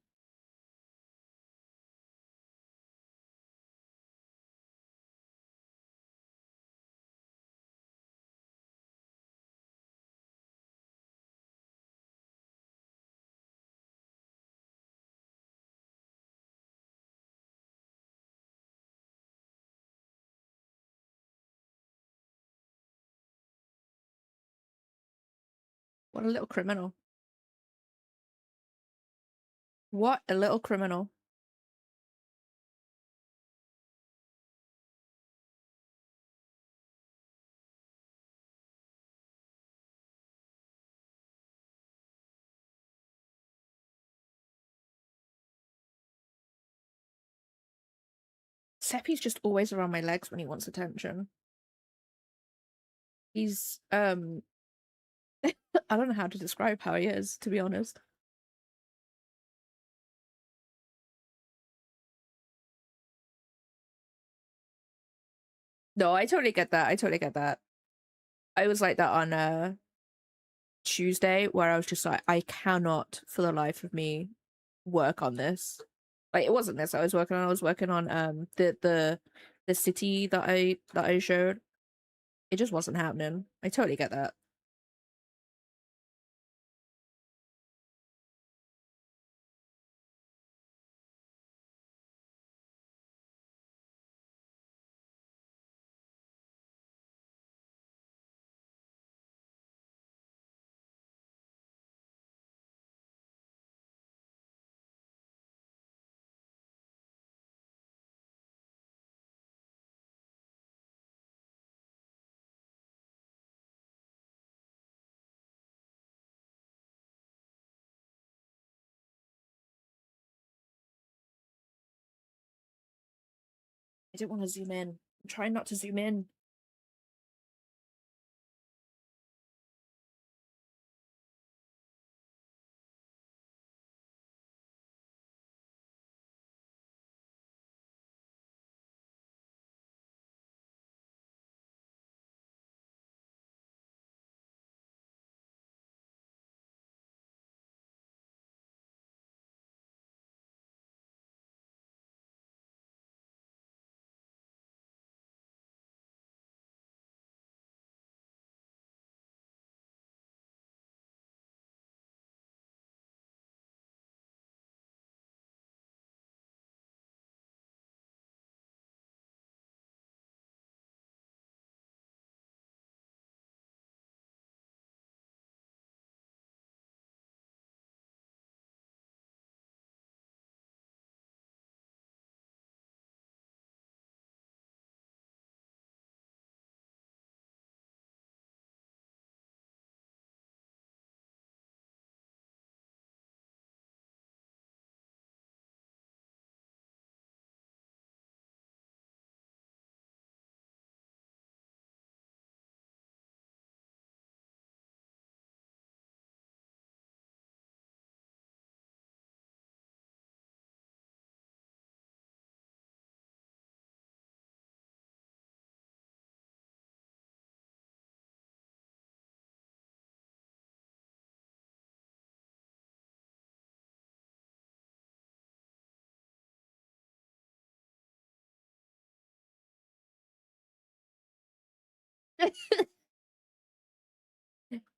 What a little criminal. What a little criminal. Seppi's just always around my legs when he wants attention. He's I don't know how to describe how he is, to be honest. No, I totally get that. I totally get that. I was like that on Tuesday where I was just like, I cannot for the life of me work on this. Like it wasn't this I was working on the city that I showed. It just wasn't happening. I totally get that. I didn't want to zoom in. I'm trying not to zoom in.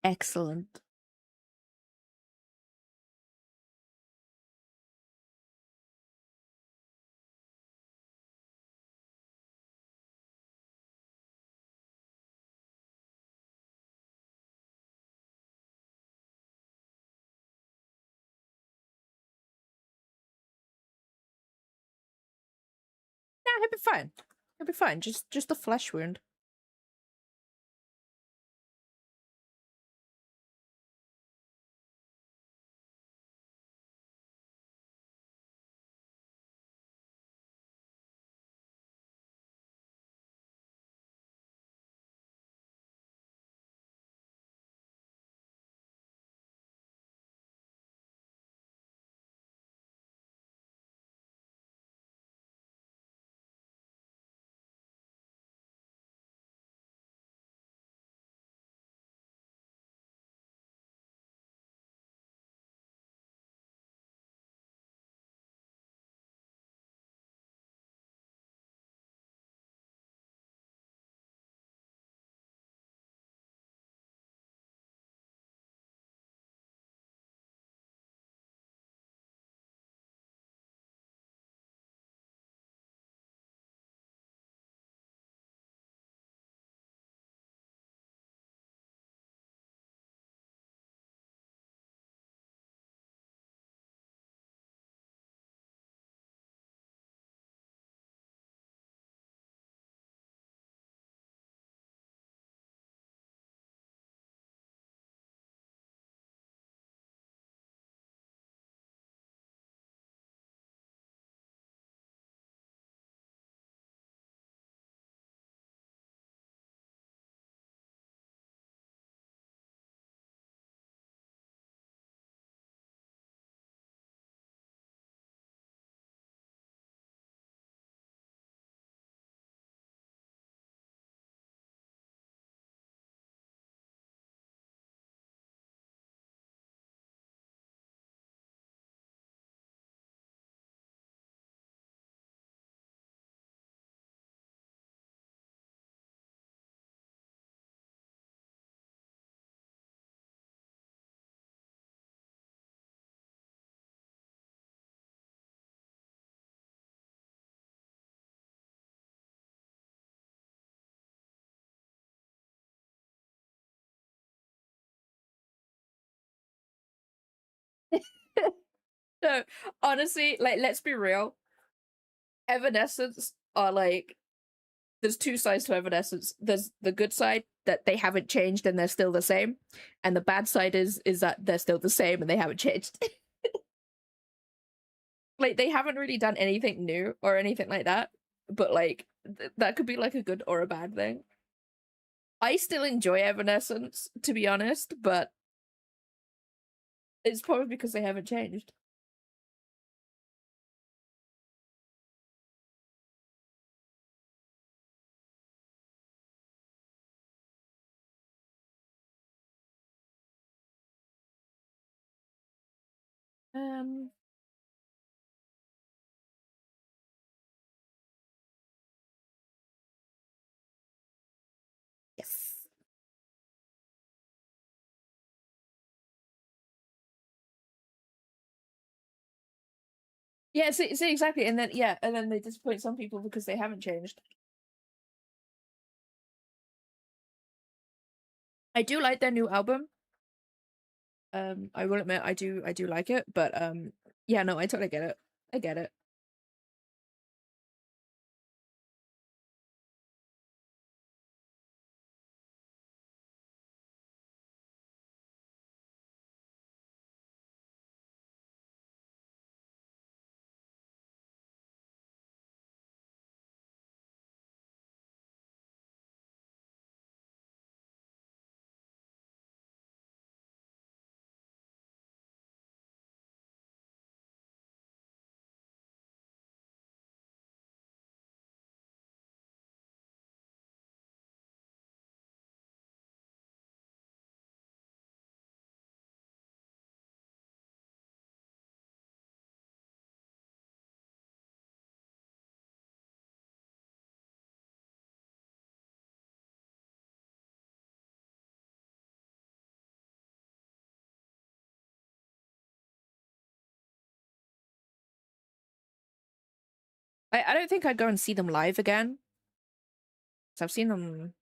Excellent. Yeah, he'll be fine. He'll be fine. Just a flesh wound. No, honestly, like let's be real. Evanescence are like there's two sides to Evanescence. There's the good side that they haven't changed and they're still the same, and the bad side is that they're still the same and they haven't changed. Like they haven't really done anything new or anything like that, but like that could be like a good or a bad thing. I still enjoy Evanescence, to be honest, but it's probably because they haven't changed. Um, yes. Yeah, see exactly, and then yeah, and then they disappoint some people because they haven't changed. I do like their new album. I will admit I do like it, but yeah, no, I totally get it. I get it. I don't think I'd go and see them live again. 'Cause I've seen them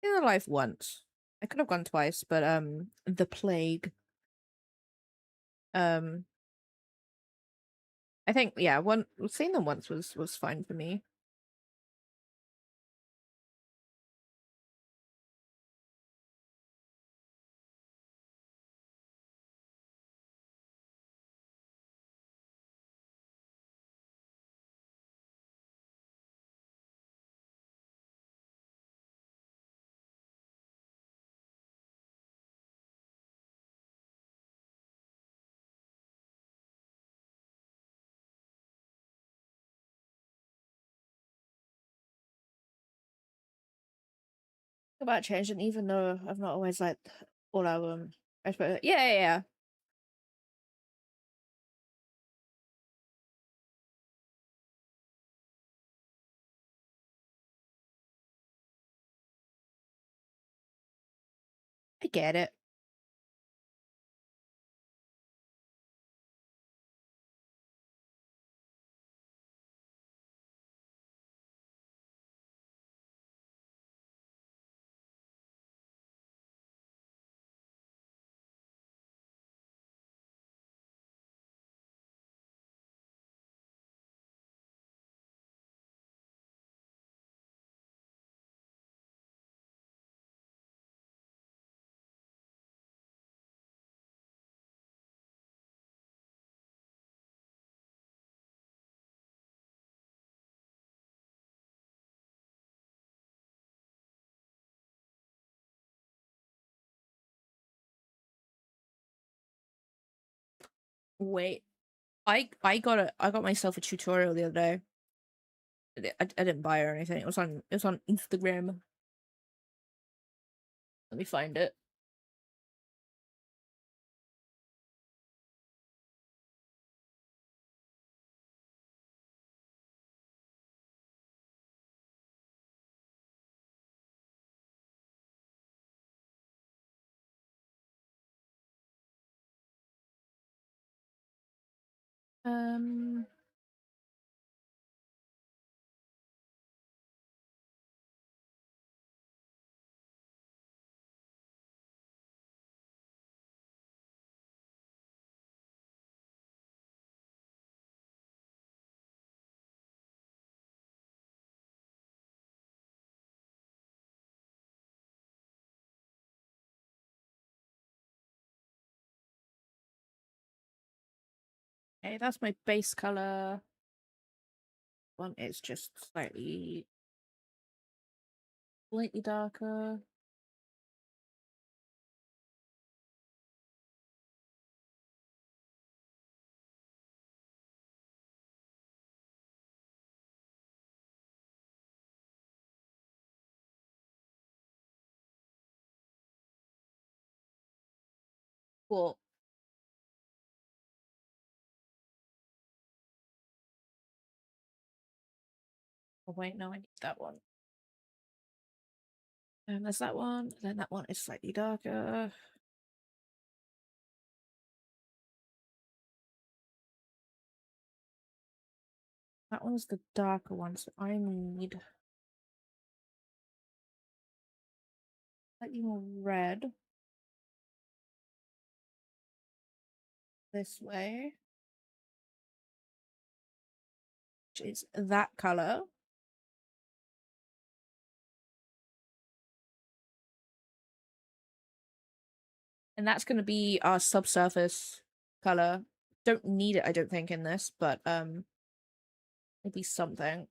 live once. I could have gone twice, but the plague. Um I think yeah, one seeing them once was fine for me. About changing, even though I've not always liked all album. I suppose yeah. I get it. Wait, I got myself a tutorial the other day. I didn't buy it or anything. It was on Instagram. Let me find it. Um, Okay, that's my base color. One is just slightly darker. Cool. Oh wait, no, I need that one. And there's that one. Then that one is slightly darker. That one's the darker one, so I need slightly more red this way, which is that color. And that's going to be our subsurface color. Don't need it, I don't think, in this, but maybe something.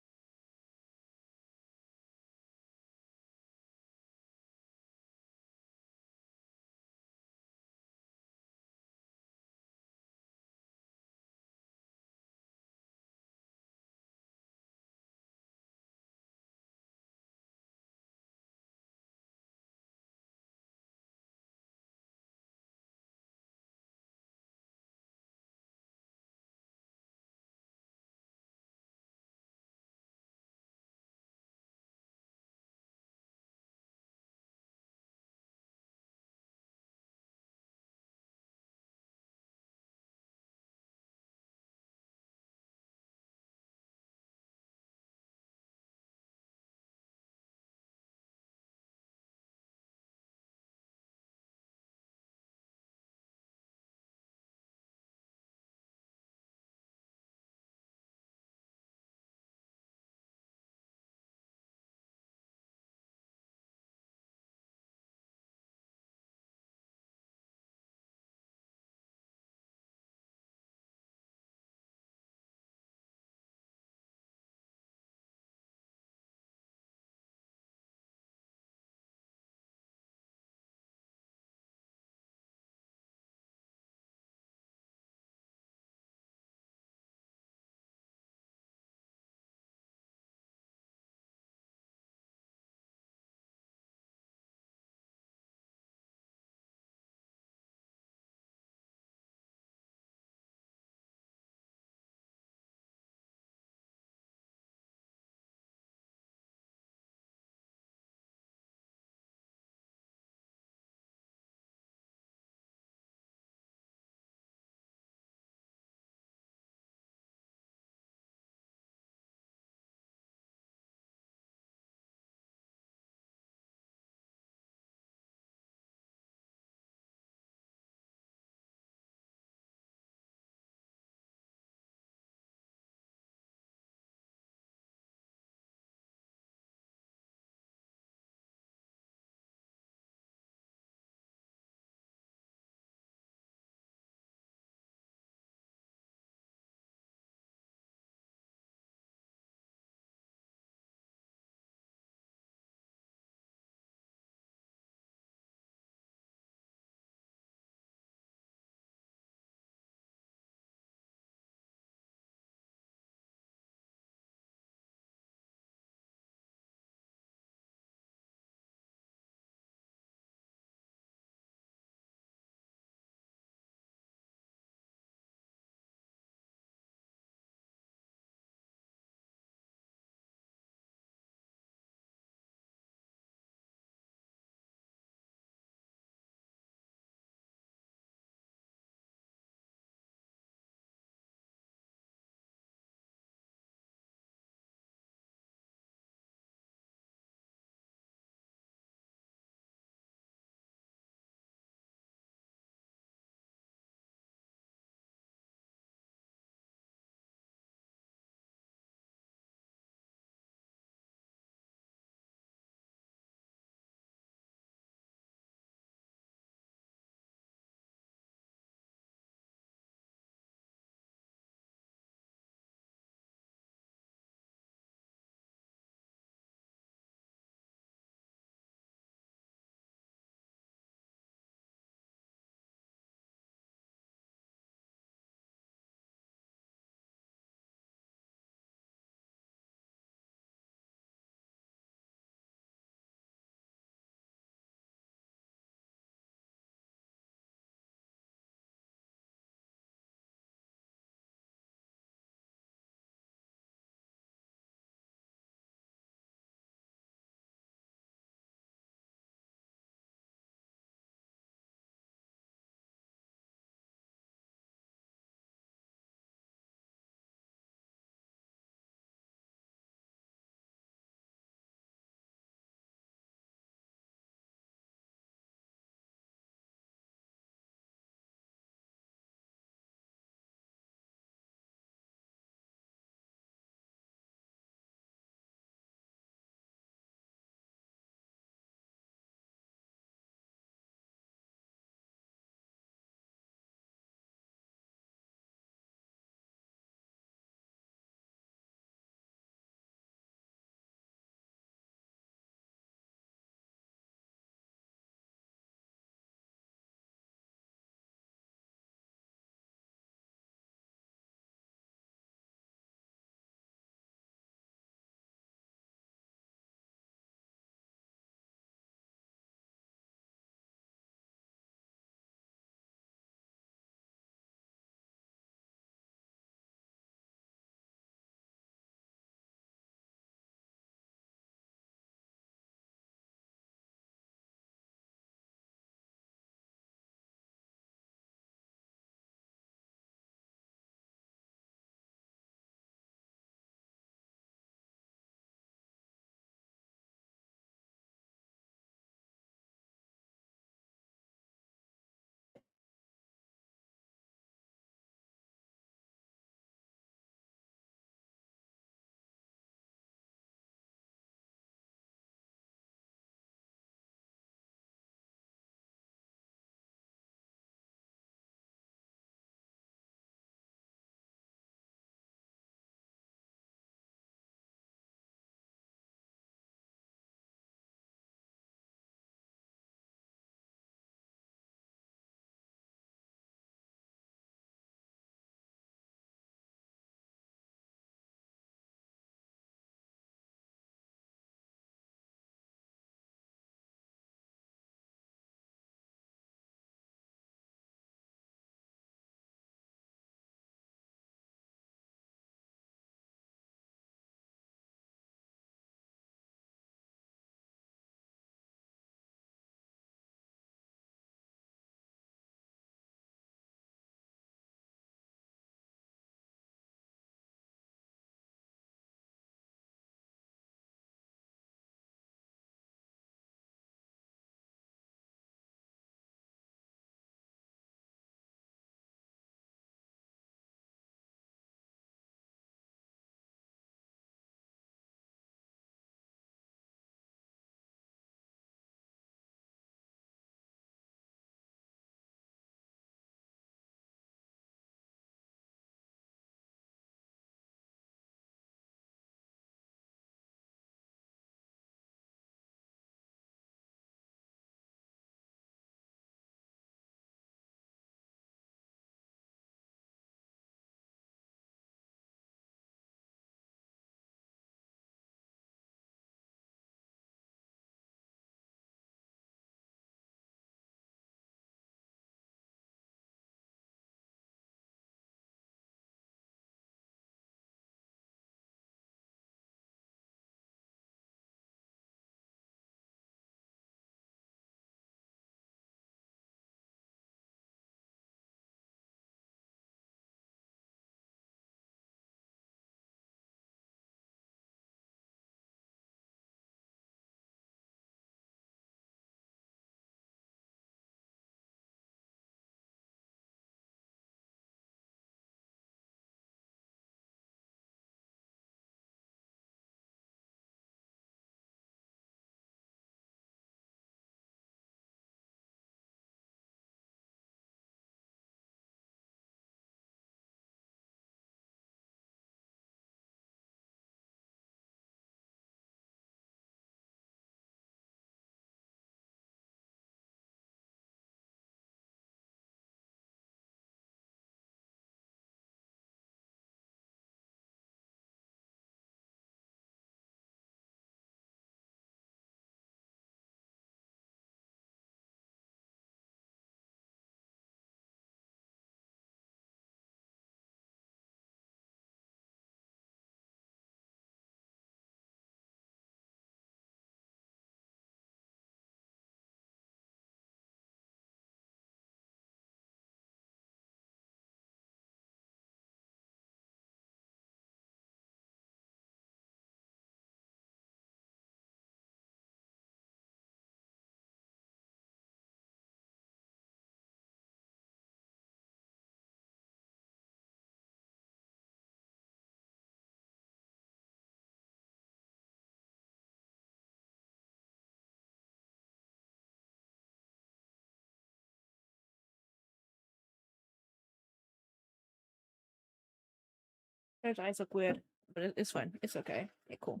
Those eyes look weird, but it's fine. It's okay. Okay, cool.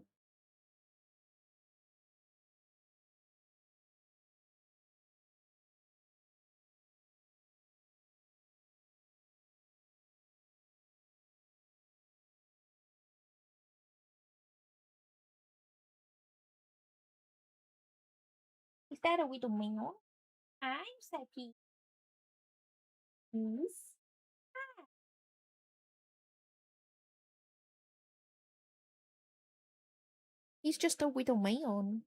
Is that a widow male? I'm Saki. Yes. He's just a widow male.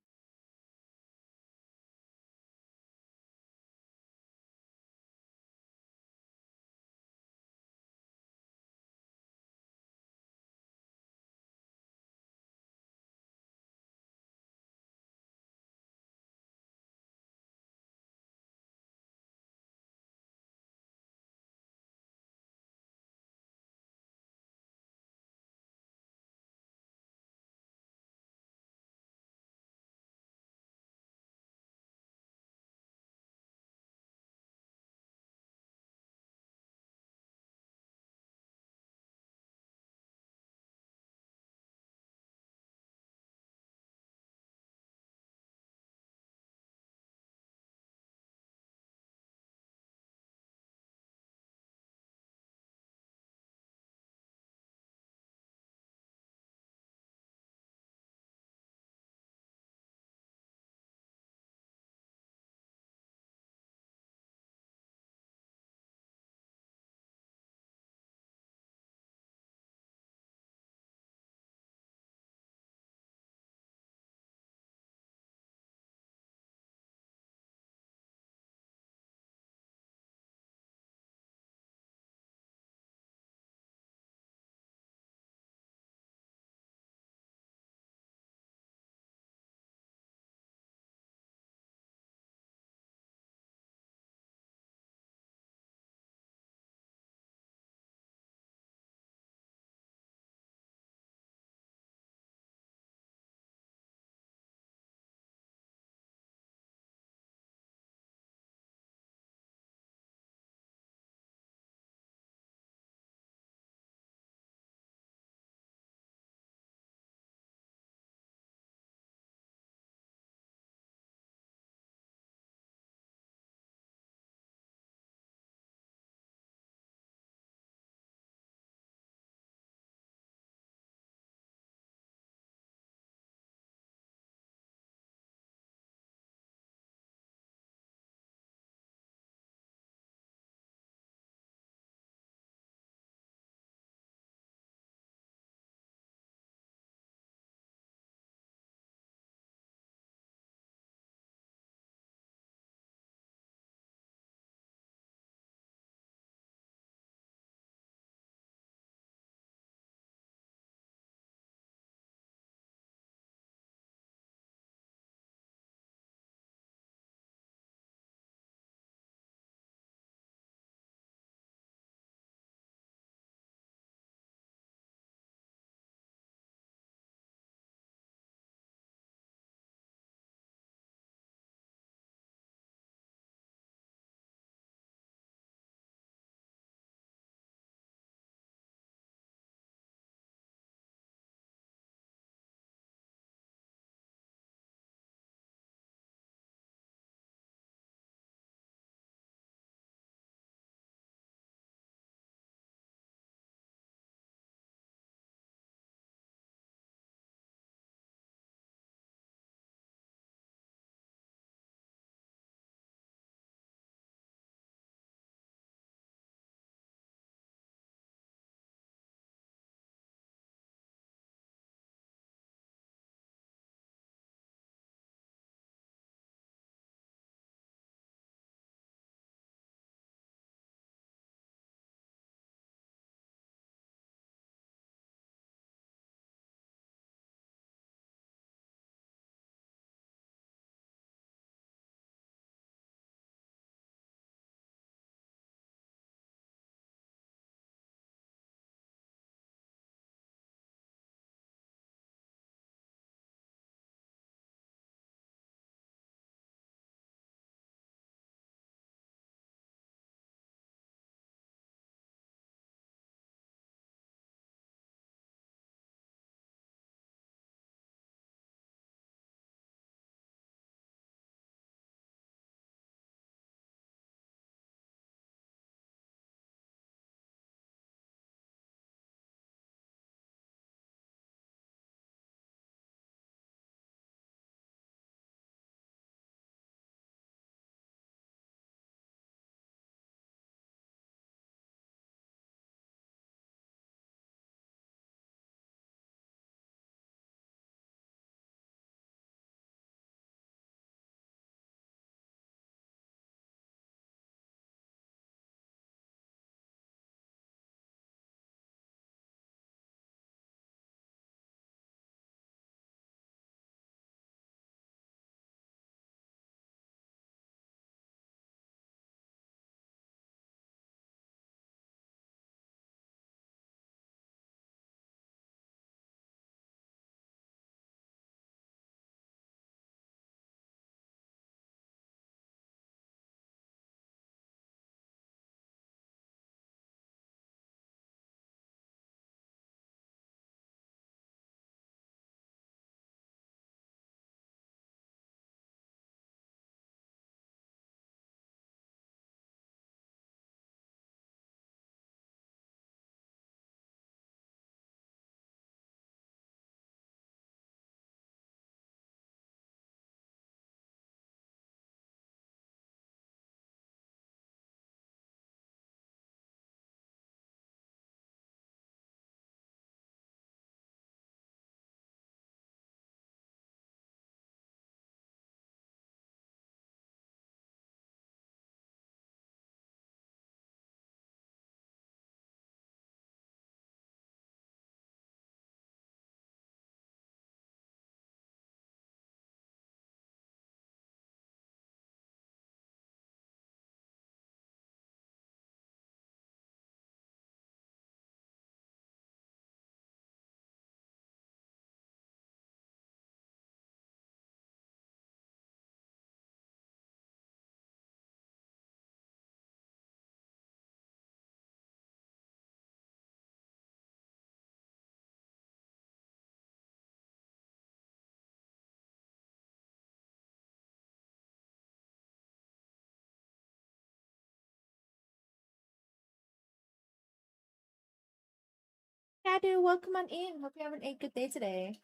Adu, welcome on in. Hope you're having a good day today.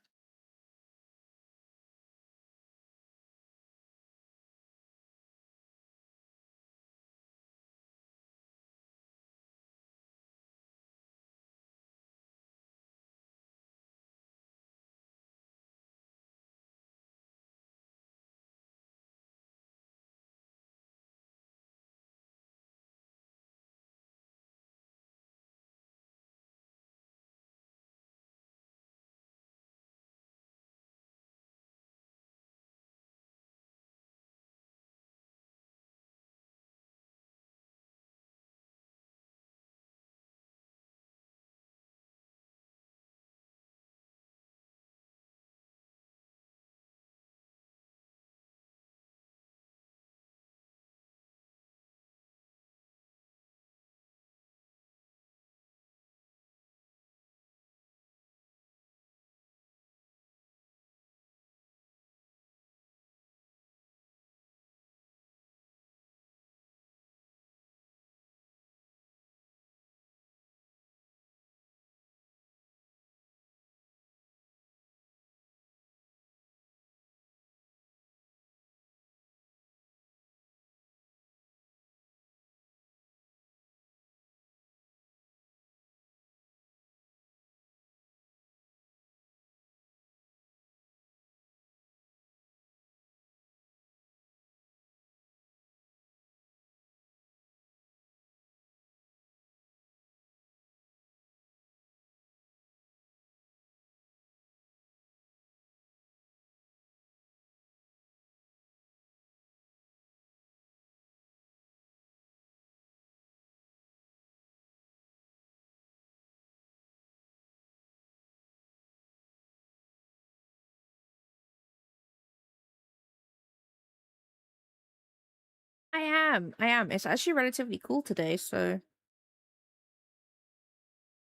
I am. I am. It's actually relatively cool today, so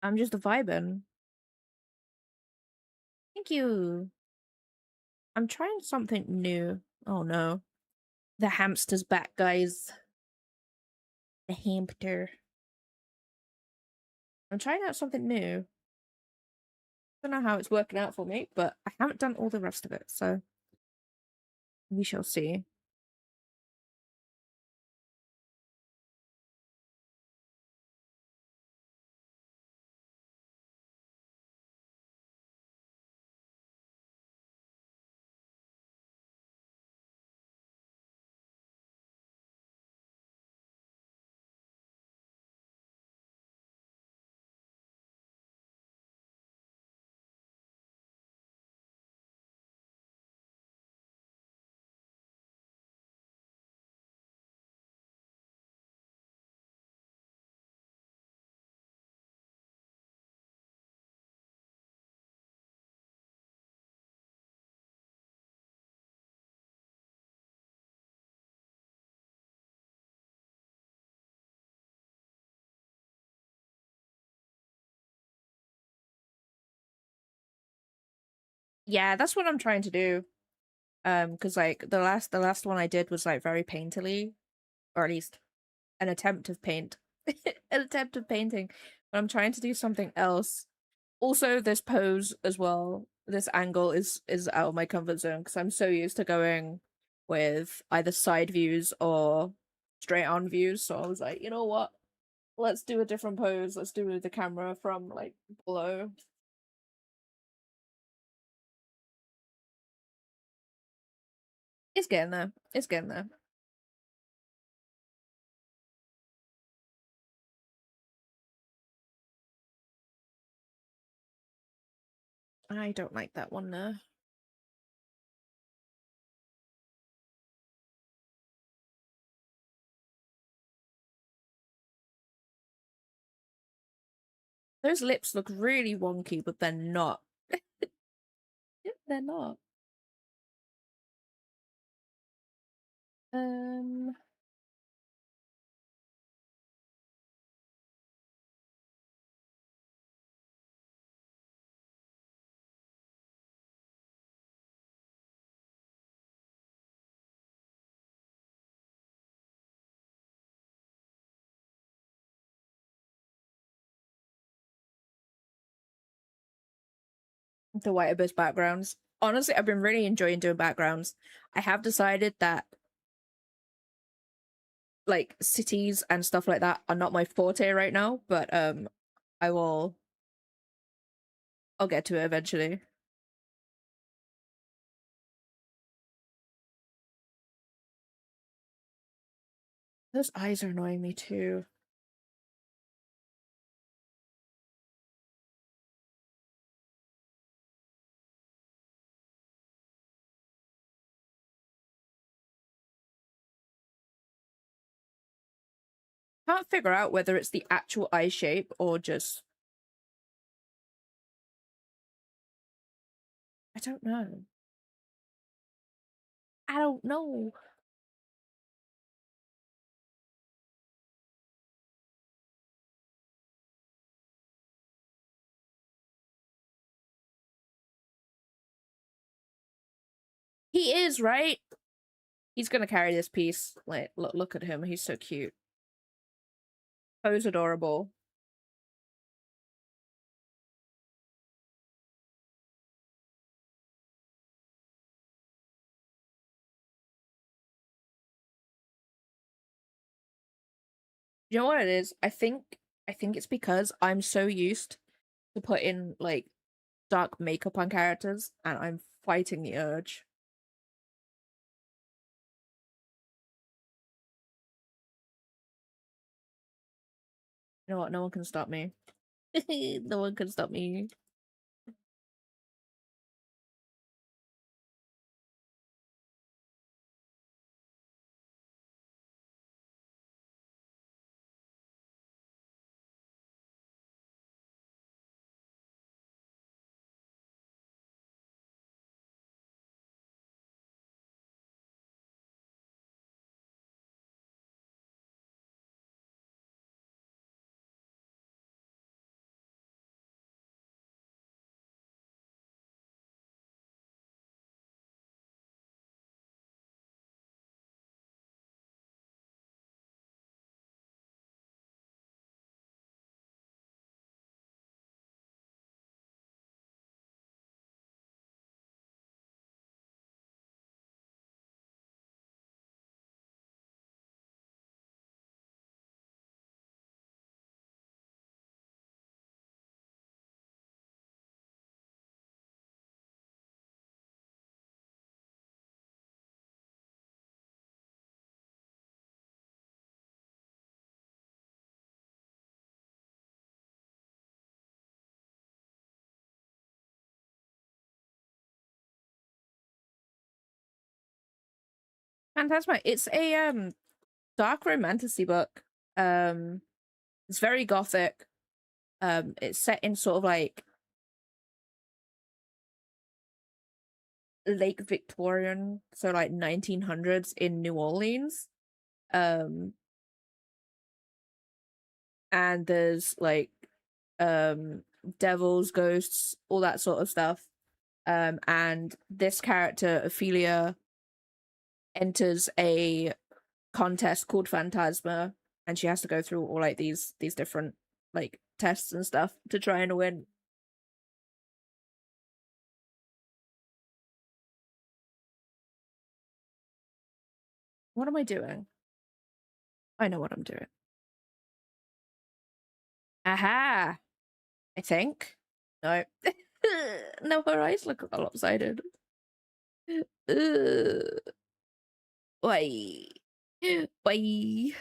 I'm just vibing. Thank you. I'm trying something new. Oh no. The hamster's back, guys. The hamster. I'm trying out something new. Don't know how it's working out for me, but I haven't done all the rest of it, so we shall see. Yeah, that's what I'm trying to do. Because like the last one I did was like very painterly, or at least an attempt of paint, an attempt of painting. But I'm trying to do something else. Also, this pose as well, this angle is out of my comfort zone because I'm so used to going with either side views or straight on views. So I was like, you know what? Let's do a different pose. Let's do the camera from like below. It's getting there. It's getting there. I don't like that one though. Those lips look really wonky, but they're not. They're not. Um, The White Abyss backgrounds. Honestly, I've been really enjoying doing backgrounds. I have decided that like cities and stuff like that are not my forte right now, but I will I'll get to it eventually. Those eyes are annoying me too. Can't figure out whether it's the actual eye shape or just I don't know. I don't know. He is, right? He's gonna carry this piece. Like, look at him. He's so cute. So adorable. You know what it is? I think it's because I'm so used to put in like dark makeup on characters, and I'm fighting the urge. You know what? No one can stop me. No one can stop me. Phantasma. It's a dark romantasy book. It's very gothic. It's set in sort of like late Victorian, so like 1900s in New Orleans. Um, and there's like devils, ghosts, all that sort of stuff. And this character, Ophelia, enters a contest called Phantasma, and she has to go through all like these different like tests and stuff to try and win. What am I doing? I know what I'm doing. Aha! I think. No. No, her eyes look lopsided. Why? Why?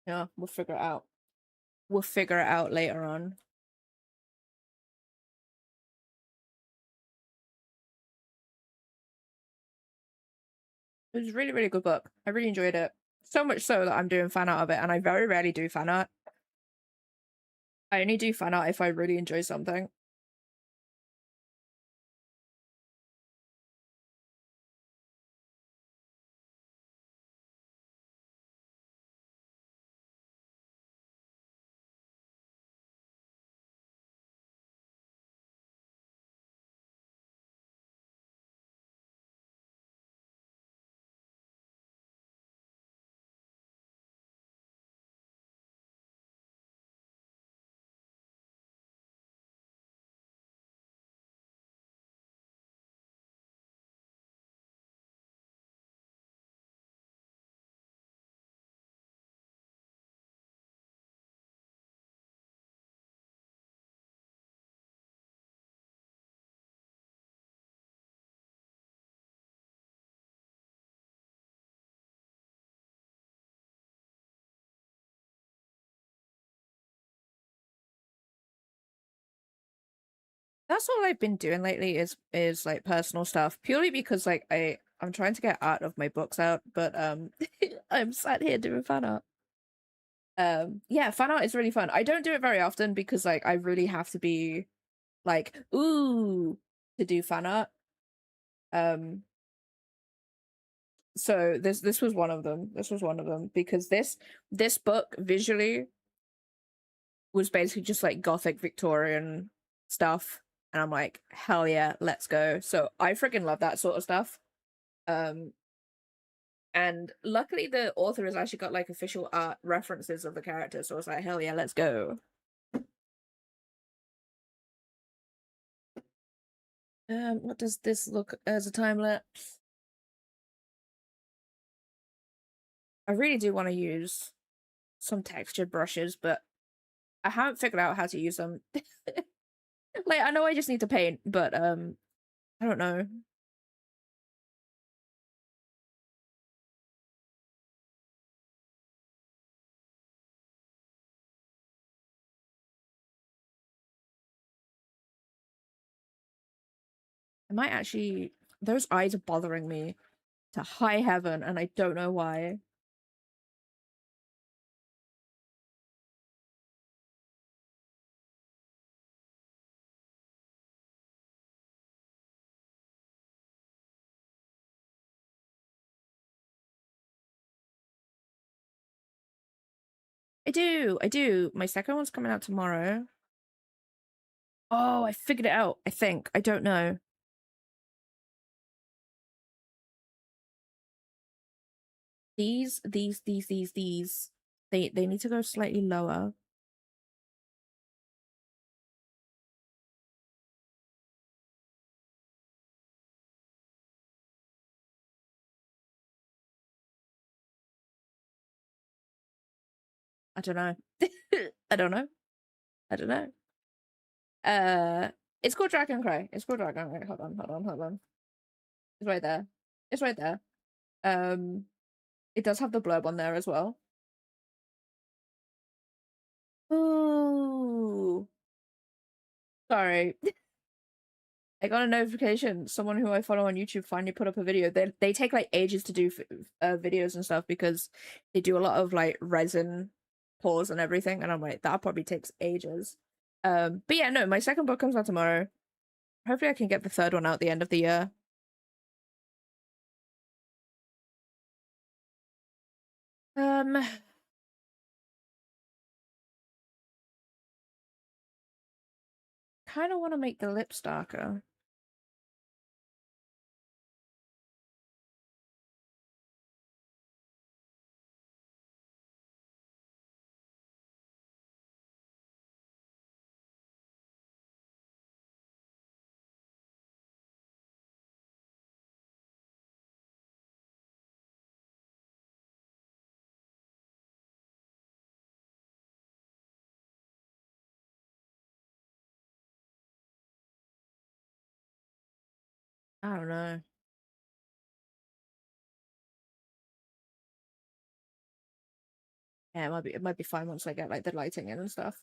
Yeah, we'll figure it out. We'll figure it out later on. It was a really, really good book. I really enjoyed it. So much so that I'm doing fan art of it, and I very rarely do fan art. I only do fan art if I really enjoy something. That's all I've been doing lately is like personal stuff, purely because like I'm trying to get art of my books out, but I'm sat here doing fan art. Yeah, fan art is really fun. I don't do it very often because like I really have to be like ooh to do fan art. Um so this was one of them. This was one of them because this book visually was basically just like gothic Victorian stuff, and I'm like, hell yeah, let's go. So I freaking love that sort of stuff. Um and luckily the author has actually got like official art references of the characters, so I was like, hell yeah, let's go. What does this look as a time lapse? I really do want to use some textured brushes, but I haven't figured out how to use them. Like I know I just need to paint, but I don't know. I might actually those eyes are bothering me to high heaven, and I don't know why. I do. My second one's coming out tomorrow. Oh, I figured it out, I think. I don't know. These. They need to go slightly lower. I don't know. I don't know. I don't know. Uh, it's called Dragon Cry. It's called Dragon Cry. Hold on. It's right there. It's right there. Um, it does have the blurb on there as well. Ooh, sorry. I got a notification. Someone who I follow on YouTube finally put up a video. They take like ages to do videos and stuff because they do a lot of like resin pours and everything, and I'm like, that probably takes ages. But yeah, no, my second book comes out tomorrow. Hopefully, I can get the third one out at the end of the year. Um, kind of want to make the lips darker. I don't know. Yeah, it might be fine once I get like the lighting in and stuff.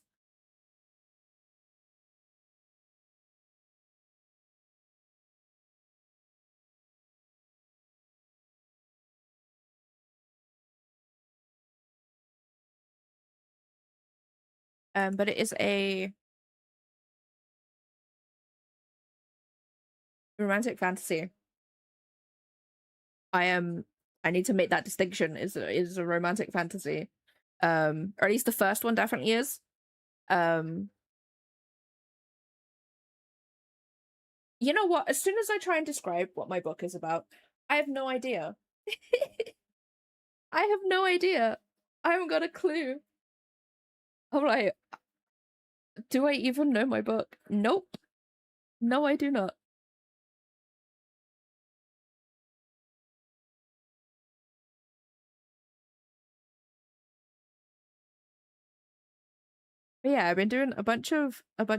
But it is a romantic fantasy. I am. I need to make that distinction. Is a romantic fantasy. Or at least the first one definitely is. Um, you know what? As soon as I try and describe what my book is about, I have no idea. I have no idea. I haven't got a clue. I'm like, do I even know my book? Nope. No, I do not. But yeah, I've been doing a bunch of art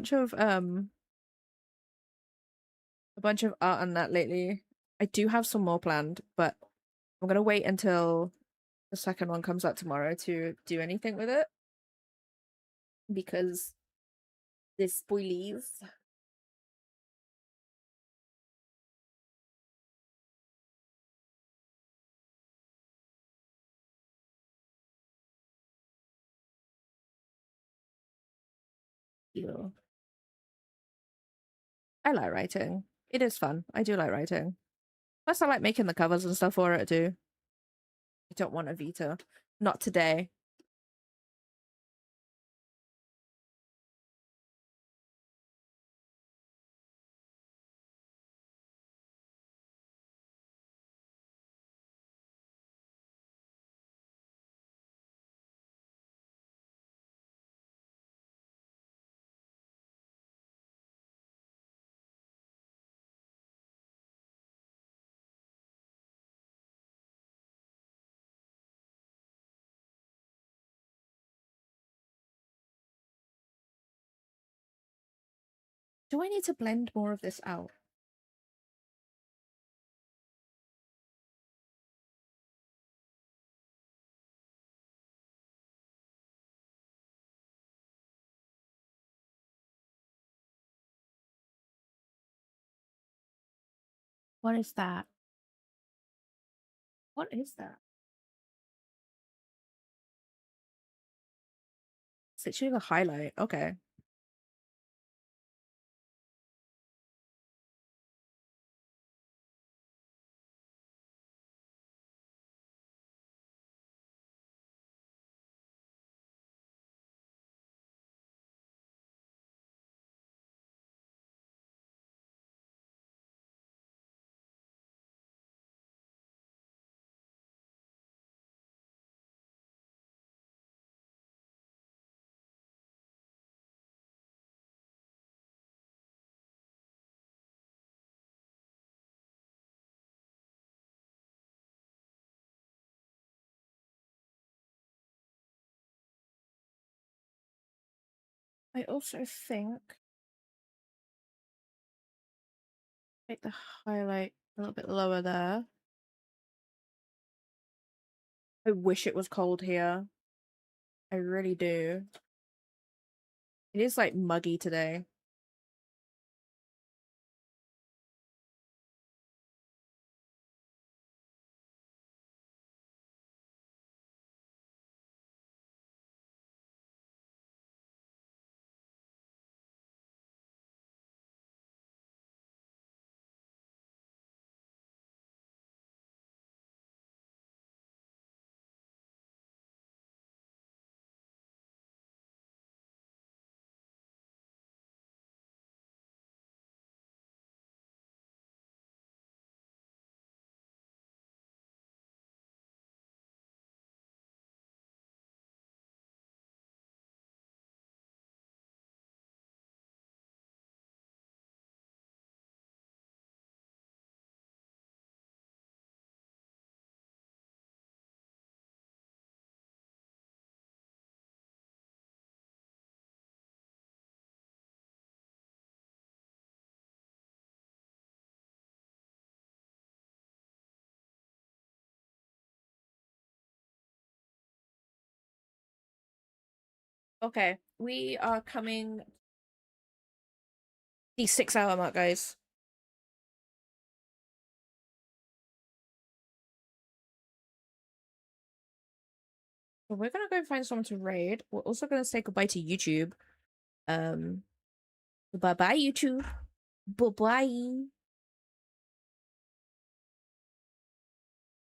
on that lately. I do have some more planned, but I'm gonna wait until the second one comes out tomorrow to do anything with it because this spoilies. you. I like writing. It is fun. I do like writing. Plus, I like making the covers and stuff for it too. I don't want a Vita. Not today. Do I need to blend more of this out? What is that? What is that? It's literally a highlight. Okay. I also think make the highlight a little bit lower there. I wish it was cold here. I really do. It is like muggy today. Okay, we are coming the 6 hour mark, guys. So we're gonna go find someone to raid. We're also gonna say goodbye to YouTube. Um, bye bye YouTube. Bye bye.